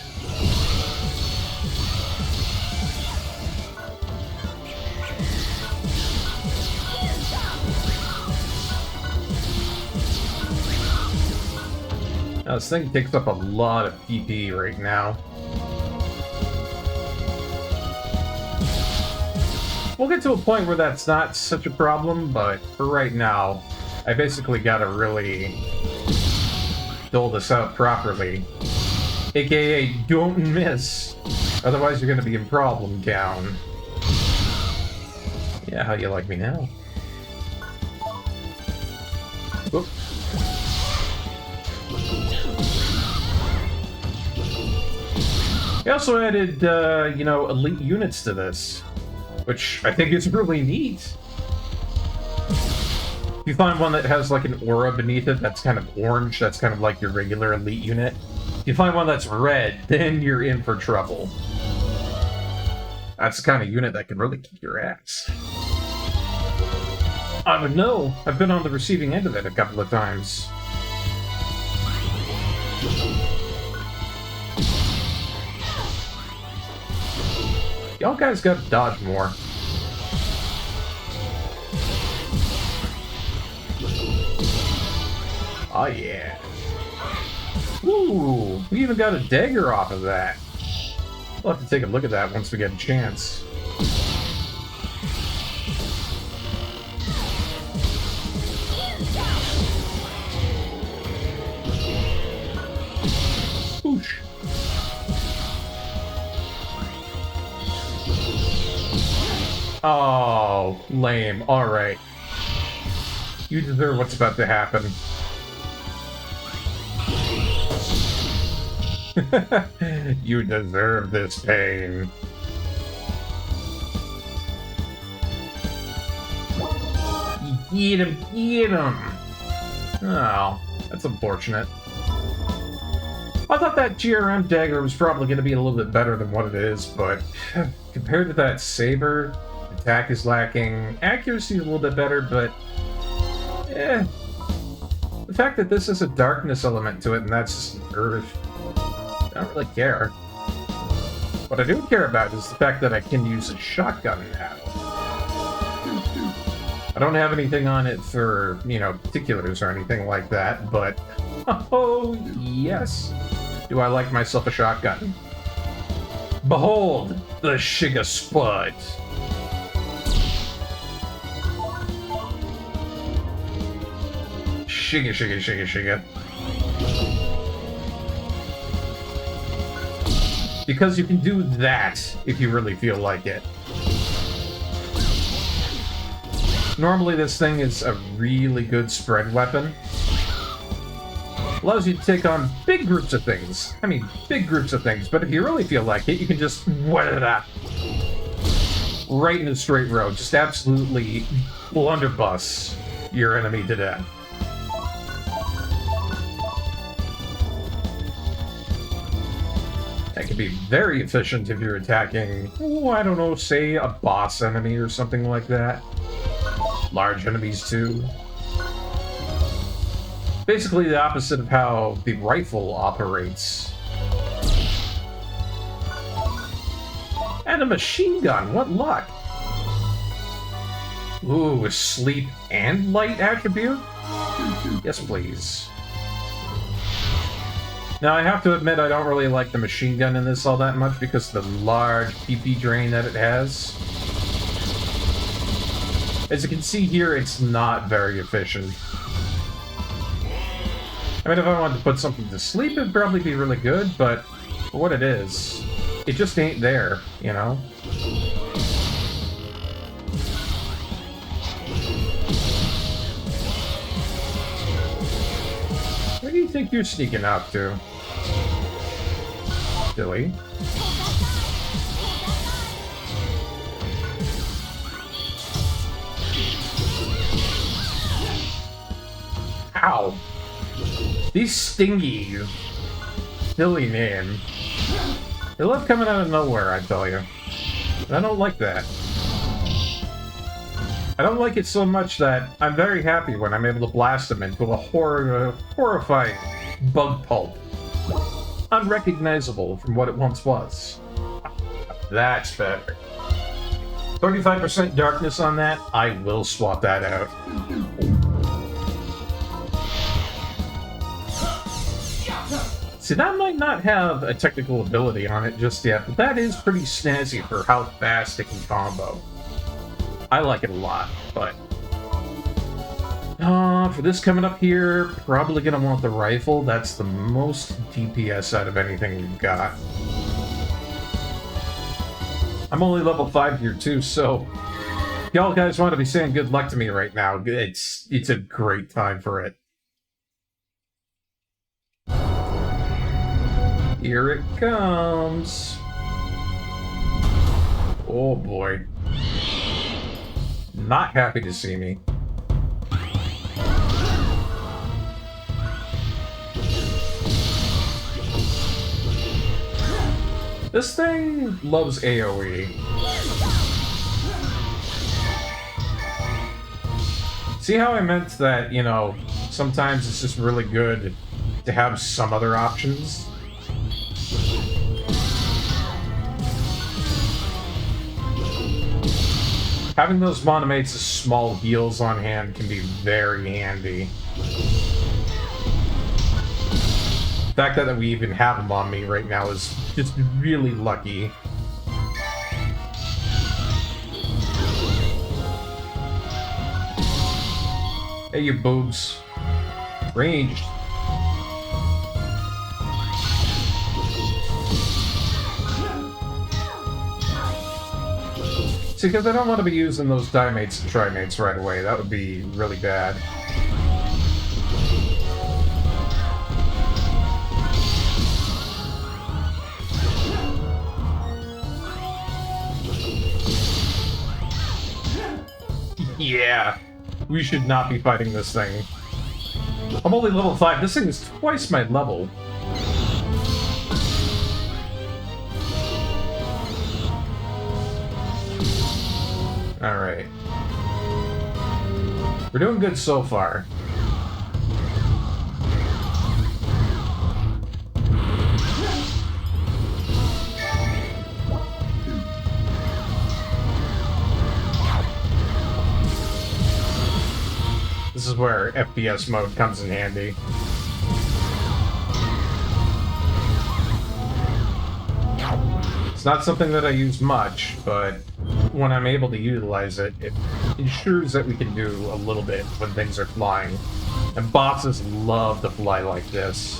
Now, this thing takes up a lot of PP right now. We'll get to a point where that's not such a problem, but for right now, I basically gotta really dole this out properly. AKA, don't miss. Otherwise, you're gonna be in problem town. Yeah, how do you like me now? Oop. We also added, elite units to this, which I think is really neat. If you find one that has like an aura beneath it that's kind of orange, that's kind of like your regular elite unit. If you find one that's red, then you're in for trouble. That's the kind of unit that can really kick your ass. I would know. I've been on the receiving end of it a couple of times. Y'all guys gotta dodge more. Oh yeah. Ooh, we even got a dagger off of that. We'll have to take a look at that once we get a chance. Whoosh. Oh, lame. Alright. You deserve what's about to happen. You deserve this pain. Get him, get him! Oh, that's unfortunate. I thought that GRM dagger was probably going to be a little bit better than what it is, but compared to that saber, attack is lacking, accuracy is a little bit better, but the fact that this has a darkness element to it and that's just an earth, I don't really care. What I do care about is the fact that I can use a shotgun now. I don't have anything on it for, particulars or anything like that, but oh yes, do I like myself a shotgun. Behold, the Shiga Spud. Shiga, shiga, shiga, shiga. Because you can do that if you really feel like it. Normally this thing is a really good spread weapon. Allows you to take on big groups of things. I mean, big groups of things, but if you really feel like it, you can just right in a straight row. Just absolutely blunderbuss your enemy to death. That can be very efficient if you're attacking, I don't know, say a boss enemy or something like that. Large enemies too. Basically the opposite of how the rifle operates. And a machine gun, what luck! Ooh, a sleep and light attribute? Yes, please. Now, I have to admit I don't really like the machine gun in this all that much because of the large PP drain that it has. As you can see here, it's not very efficient. I mean, if I wanted to put something to sleep, it'd probably be really good, but for what it is, it just ain't there, you know? Where do you think you're sneaking up to? Silly. Ow! These stingy, silly name. They love coming out of nowhere, I tell you. And I don't like that. I don't like it so much that I'm very happy when I'm able to blast them into a horrifying bug pulp. Unrecognizable from what it once was. That's better. 35% darkness on that, I will swap that out. See, that might not have a technical ability on it just yet, but that is pretty snazzy for how fast it can combo. I like it a lot, but... for this coming up here, probably gonna want the rifle. That's the most DPS out of anything we've got. I'm only level 5 here too, so... if y'all guys want to be saying good luck to me right now, it's a great time for it. Here it comes. Oh boy. Not happy to see me. This thing loves AoE. See how I meant that, you know, sometimes it's just really good to have some other options? Having those monomates as small heals on hand can be very handy. The fact that we even have them on me right now is just really lucky. Hey, you boobs. Ranged. See, because I don't want to be using those dimates and trimates right away. That would be really bad. Yeah, we should not be fighting this thing. I'm only level 5. This thing is twice my level. Alright. We're doing good so far. This is where FPS mode comes in handy. It's not something that I use much, but when I'm able to utilize it, it ensures that we can do a little bit when things are flying. And bosses love to fly like this.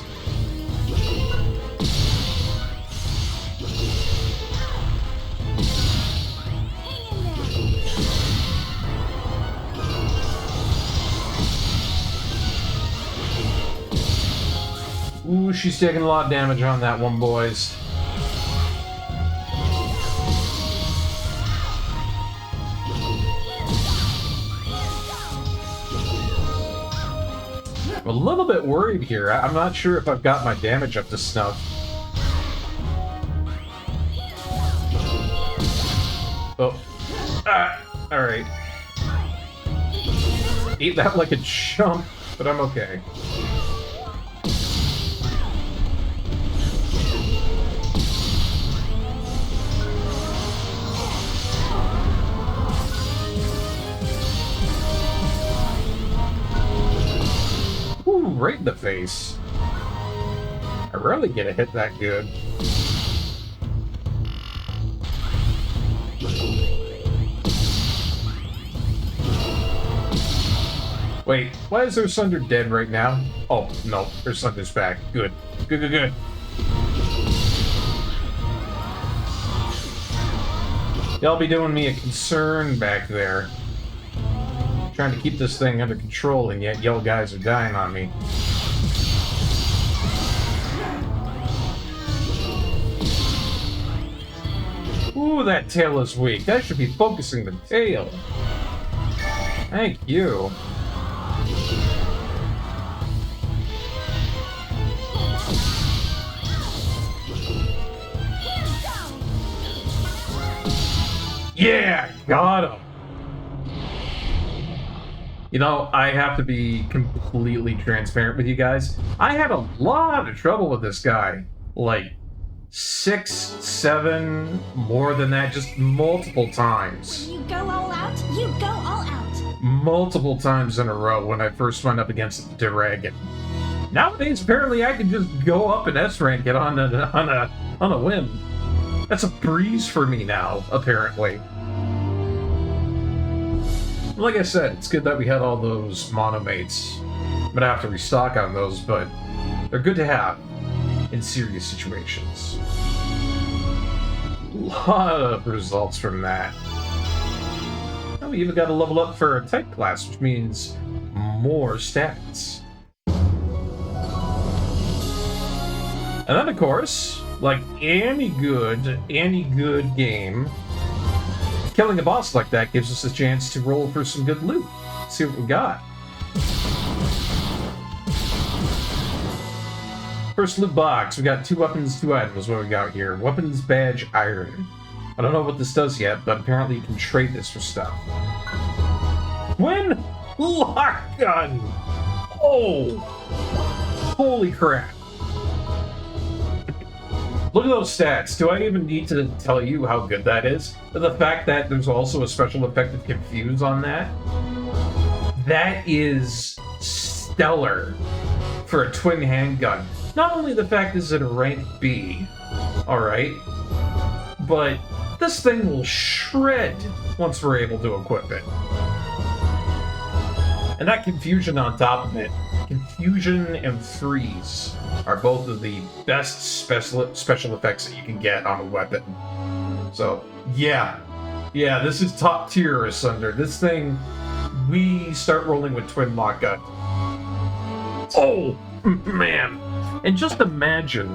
Ooh, she's taking a lot of damage on that one, boys. I'm a little bit worried here. I'm not sure if I've got my damage up to snuff. Oh. Alright. Eat that like a chump, but I'm okay. right in the face. I rarely get a hit that good. Wait, why is Ursunder dead right now? Oh, no, Ursunder's back. Good. Good, good, good. Y'all be doing me a concern back there. Trying to keep this thing under control, and yet y'all guys are dying on me. Ooh, that tail is weak. I should be focusing the tail. Thank you. Yeah, got him. You know, I have to be completely transparent with you guys. I had a lot of trouble with this guy. Like, 6, 7, more than that, just multiple times. You go all out, you go all out. Multiple times in a row when I first went up against the dragon. Nowadays, apparently, I can just go up and S-rank it on a whim. That's a breeze for me now, apparently. Like I said, it's good that we had all those monomates. I'm gonna have to restock on those, but they're good to have in serious situations. A lot of results from that. Now we even got to level up for a type class, which means more stats. And then, of course, like any good game, killing a boss like that gives us a chance to roll for some good loot. Let's see what we got. First loot box, we got 2 weapons, 2 items. What we got here? Weapons badge iron. I don't know what this does yet, but apparently you can trade this for stuff. Twin lock gun! Oh! Holy crap. Look at those stats. Do I even need to tell you how good that is? The fact that there's also a special effect of Confuse on that. That is stellar for a twin handgun. Not only the fact is it a rank B, alright, but this thing will shred once we're able to equip it. And that confusion on top of it, confusion and freeze, are both of the best special effects that you can get on a weapon. So, yeah, this is top tier Asunder. This thing, we start rolling with twin lock gun. Oh, man. And just imagine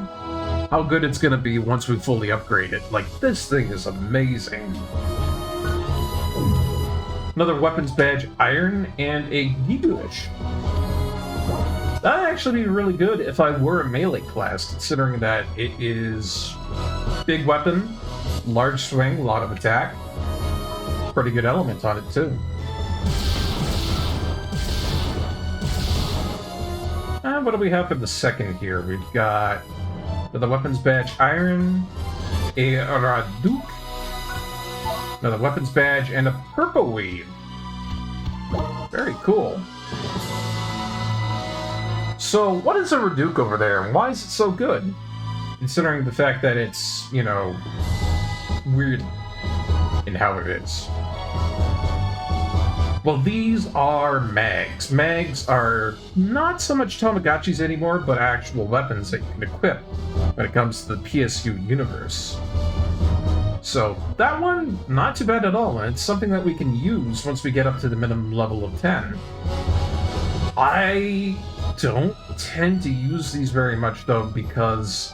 how good it's going to be once we fully upgrade it. Like, this thing is amazing. Another weapons badge, iron, and a Gigulish. That'd actually be really good if I were a melee class, considering that it is big weapon, large swing, a lot of attack. Pretty good element on it, too. And what do we have for the second here? We've got the weapons badge iron, a Raduk, another weapons badge, and a purple weave. Very cool. So, what is a Raduk over there, and why is it so good? Considering the fact that it's, you know, weird in how it is. Well, these are mags. Mags are not so much Tamagotchis anymore, but actual weapons that you can equip when it comes to the PSU universe. So, that one, not too bad at all, and it's something that we can use once we get up to the minimum level of 10. I don't tend to use these very much, though, because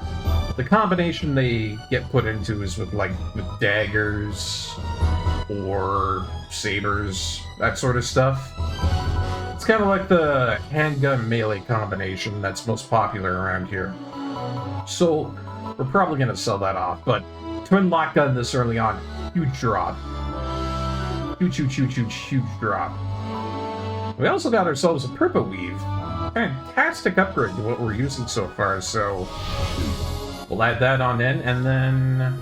the combination they get put into is with daggers or sabers, that sort of stuff. It's kind of like the handgun melee combination that's most popular around here. So, we're probably going to sell that off, but twin lock gun this early on, huge drop. Huge drop. We also got ourselves a purple weave. Fantastic upgrade to what we're using so far, so we'll add that on in, and then...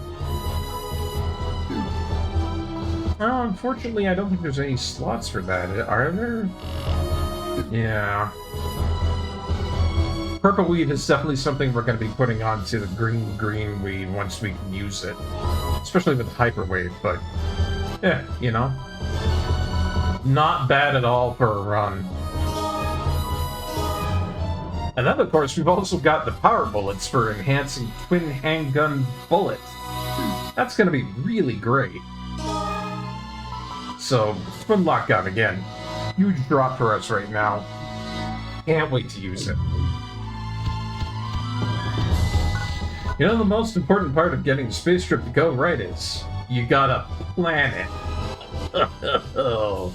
Oh, unfortunately, I don't think there's any slots for that, are there? Yeah. Purple weed is definitely something we're going to be putting onto the green weed once we can use it. Especially with hyperwave, but yeah, you know. Not bad at all for a run. And then, of course, we've also got the power bullets for enhancing twin handgun bullet. That's going to be really great. So, twin lock gun again. Huge drop for us right now. Can't wait to use it. You know, the most important part of getting a space trip to go right is you gotta plan it. Oh,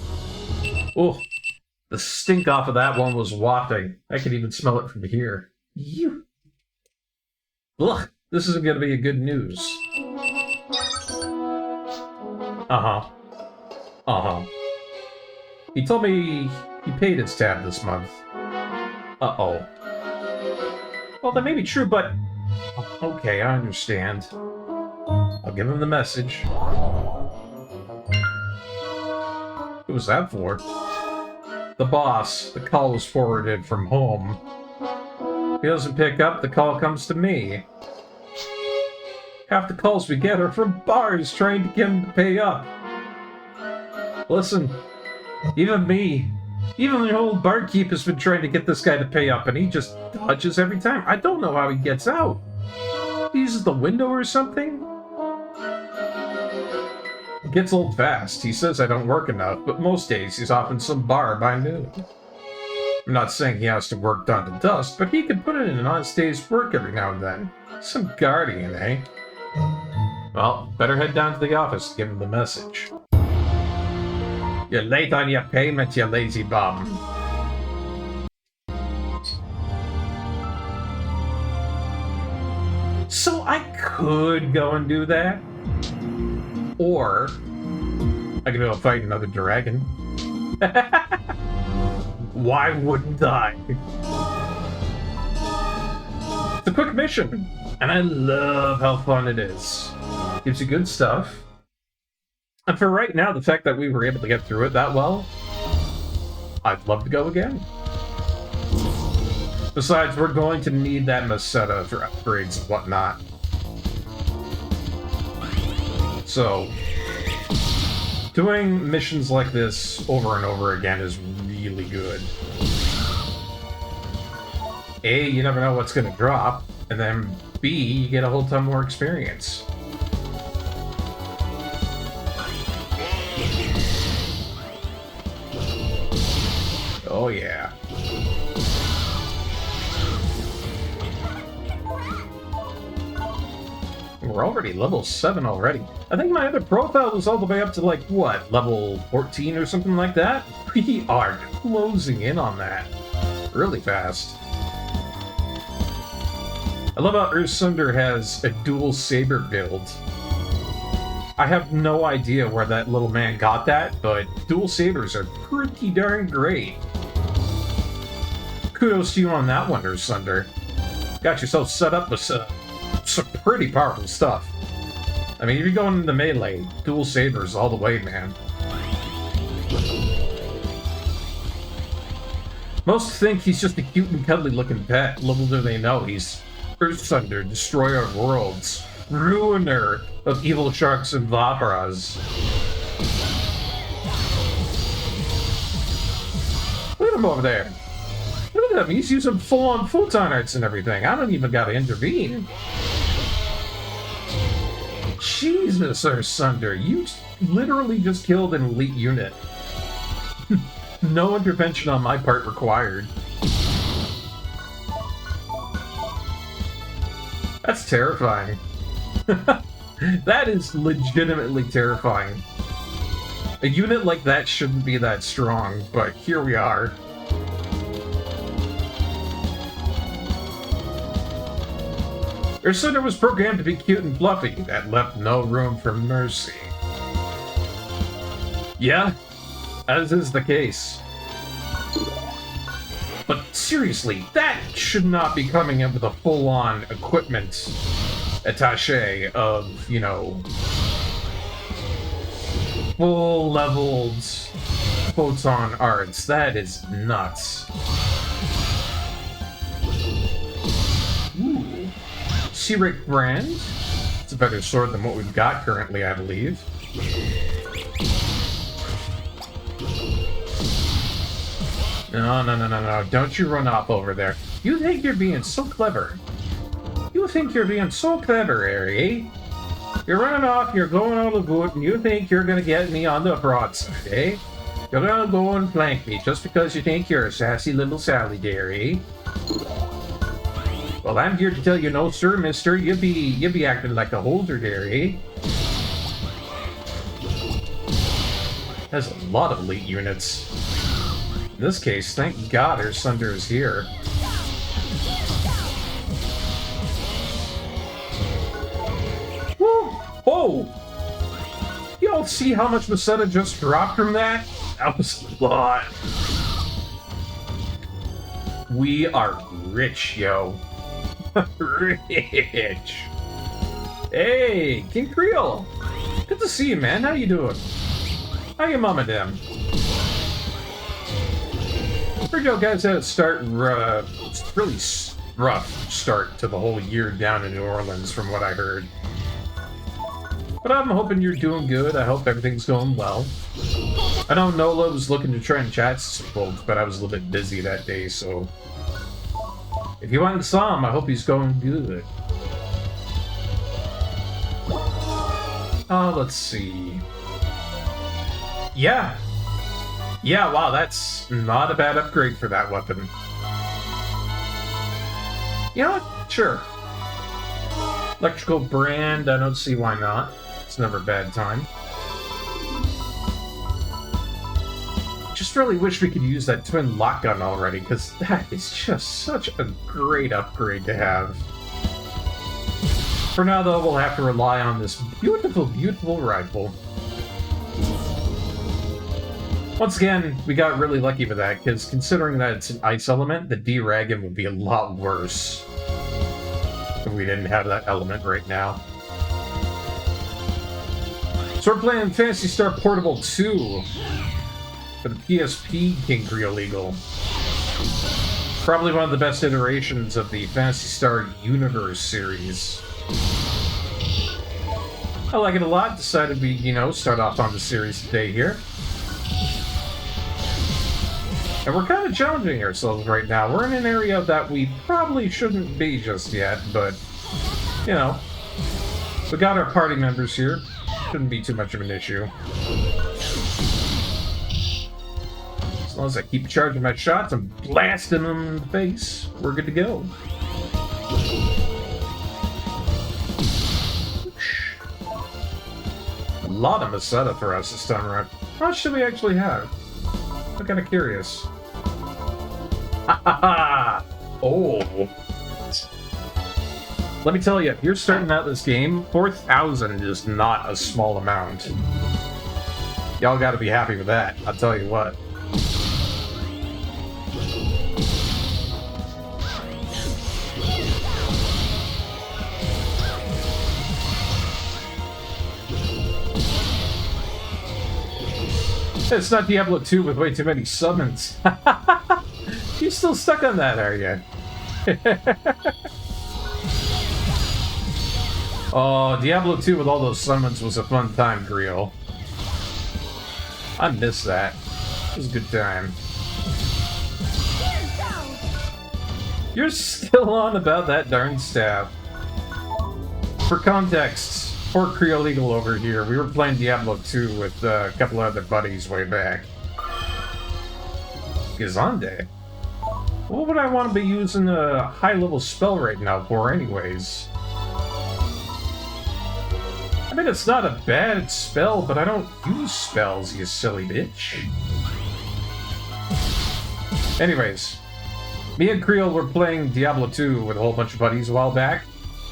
the stink off of that one was wafting. I can even smell it from here. Ugh, this isn't gonna be a good news. He told me he paid his tab this month. Uh-oh. Well, that may be true, but... Okay, I understand. I'll give him the message. Who was that for? The boss. The call was forwarded from home. If he doesn't pick up, the call comes to me. Half the calls we get are from bars trying to get him to pay up. Listen, even me, even the old barkeep has been trying to get this guy to pay up, and he just dodges every time. I don't know how he gets out. He uses the window or something? It gets old fast. He says I don't work enough, but most days he's off in some bar by noon. I'm not saying he has to work down to dusk, but he can put in an honest day's work every now and then. Some guardian, eh? Well, better head down to the office to give him the message. You're late on your payment, you lazy bum. So I could go and do that. Or I could go fight another dragon. Why wouldn't I? It's a quick mission, and I love how fun it is. Gives you good stuff. And for right now, the fact that we were able to get through it that well, I'd love to go again. Besides, we're going to need that Meseta for upgrades and whatnot. So, doing missions like this over and over again is really good. A, you never know what's going to drop, and then B, you get a whole ton more experience. Oh yeah. We're already level 7 already. I think my other profile was all the way up to like, what, level 14 or something like that? We are closing in on that. Really fast. I love how Ursunder has a dual saber build. I have no idea where that little man got that, but dual sabers are pretty darn great. Kudos to you on that one, Ursunder. Got yourself set up with some pretty powerful stuff. I mean, if you're going into melee, dual sabers all the way, man. Most think he's just a cute and cuddly looking pet. Little do they know he's Ursunder, destroyer of worlds, ruiner of evil sharks and Vaporas. Look at him over there. Look at him, he's using full-on photon arts and everything. I don't even gotta intervene. Jesus, Ursunder, you literally just killed an elite unit. No intervention on my part required. That's terrifying. That is legitimately terrifying. A unit like that shouldn't be that strong, but here we are. Ursunder was programmed to be cute and fluffy. That left no room for mercy. Yeah, as is the case. But seriously, that should not be coming in with a full-on equipment attaché of, you know, full-leveled photon arts. That is nuts. Sirik brand. It's a better sword than what we've got currently, I believe. No. Don't you run off over there. You think you're being so clever. You think you're being so clever, Harry, eh? You're running off, you're going on the boot, and you think you're gonna get me on the broadside, eh? You're gonna go and flank me just because you think you're a sassy little Sally there, eh? Well, I'm here to tell you, no, sir, mister. You be acting like a holder there, eh? There's a lot of elite units. In this case, thank God our Sunder is here. Woo! Oh! Y'all see how much Masetta just dropped from that? That was a lot. We are rich, yo. Rich. Hey, King Creole. Good to see you, man. How you doing? How you, mom and them? Heard y'all guys had a really rough start to the whole year down in New Orleans, from what I heard. But I'm hoping you're doing good. I hope everything's going well. I know Nola was looking to try and chat some folks, but I was a little bit busy that day, so... If you went and saw him, I hope he's going good. Let's see. Yeah, wow, that's not a bad upgrade for that weapon. You know what? Sure. Electrical brand, I don't see why not. It's never a bad time. Just really wish we could use that twin lock gun already, because that is just such a great upgrade to have. For now, though, we'll have to rely on this beautiful, beautiful rifle. Once again, we got really lucky with that, because considering that it's an ice element, the D-Ragging would be a lot worse if we didn't have that element right now. So we're playing Phantasy Star Portable 2 for the PSP King Creole Eagle. Probably one of the best iterations of the Phantasy Star Universe series. I like it a lot. Decided we, start off on the series today here. And we're kind of challenging ourselves right now. We're in an area that we probably shouldn't be just yet, but, we got our party members here. Shouldn't be too much of an issue. As long as I keep charging my shots and blasting them in the face, we're good to go. A lot of Masetta for us this time around. How much should we actually have? I'm kind of curious. Ha ha ha! Oh! Let me tell you, if you're starting out this game, 4,000 is not a small amount. Y'all gotta be happy with that, I'll tell you what. It's not Diablo 2 with way too many summons. You still stuck on that, are you? Oh, Diablo 2 with all those summons was a fun time, Griot. I miss that. It was a good time. You're still on about that darn staff. For context, poor Creole Eagle over here, we were playing Diablo 2 with a couple of other buddies way back. Gazande? What would I want to be using a high-level spell right now for anyways? I mean, it's not a bad spell, but I don't use spells, you silly bitch. Anyways, me and Creole were playing Diablo 2 with a whole bunch of buddies a while back,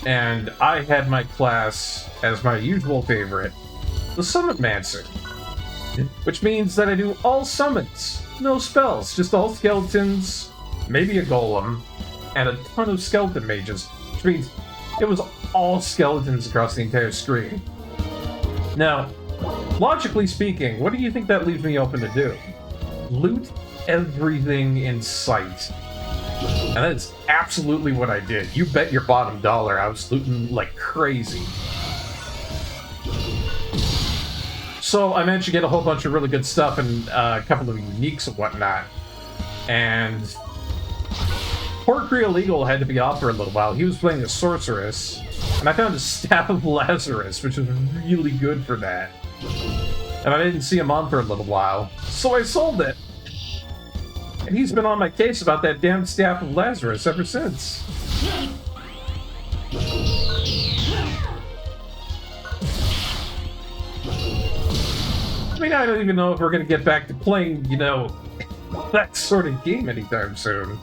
and I had my class as my usual favorite, the Summonmancer. Which means that I do all summons, no spells, just all skeletons, maybe a golem, and a ton of skeleton mages, which means it was all skeletons across the entire screen. Now, logically speaking, what do you think that leaves me open to do? Loot everything in sight. And that is absolutely what I did. You bet your bottom dollar I was looting like crazy. So I managed to get a whole bunch of really good stuff and a couple of uniques and whatnot. And Port Creole Eagle had to be off for a little while. He was playing a sorceress, and I found a Staff of Lazarus, which was really good for that. And I didn't see him on for a little while, so I sold it. And he's been on my case about that damn Staff of Lazarus ever since. I mean, I don't even know if we're gonna get back to playing, you know, that sort of game anytime soon.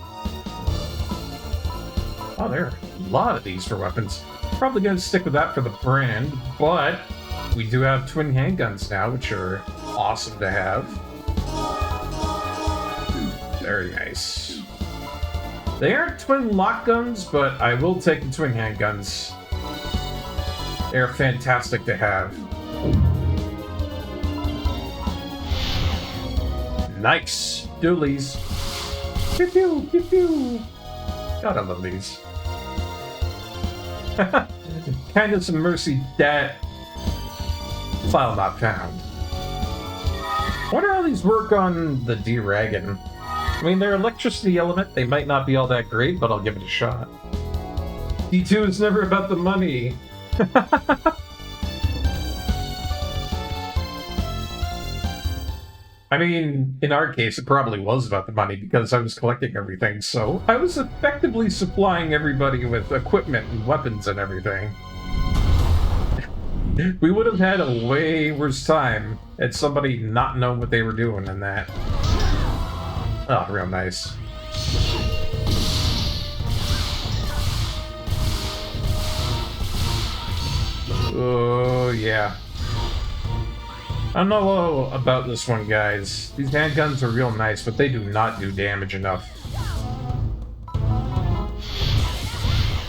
Oh, there are a lot of these for weapons. Probably gonna stick with that for the brand, but we do have twin handguns now, which are awesome to have. Very nice. They aren't twin lock guns, but I will take the twin handguns. They're fantastic to have. Nice. Doolies. Pew pew, pew pew. God, I love these. Kindness and mercy, that file not found. I wonder how these work on the D-Ragon. I mean, they're electricity element. They might not be all that great, but I'll give it a shot. D2 is never about the money. I mean, in our case, it probably was about the money because I was collecting everything, so I was effectively supplying everybody with equipment and weapons and everything. We would have had a way worse time had somebody not known what they were doing in that. Oh, real nice. Oh, yeah. I don't know about this one, guys. These handguns are real nice, but they do not do damage enough.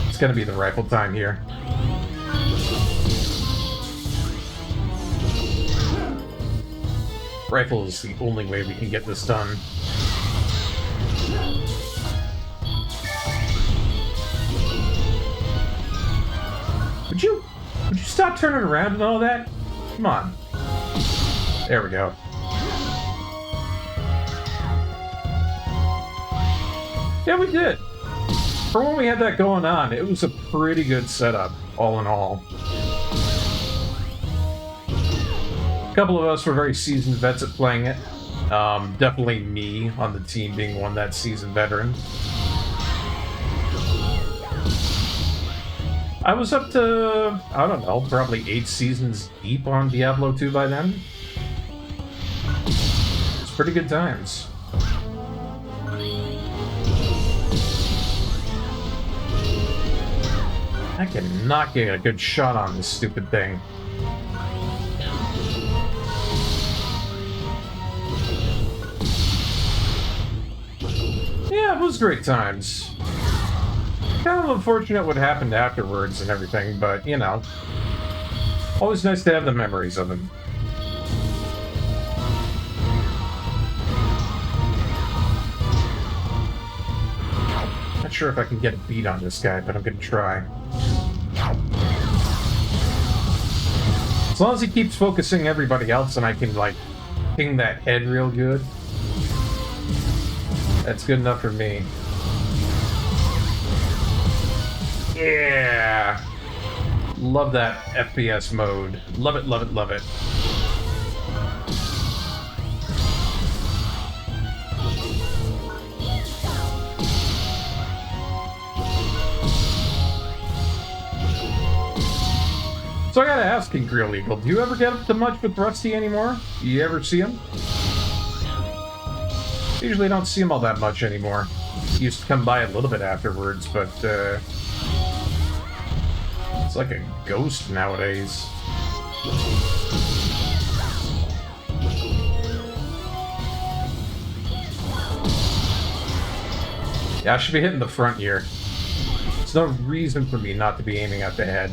It's gonna be the rifle time here. Rifle is the only way we can get this done. Would you stop turning around and all that? Come on. There we go. Yeah, we did. For when we had that going on, it was a pretty good setup, all in all. A couple of us were very seasoned vets at playing it. Definitely me on the team being one that seasoned veteran. I was up to, I don't know, probably 8 seasons deep on Diablo 2 by then. It's pretty good times. I cannot get a good shot on this stupid thing. Yeah, it was great times. Kind of unfortunate what happened afterwards and everything, but, you know. Always nice to have the memories of them. Not sure if I can get a beat on this guy, but I'm gonna try. As long as he keeps focusing everybody else and I can, like, ping that head real good. That's good enough for me. Yeah! Love that FPS mode. Love it, love it, love it. So I gotta ask, King Creole Eagle, do you ever get up to much with Rusty anymore? Do you ever see him? Usually don't see him all that much anymore. He used to come by a little bit afterwards, but it's like a ghost nowadays. Yeah, I should be hitting the front here. There's no reason for me not to be aiming at the head.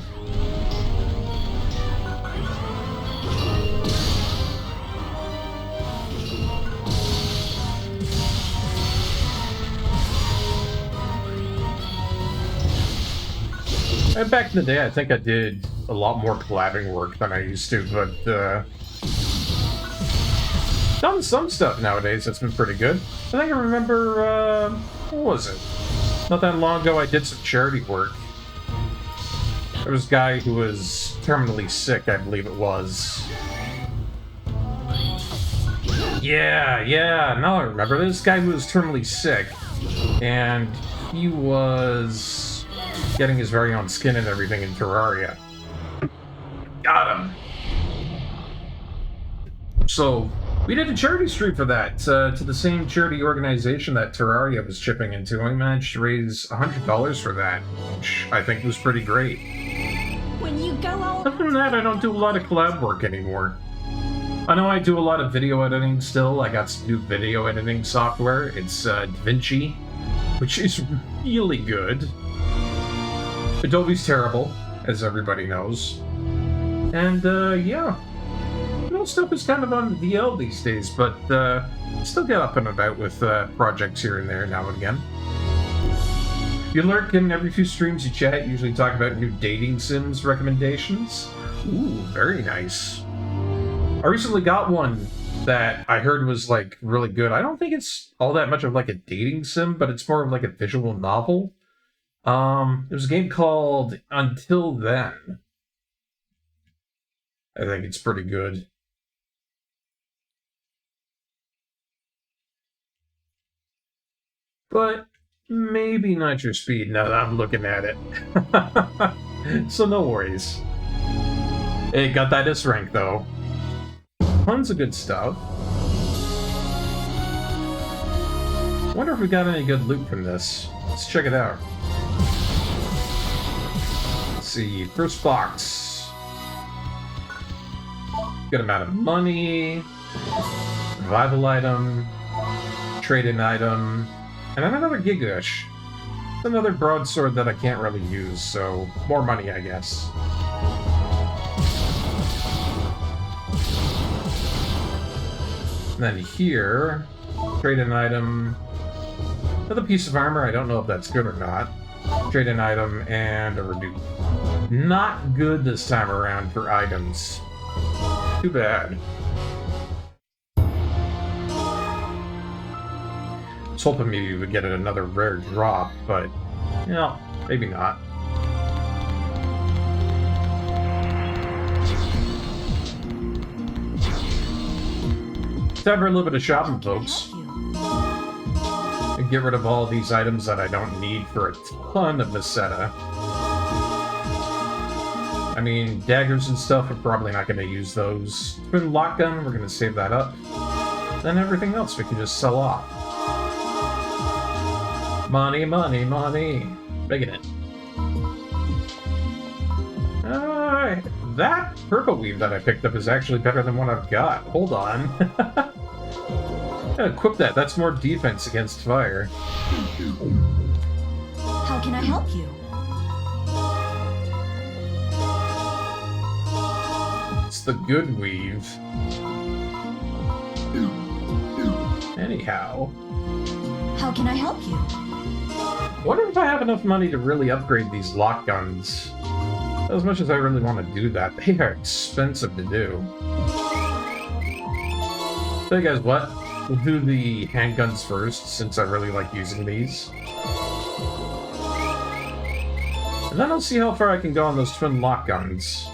And back in the day, I think I did a lot more collabing work than I used to, but done some stuff nowadays that's been pretty good. I think I remember, what was it? Not that long ago, I did some charity work. There was a guy who was terminally sick, I believe it was. Yeah, now I remember. This guy who was terminally sick, and he was getting his very own skin and everything in Terraria. Got him! So, we did a charity stream for that, to the same charity organization that Terraria was chipping into. We managed to raise $100 for that, which I think was pretty great. When you go all... Other than that, I don't do a lot of collab work anymore. I know I do a lot of video editing still. I got some new video editing software. It's DaVinci, which is really good. Adobe's terrible, as everybody knows. And, yeah. Stuff is kind of on the DL these days, but still get up and about with projects here and there now and again. You lurk, and every few streams you chat, usually talk about new dating sims recommendations. Ooh, very nice. I recently got one that I heard was, like, really good. I don't think it's all that much of, like, a dating sim, but it's more of, like, a visual novel. There's a game called Until Then. I think it's pretty good. But maybe not your speed now that I'm looking at it. So no worries. It got that S rank though. Tons of good stuff. Wonder if we got any good loot from this. Let's check it out. Let's see, first box. Good amount of money. Survival item. Trade-in item. And then another Gigash. Another broadsword that I can't really use, so more money, I guess. And then here, trade-in item. Another piece of armor, I don't know if that's good or not. Trade-in item and a reduce. Not good this time around for items. Too bad. I was hoping maybe we would get another rare drop, but, you know, maybe not. Time for a little bit of shopping, folks. And get rid of all these items that I don't need for a ton of Meseta. I mean, daggers and stuff, I'm probably not going to use those. Twin lockgun, we're going to save that up. Then everything else we can just sell off. Money, money, money. Making it. That purple weave that I picked up is actually better than what I've got. Hold on. Equip that. That's more defense against fire. How can I help you? It's the good weave. Anyhow. How can I help you? Wonder if I have enough money to really upgrade these lock guns. As much as I really want to do that, they are expensive to do. So you guys what? We'll do the handguns first, since I really like using these. And then I'll see how far I can go on those twin lock guns.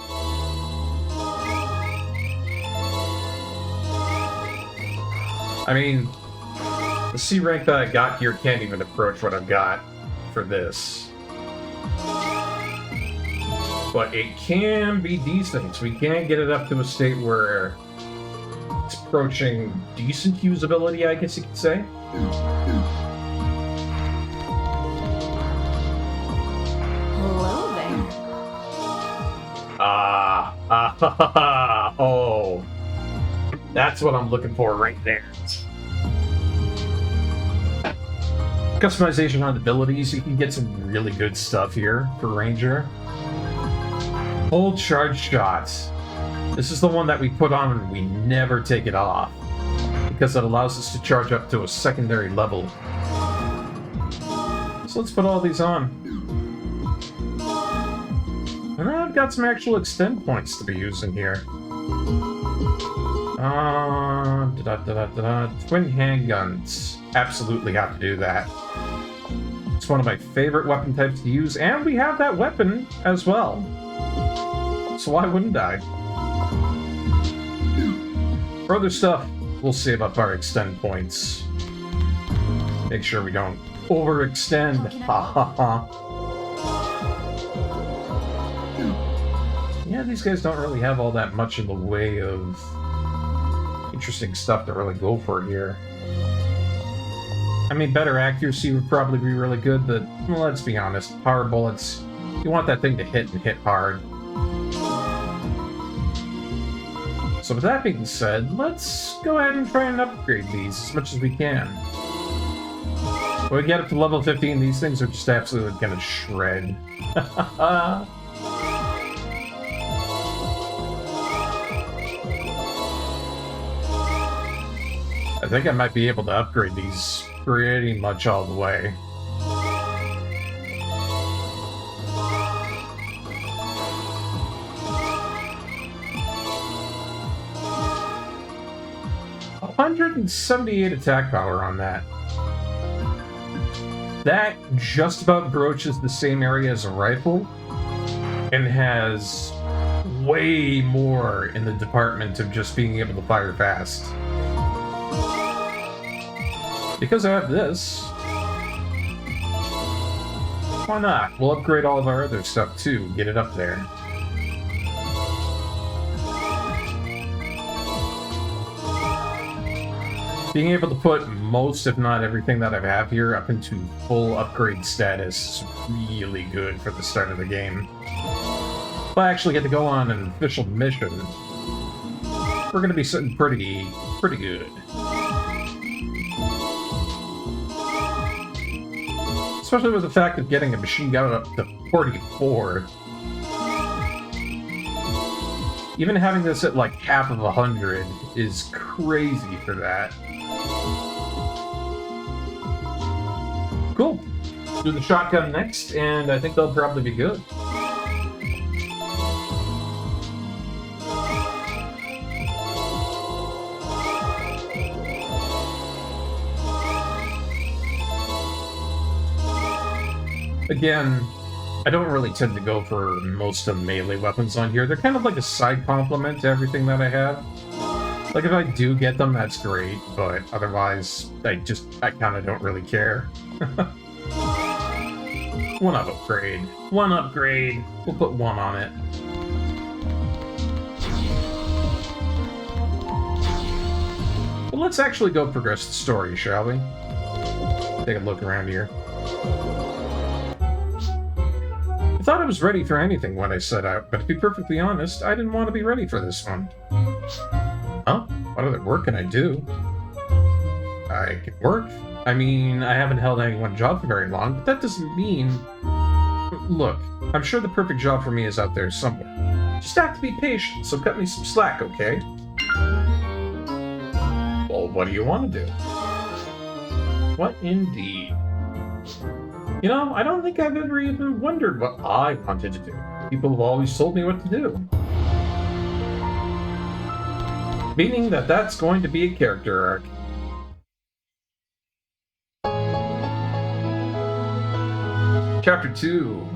I mean, the C rank that I got here can't even approach what I've got for this. But it can be decent. We can get it up to a state where it's approaching decent usability, I guess you could say. Hello there. Oh. That's what I'm looking for right there. Customization on abilities, you can get some really good stuff here for Ranger. Hold charge shots. This is the one that we put on and we never take it off, because it allows us to charge up to a secondary level. So let's put all these on. And I've got some actual extend points to be using here. Twin handguns. Absolutely have to do that. It's one of my favorite weapon types to use, and we have that weapon as well. So why wouldn't I? For other stuff, we'll save up our extend points. Make sure we don't overextend. Ha ha ha. Yeah, these guys don't really have all that much in the way of interesting stuff to really go for here. I mean, better accuracy would probably be really good, but well, let's be honest, power bullets, you want that thing to hit and hit hard. So with that being said, let's go ahead and try and upgrade these as much as we can. When we get up to level 15, these things are just absolutely gonna shred. I think I might be able to upgrade these pretty much all the way. $178 attack power on that. That just about broaches the same area as a rifle and has way more in the department of just being able to fire fast. Because I have this, why not? We'll upgrade all of our other stuff too, get it up there. Being able to put most, if not everything that I have here up into full upgrade status is really good for the start of the game. If I actually get to go on an official mission, we're going to be sitting pretty good. Especially with the fact of getting a machine gun up to 44. Even having this at like half of 100 is crazy for that. Cool. Do the shotgun next, and I think they'll probably be good. Again, I don't really tend to go for most of the melee weapons on here. They're kind of like a side complement to everything that I have. Like, if I do get them, that's great, but otherwise, I kind of don't really care. One upgrade. One upgrade. We'll put one on it. But let's actually go progress the story, shall we? Take a look around here. I thought I was ready for anything when I set out, but to be perfectly honest, I didn't want to be ready for this one. Huh? What other work can I do? I can work. I mean, I haven't held any one job for very long, but that doesn't mean... Look, I'm sure the perfect job for me is out there somewhere. Just have to be patient, so cut me some slack, okay? Well, what do you want to do? What indeed? You know, I don't think I've ever even wondered what I wanted to do. People have always told me what to do. Meaning that that's going to be a character arc. Chapter 2.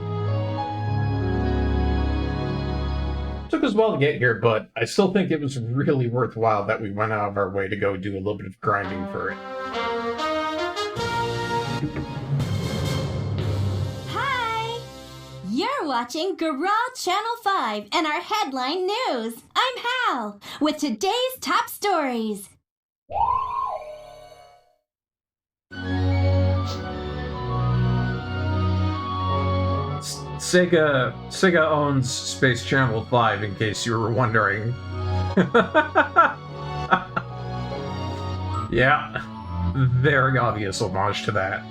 Took us a while to get here, but I still think it was really worthwhile that we went out of our way to go do a little bit of grinding for it. Hi! You're watching Garage Channel 5 and our headline news. I'm Hal with today's top stories. Sega owns Space Channel 5, in case you were wondering. Yeah, very obvious homage to that.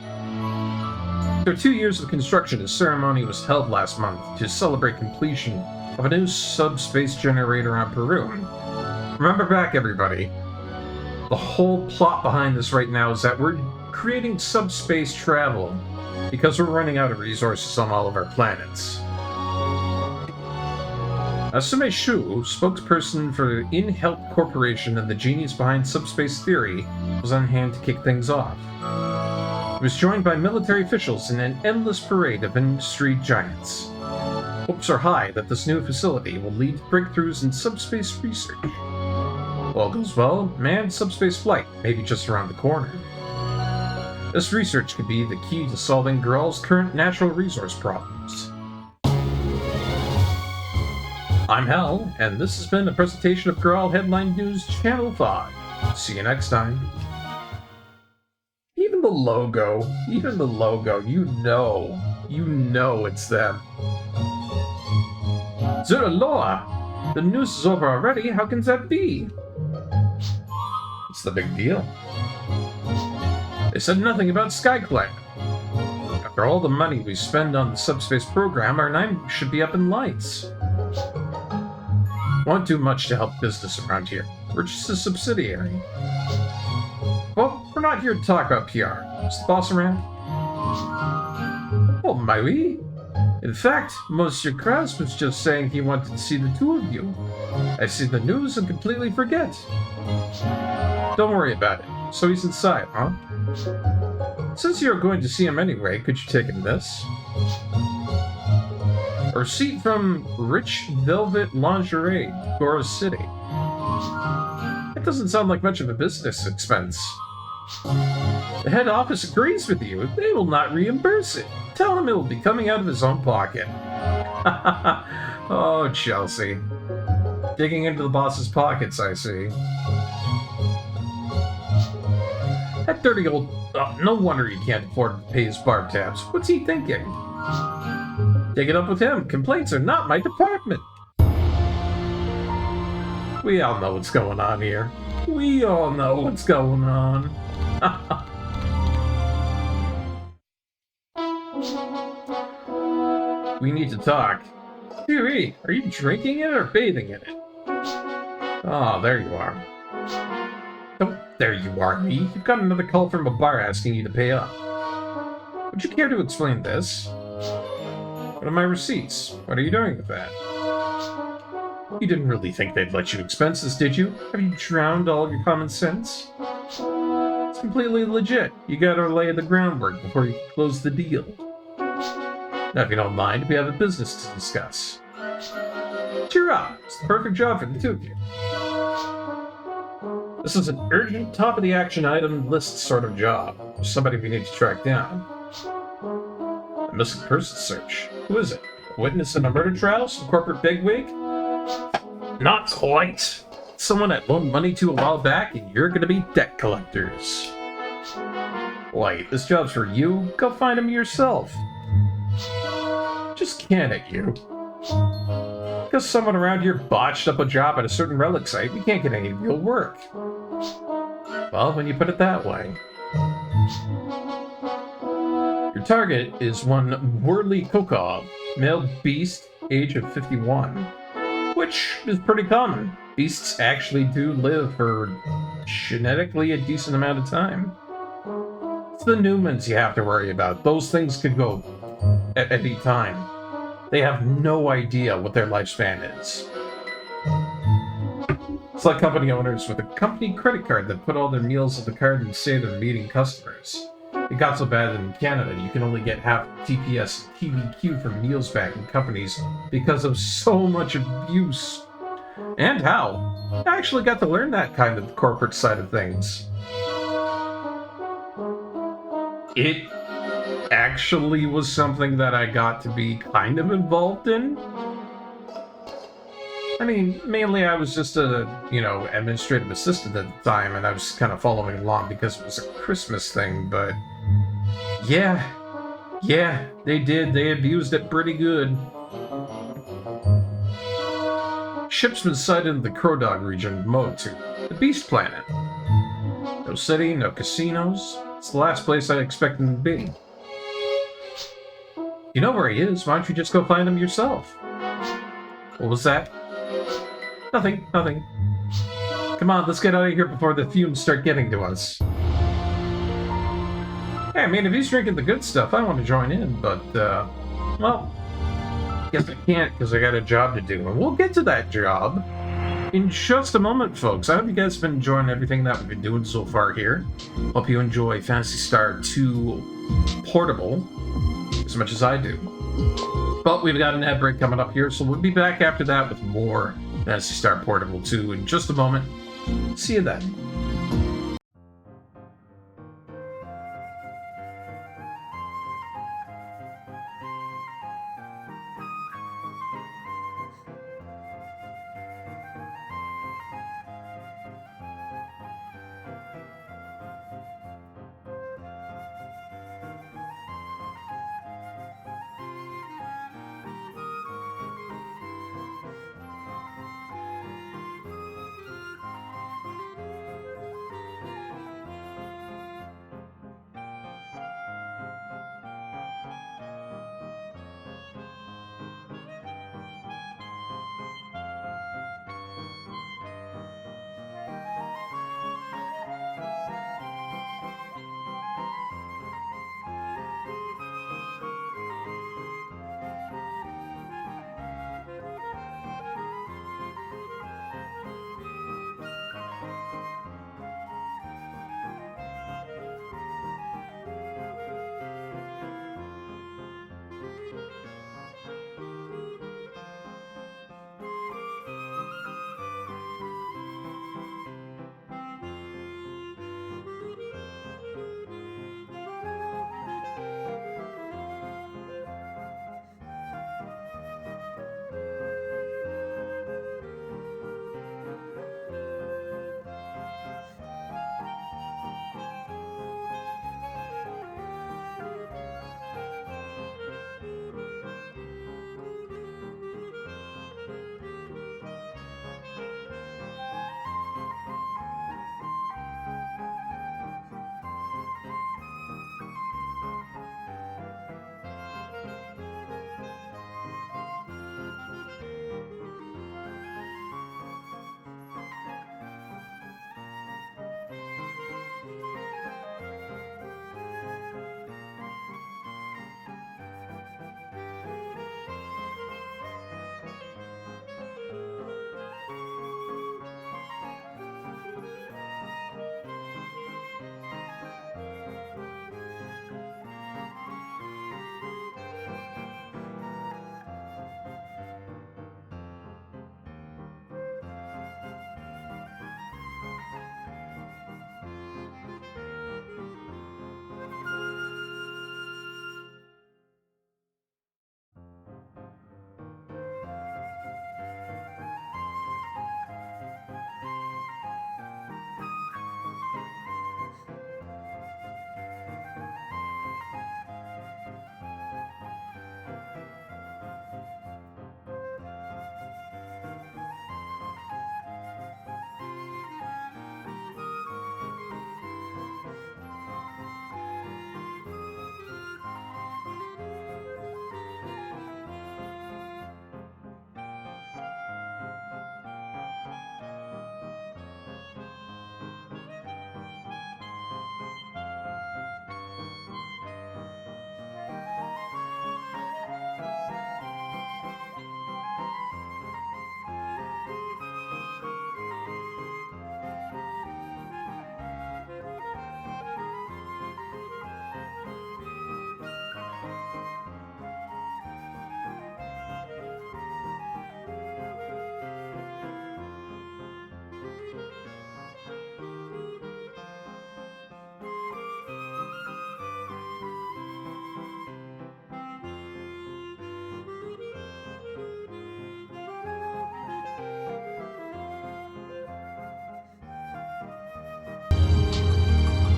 After 2 years of construction, a ceremony was held last month to celebrate completion of a new subspace generator on Peru. Remember back, everybody. The whole plot behind this right now is that we're creating subspace travel because we're running out of resources on all of our planets. Asume Shu, spokesperson for InHelp Corporation and the genius behind subspace theory, was on hand to kick things off. He was joined by military officials in an endless parade of industry giants. Hopes are high that this new facility will lead to breakthroughs in subspace research. If all goes well, manned subspace flight may be just around the corner. This research could be the key to solving Graal's current natural resource problems. I'm Hal, and this has been a presentation of Graal Headline News Channel 5. See you next time. Even the logo, you know it's them. Zuraloa! The news is over already, how can that be? What's the big deal? They said nothing about SkyClan. After all the money we spend on the subspace program, our name should be up in lights. Won't do much to help business around here. We're just a subsidiary. Well, we're not here to talk about PR. Is the boss around? Oh, my oui. In fact, Monsieur Krause was just saying he wanted to see the two of you. I see the news and completely forget. Don't worry about it. So he's inside, huh? Since you're going to see him anyway, could you take him this? A receipt from Rich Velvet Lingerie, Gora City. It doesn't sound like much of a business expense. The head office agrees with you. They will not reimburse it. Tell him it will be coming out of his own pocket. Oh, Chelsea. Digging into the boss's pockets, I see. That dirty old... Oh, no wonder he can't afford to pay his bar tabs. What's he thinking? Take it up with him. Complaints are not my department. We all know what's going on here. We all know what's going on. We need to talk. Siri, are you drinking it or bathing in it? Oh, there you are. Oh, there you are, me. You've got another call from a bar asking you to pay up. Would you care to explain this? What are my receipts? What are you doing with that? You didn't really think they'd let you expense this, did you? Have you drowned all of your common sense? It's completely legit. You gotta lay the groundwork before you close the deal. Now, if you don't mind, we have a business to discuss. Cheer up. It's the perfect job for the two of you. This is an urgent, top-of-the-action item list sort of job. There's somebody we need to track down. A missing person search. Who is it? A witness in a murder trial? Some corporate bigwig? Not quite. Someone I loaned money to a while back, and you're gonna be debt collectors. Wait, this job's for you? Go find him yourself. Just can't at you. Because someone around here botched up a job at a certain relic site, we can't get any real work. Well, when you put it that way. Your target is one Worley Kokov, male beast, age of 51. Which is pretty common. Beasts actually do live for genetically a decent amount of time. It's the Newmans you have to worry about. Those things could go at any time. They have no idea what their lifespan is. It's like company owners with a company credit card that put all their meals on the card and say they're meeting customers. It got so bad that in Canada you can only get half TPS and TVQ for meals back in companies because of so much abuse. And how? I actually got to learn that kind of corporate side of things. It actually was something that I got to be kind of involved in. I mean, mainly I was just a, administrative assistant at the time, and I was kind of following along because it was a Christmas thing, but yeah, they did. They abused it pretty good. Ship's been sighted in the Crow Dog region of Motu, the Beast Planet. No city, no casinos. It's the last place I expect him to be. You know where he is, why don't you just go find him yourself? What was that? Nothing. Come on, let's get out of here before the fumes start getting to us. Hey, I mean, if he's drinking the good stuff, I want to join in, but, well, Guess I can't because I got a job to do. And we'll get to that job in just a moment, folks. I hope you guys have been enjoying everything that we've been doing so far here. Hope you enjoy Phantasy Star 2 Portable as much as I do. But we've got an ad break coming up here, so we'll be back after that with more Phantasy Star Portable 2 in just a moment. See you then.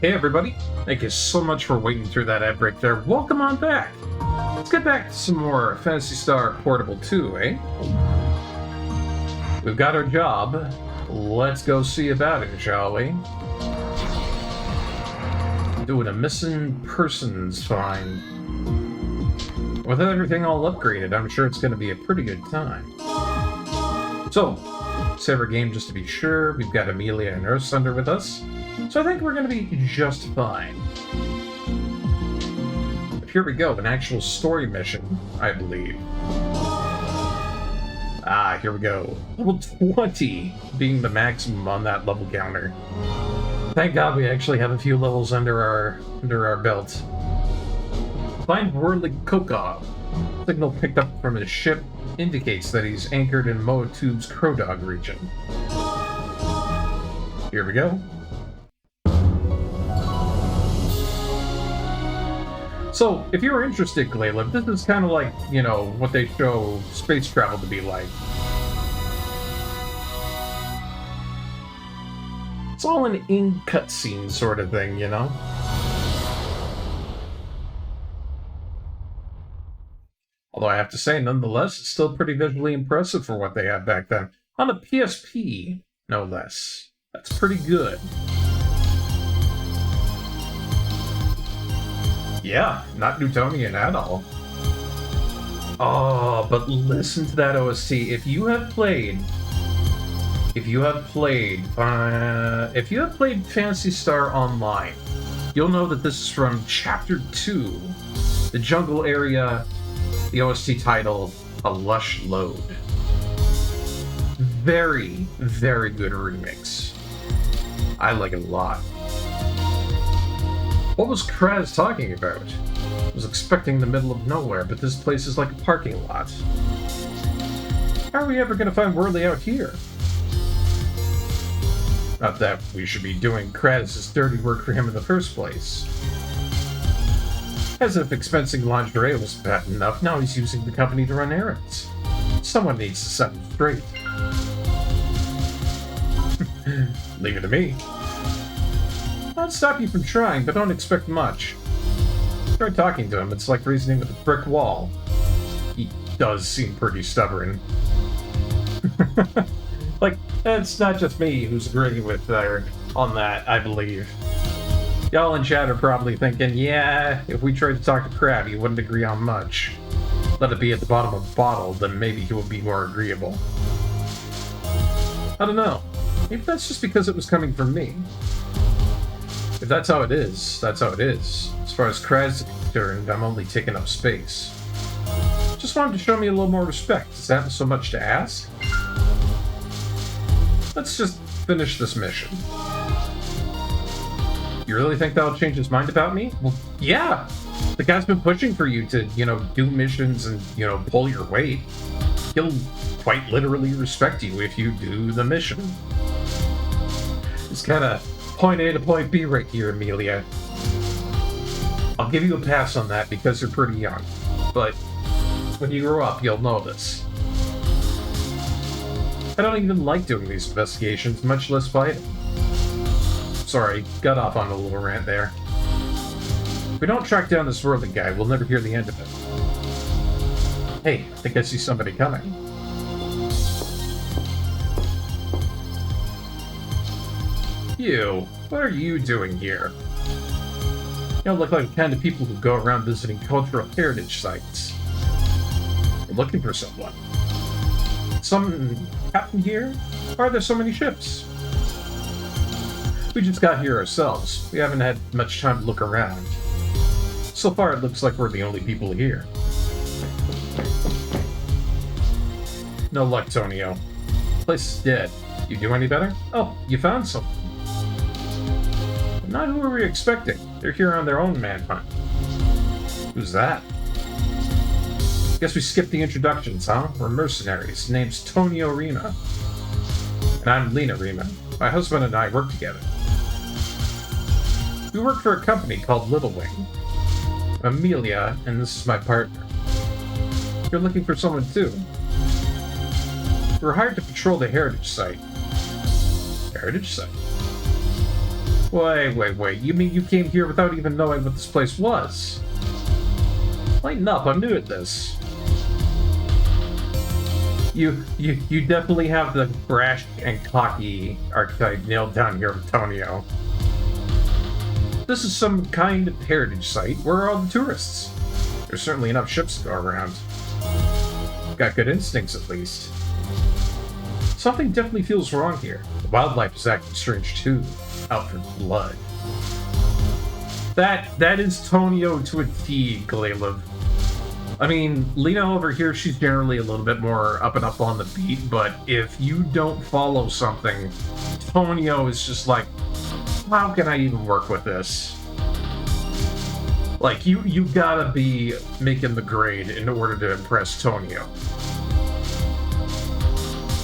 Hey everybody, thank you so much for waiting through that ad break there. Welcome on back. Let's get back to some more Phantasy Star Portable 2, eh? We've got our job. Let's go see about it, shall we? Doing a missing persons find. With everything all upgraded, I'm sure it's going to be a pretty good time. So, save our game just to be sure. We've got Amelia and Earthsunder with us. So I think we're going to be just fine. But here we go, an actual story mission, I believe. Ah, here we go. Level 20 being the maximum on that level counter. Thank God we actually have a few levels under our belt. Find Worldly Coca. Signal picked up from his ship indicates that he's anchored in Moatube's Crow Dog region. Here we go. So, if you're interested, Caleb, this is kind of like, you know, what they show space travel to be like. It's all an in-cutscene sort of thing, you know? Although I have to say, nonetheless, it's still pretty visually impressive for what they had back then. On a PSP, no less. That's pretty good. Yeah, not Newtonian at all. Oh, but listen to that OST. If you have played Phantasy Star Online, you'll know that this is from Chapter 2, the jungle area, the OST title, A Lush Load. Very, very good remix. I like it a lot. What was Kraz talking about? I was expecting the middle of nowhere, but this place is like a parking lot. How are we ever going to find Worley out here? Not that we should be doing Kraz's dirty work for him in the first place. As if expensing lingerie was bad enough, now he's using the company to run errands. Someone needs to set him straight. Leave it to me. I'll stop you from trying, but don't expect much. Try talking to him, it's like reasoning with a brick wall. He does seem pretty stubborn. Like, it's not just me who's agreeing with her on that, I believe. Y'all in chat are probably thinking, yeah, if we tried to talk to Crab, he wouldn't agree on much. Let it be at the bottom of the bottle, then maybe he will be more agreeable. I don't know. Maybe that's just because it was coming from me. If that's how it is, that's how it is. As far as Kraz is concerned, I'm only taking up space. Just wanted to show me a little more respect. Is that so much to ask? Let's just finish this mission. You really think that'll change his mind about me? Well, yeah! The guy's been pushing for you to, you know, do missions and, you know, pull your weight. He'll quite literally respect you if you do the mission. It's kind of point A to point B right here, Amelia. I'll give you a pass on that because you're pretty young. But when you grow up, you'll know this. I don't even like doing these investigations, much less fighting. Sorry, got off on a little rant there. If we don't track down this Worthy guy, we'll never hear the end of it. Hey, I think I see somebody coming. You, what are you doing here? You don't look like the kind of people who go around visiting cultural heritage sites. We're looking for someone. Something happened here? Why are there so many ships? We just got here ourselves. We haven't had much time to look around. So far, it looks like we're the only people here. No luck, Tonio. The place is dead. You do any better? Oh, you found something. Not who were we expecting. They're here on their own manhunt. Who's that? Guess we skipped the introductions, huh? We're mercenaries. Name's Tonio Rima. And I'm Lena Rima. My husband and I work together. We work for a company called Little Wing. I'm Amelia, and this is my partner. You're looking for someone too. We're hired to patrol the heritage site. Heritage site? Wait. You mean you came here without even knowing what this place was? Lighten up, I'm new at this. You definitely have the brash and cocky archetype nailed down here with Tonio. This is some kind of heritage site. Where are all the tourists? There's certainly enough ships to go around. Got good instincts, at least. Something definitely feels wrong here. The wildlife is acting strange, too. Out for blood. That is Tonio to a T, Caleb. I mean, Lena over here, she's generally a little bit more up and up on the beat, but if you don't follow something, Tonio is just like, how can I even work with this? Like, you gotta be making the grade in order to impress Tonio.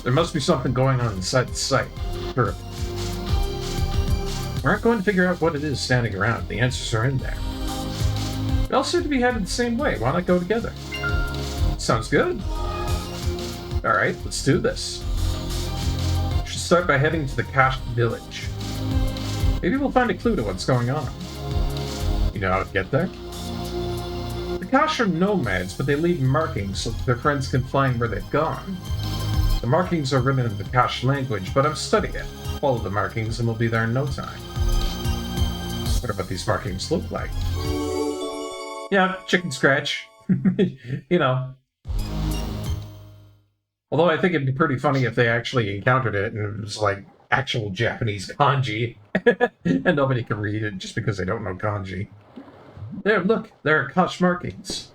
There must be something going on inside the site. Sure. We're not going to figure out what it is standing around. The answers are in there. We all seem to be headed the same way. Why not go together? Sounds good. Alright, let's do this. We should start by heading to the Cache village. Maybe we'll find a clue to what's going on. You know how to get there? The Cache are nomads, but they leave markings so that their friends can find where they've gone. The markings are written in the Cache language, but I'm studying it. Follow the markings and we'll be there in no time. What about these markings look like? Yeah, chicken scratch. You know. Although I think it'd be pretty funny if they actually encountered it and it was like actual Japanese kanji. And nobody can read it just because they don't know kanji. There, look, there are Cache markings.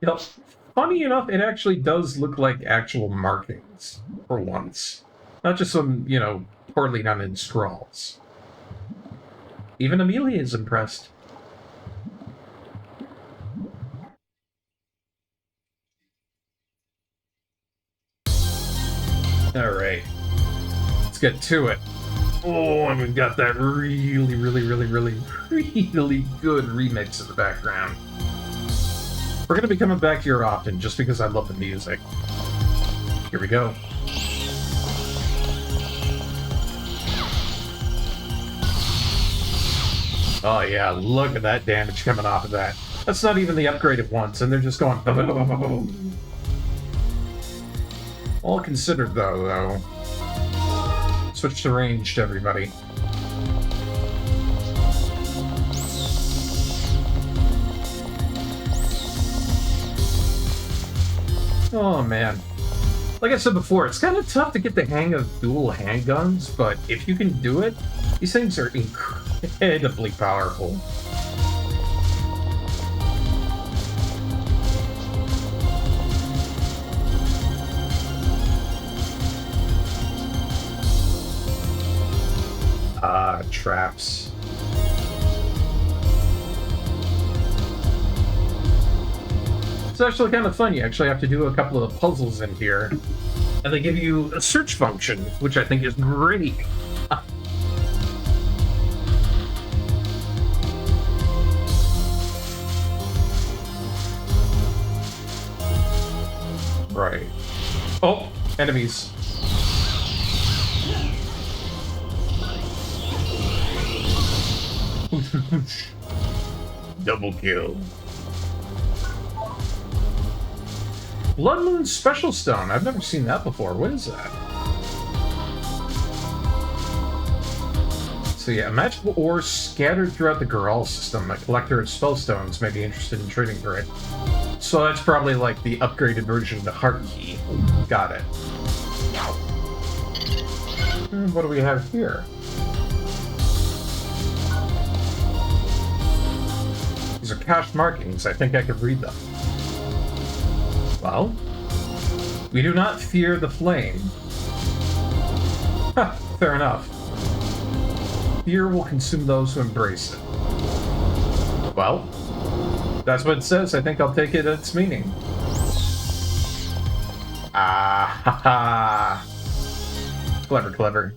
Yep. Funny enough, it actually does look like actual markings, for once. Not just some, you know, poorly done in scrawls. Even Amelia is impressed. Alright. Let's get to it. Oh, and we've got that really good remix in the background. We're going to be coming back here often, just because I love the music. Here we go. Oh yeah, look at that damage coming off of that. That's not even the upgraded ones, and they're just going boom, boom, boom, boom, boom. All considered though. Switch to ranged, everybody. Oh man. Like I said before, it's kind of tough to get the hang of dual handguns, but if you can do it, these things are incredibly powerful. Ah, traps. It's actually kind of fun. You actually have to do a couple of puzzles in here, and they give you a search function, which I think is great. Right. Oh, enemies. Double kill. Blood Moon Special Stone. I've never seen that before. What is that? So yeah, magical ore scattered throughout the Goral system. A collector of spellstones may be interested in trading for it. So that's probably like the upgraded version of the Heart Key. Got it. What do we have here? These are cache markings. I think I could read them. Well, we do not fear the flame. Huh, fair enough. Fear will consume those who embrace it. Well, that's what it says. I think I'll take it at its meaning. Ah, ha, ha. Clever, clever.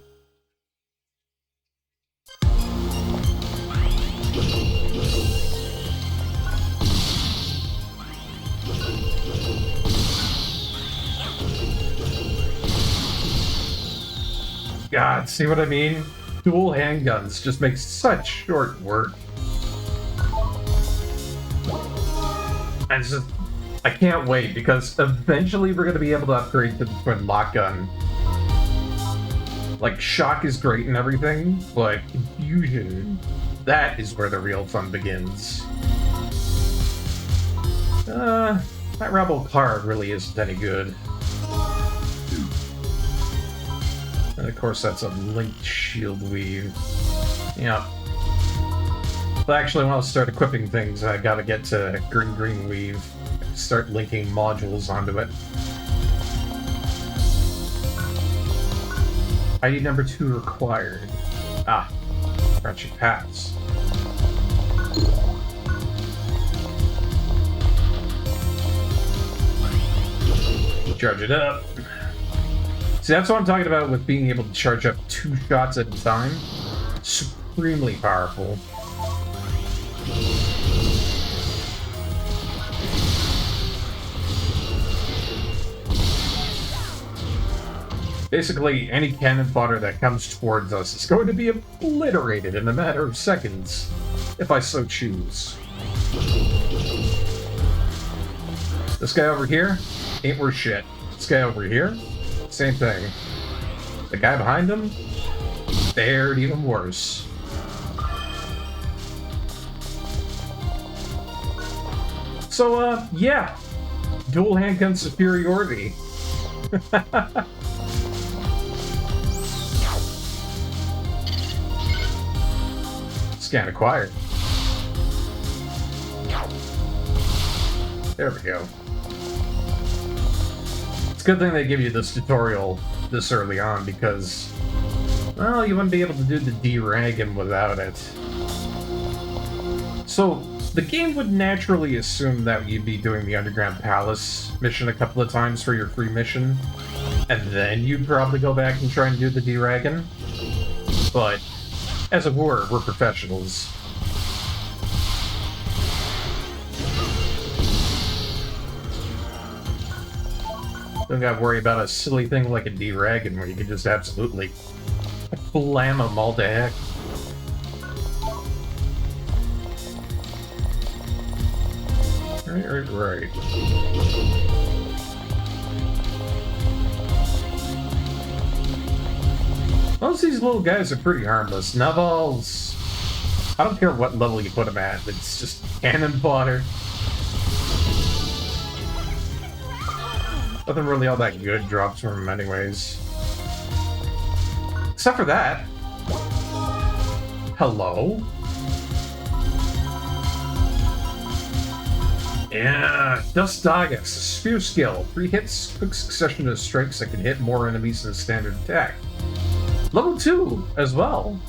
God, see what I mean? Dual handguns just make such short work. And it's just, I can't wait, because eventually we're going to be able to upgrade to the twin lock gun. Like, shock is great and everything, but confusion, that is where the real fun begins. That rebel card really isn't any good. And of course that's a linked shield weave. Yeah. But actually, when I start equipping things, I gotta get to Green Weave. Start linking modules onto it. ID number 2 required. Ah, branching paths. Charge it up. See, that's what I'm talking about with being able to charge up 2 shots at a time. Supremely powerful. Basically, any cannon fodder that comes towards us is going to be obliterated in a matter of seconds, if I so choose. This guy over here ain't worth shit. This guy over here, same thing. The guy behind him, fared even worse. So, yeah. Dual handgun superiority. Scan acquired. There we go. It's a good thing they give you this tutorial this early on because, well, you wouldn't be able to do the D-Dragon without it. So, the game would naturally assume that you'd be doing the Underground Palace mission a couple of times for your free mission, and then you'd probably go back and try and do the D-Dragon. But as it were, we're professionals. Don't gotta worry about a silly thing like a D-Dragon where you can just absolutely blam them all to heck. Right. Most of these little guys are pretty harmless. Navals, I don't care what level you put them at, it's just cannon fodder. Nothing really all that good drops from them anyways. Except for that. Hello? Yeah, Dust Dagas, Spear Skill. 3 hits, quick succession of strikes that can hit more enemies than standard attack. Level 2 as well.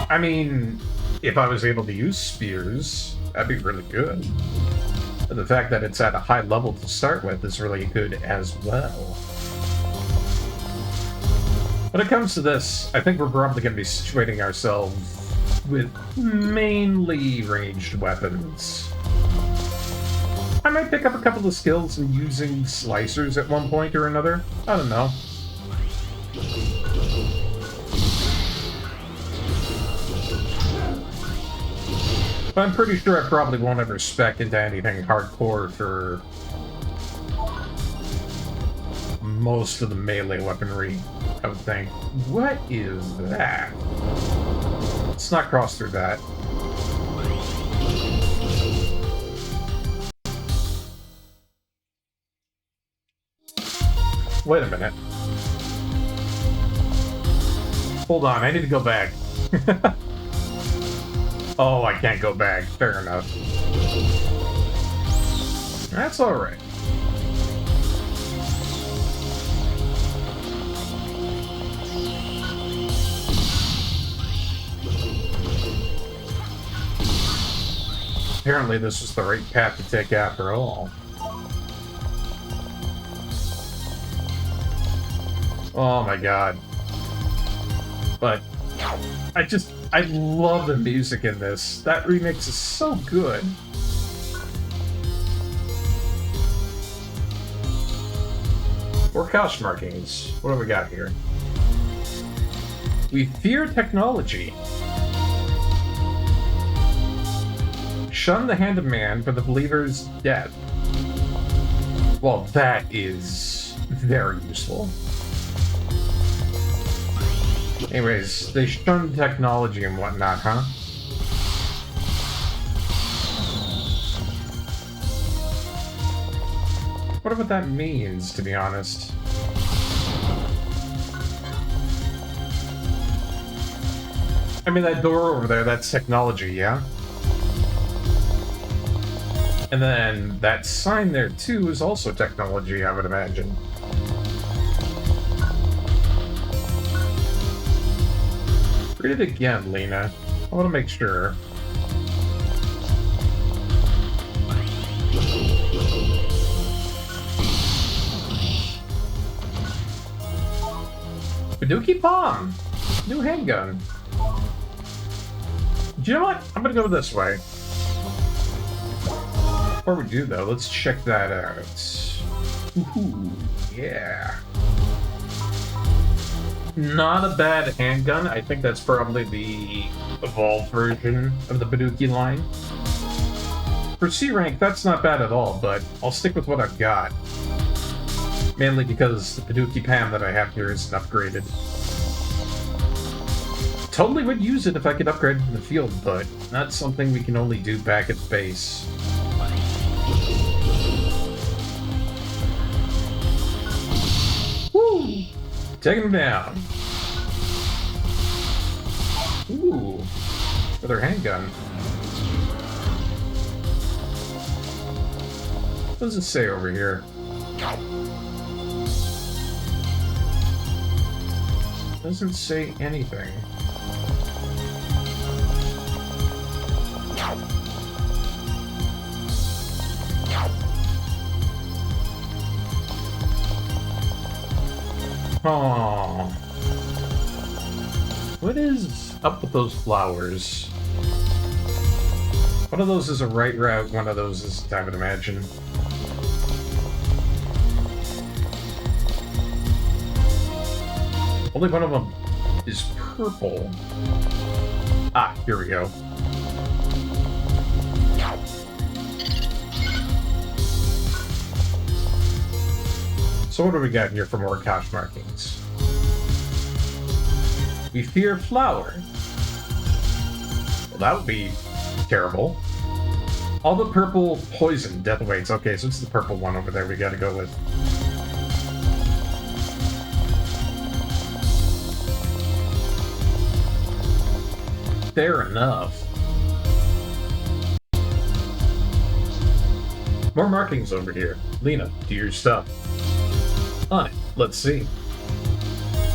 I mean, if I was able to use spears, that'd be really good. But the fact that it's at a high level to start with is really good as well. When it comes to this, I think we're probably going to be situating ourselves with mainly ranged weapons. I might pick up a couple of skills in using slicers at one point or another. I don't know. But I'm pretty sure I probably won't ever spec into anything hardcore for most of the melee weaponry, I would think. What is that? Let's not cross through that. Wait a minute. Hold on, I need to go back. Oh, I can't go back. Fair enough. That's alright. Apparently this was the right path to take after all. Oh my god. But I love the music in this. That remix is so good. More couch markings. What do we got here? We fear technology. Shun the hand of man for the believer's death. Well, that is very useful. Anyways, they shun technology and whatnot, huh? Wonder what that means, to be honest. I mean, that door over there, that's technology, yeah? And then that sign there, too, is also technology, I would imagine. Read it again, Lena. I want to make sure. Paduki Bomb! New handgun. Do you know what? I'm gonna go this way. Before we do, though, let's check that out. Ooh, yeah. Not a bad handgun. I think that's probably the evolved version of the Paduki line. For C rank, that's not bad at all, but I'll stick with what I've got. Mainly because the Paduki Pam that I have here isn't upgraded. Totally would use it if I could upgrade it in the field, but that's something we can only do back at the base. Woo! Take him down. Ooh. Another handgun. What does it say over here? Doesn't say anything. Oh. What is up with those flowers? One of those is a right route, one of those is, I would imagine. Only one of them is purple. Ah, here we go. So what do we got in here for more cache markings? We fear flower. Well, that would be terrible. All the purple poison death awaits. Okay, so it's the purple one over there we gotta go with. Fair enough. More markings over here. Lena, do your stuff. On it. Let's see.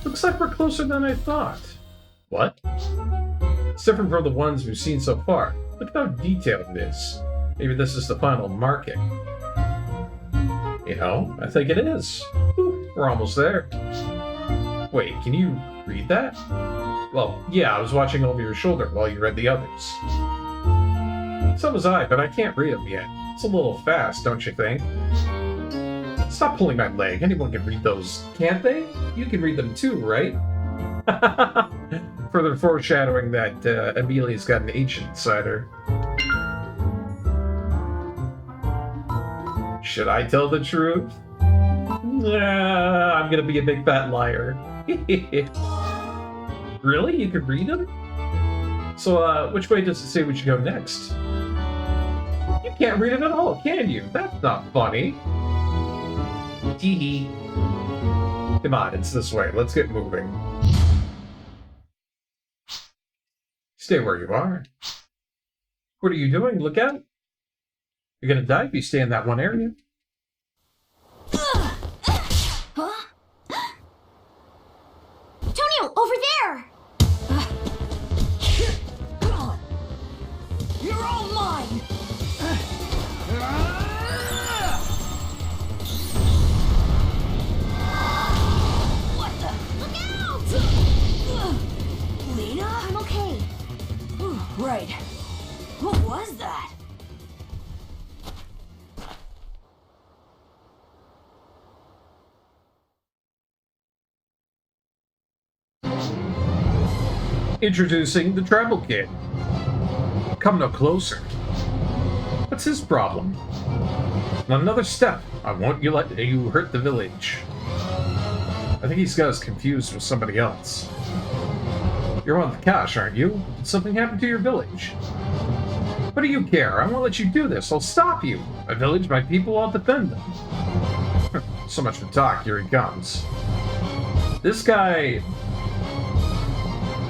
Looks like we're closer than I thought. What? It's different from the ones we've seen so far. Look at how detailed it is. Maybe this is the final marking. You know, I think it is. Ooh, we're almost there. Wait, can you read that? Well, yeah, I was watching over your shoulder while you read the others. So was I, but I can't read them yet. It's a little fast, don't you think? Stop pulling my leg. Anyone can read those, can't they? You can read them too, right? Further foreshadowing that Amelia's got an H inside her. Should I tell the truth? Nah, I'm gonna be a big fat liar. Really? You could read them? So, which way does it say we should go next? You can't read it at all, can you? That's not funny. Tee-hee. Come on, it's this way. Let's get moving. Stay where you are. What are you doing? Look out. You're gonna die if you stay in that one area. Huh? Tonio, over there! You're all mine! What the? Look out! Lena? I'm okay. Right. What was that? Introducing the Travel Kid. Come no closer. What's his problem? Not another step. I won't let you hurt the village. I think he's got us confused with somebody else. You're one of the cache, aren't you? Did something happen to your village? What do you care? I won't let you do this. I'll stop you. My village, my people, I'll defend them. So much for talk. Here he comes. This guy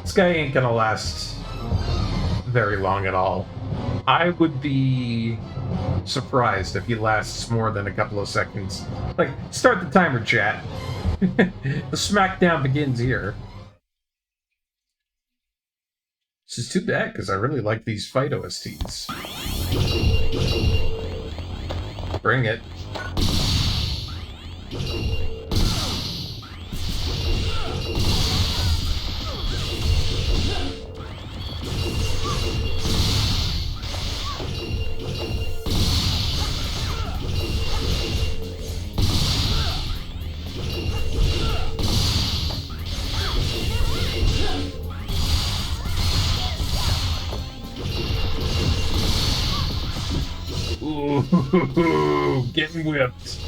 This guy ain't gonna last very long at all. I would be surprised if he lasts more than a couple of seconds. Like, start the timer, chat. The smackdown begins here. This is too bad, because I really like these fight OSTs. Bring it. Ooh, getting whipped.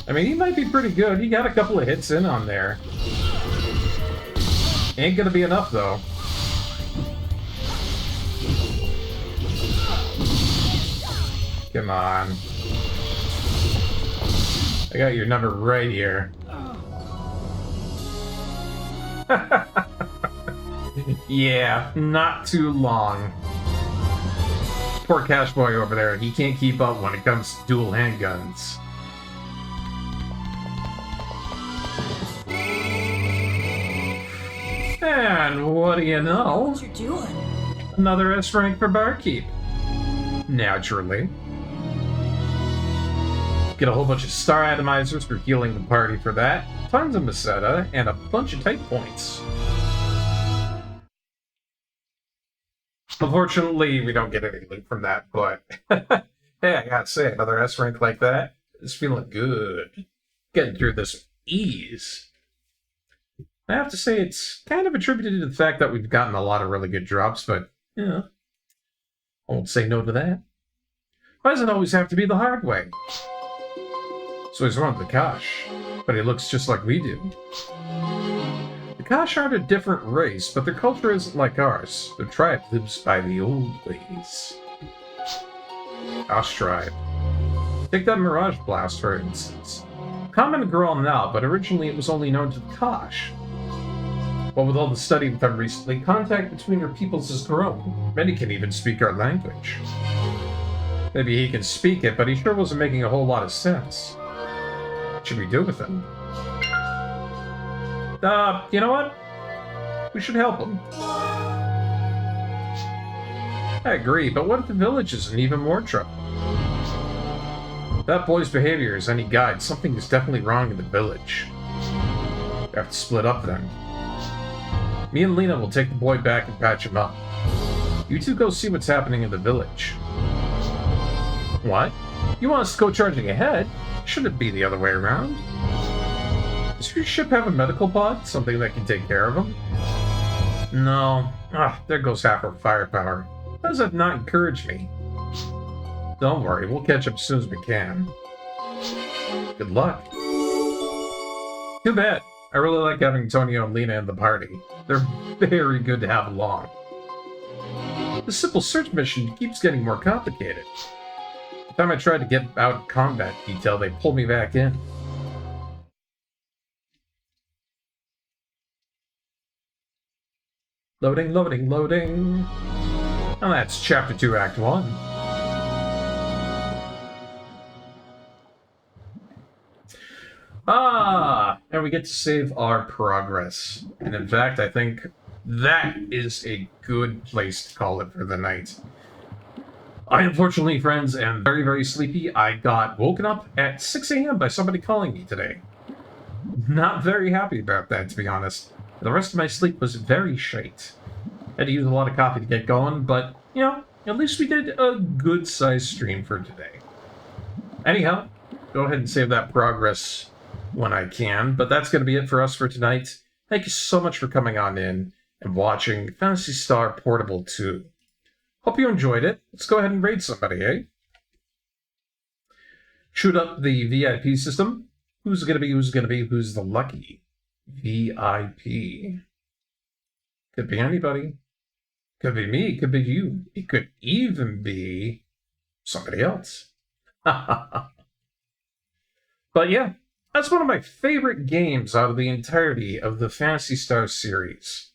I mean, he might be pretty good. He got a couple of hits in on there. Ain't gonna be enough, though. Come on. I got your number right here. Yeah, not too long. Poor Cash Boy over there, he can't keep up when it comes to dual handguns. And what do you know? What you doing? Another S rank for Barkeep. Naturally. Get a whole bunch of star atomizers for healing the party for that, tons of Meseta, and a bunch of type points. Unfortunately, we don't get any loot from that, but hey, I gotta say, another S rank like that is feeling good. Getting through this with ease. I have to say, it's kind of attributed to the fact that we've gotten a lot of really good drops, but, you know, I won't say no to that. Why does it always have to be the hard way? So he's one of the Kosh, but he looks just like we do. The Kosh aren't a different race, but their culture isn't like ours. Their tribe lives by the old ways. Kosh tribe. Take that Mirage Blast, for instance. Common to Girl now, but originally it was only known to the Kosh. But with all the study we've done recently, contact between our peoples has grown. Many can even speak our language. Maybe he can speak it, but he sure wasn't making a whole lot of sense. What should we do with him? You know what? We should help him. I agree, but what if the village is in even more trouble? If that boy's behavior is any guide, something is definitely wrong in the village. We have to split up then. Me and Lena will take the boy back and patch him up. You two go see what's happening in the village. What? You want us to go charging ahead? Shouldn't it be the other way around? Does your ship have a medical pod? Something that can take care of him? No. There goes half our firepower. How does that not encourage me? Don't worry, we'll catch up as soon as we can. Good luck. Too bad. I really like having Antonio and Lena in the party. They're very good to have along. The simple search mission keeps getting more complicated. The time I tried to get out combat detail, they pulled me back in. Loading, loading, loading. And that's Chapter 2, Act 1. And we get to save our progress. And in fact, I think that is a good place to call it for the night. I, unfortunately, friends, am very, very sleepy. I got woken up at 6 a.m. by somebody calling me today. Not very happy about that, to be honest. The rest of my sleep was very shite. Had to use a lot of coffee to get going, but, you know, at least we did a good-sized stream for today. Anyhow, go ahead and save that progress when I can, but that's going to be it for us for tonight. Thank you so much for coming on in and watching Phantasy Star Portable 2. Hope you enjoyed it. Let's go ahead and raid somebody, eh? Shoot up the VIP system. Who's going to be, who's the lucky VIP? Could be anybody. Could be me, could be you. It could even be somebody else. But yeah, that's one of my favorite games out of the entirety of the Phantasy Star series.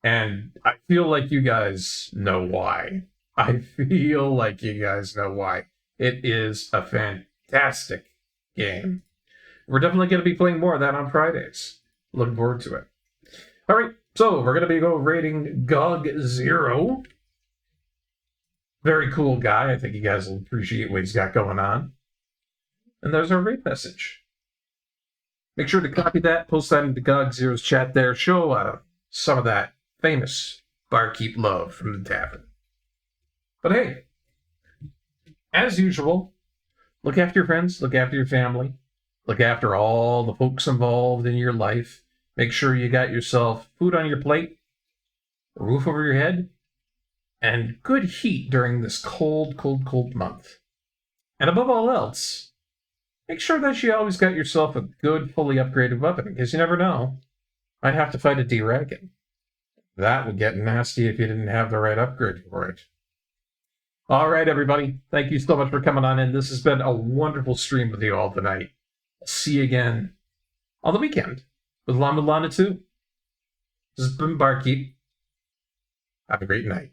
And I feel like you guys know why. I feel like you guys know why. It is a fantastic game. We're definitely going to be playing more of that on Fridays. Looking forward to it. All right, so we're going to be rating GOG 0. Very cool guy. I think you guys will appreciate what he's got going on. And there's our rate message. Make sure to copy that, post that into GOG 0's chat there. Show some of that famous barkeep love from the tavern. But hey, as usual, look after your friends, look after your family, look after all the folks involved in your life. Make sure you got yourself food on your plate, a roof over your head, and good heat during this cold, cold, cold month. And above all else, make sure that you always got yourself a good, fully upgraded weapon, because you never know. Might have to fight a D-Dragon. That would get nasty if you didn't have the right upgrade for it. All right, everybody. Thank you so much for coming on in. This has been a wonderful stream with you all tonight. I'll see you again on the weekend with Lana 2. This has been Barkeep. Have a great night.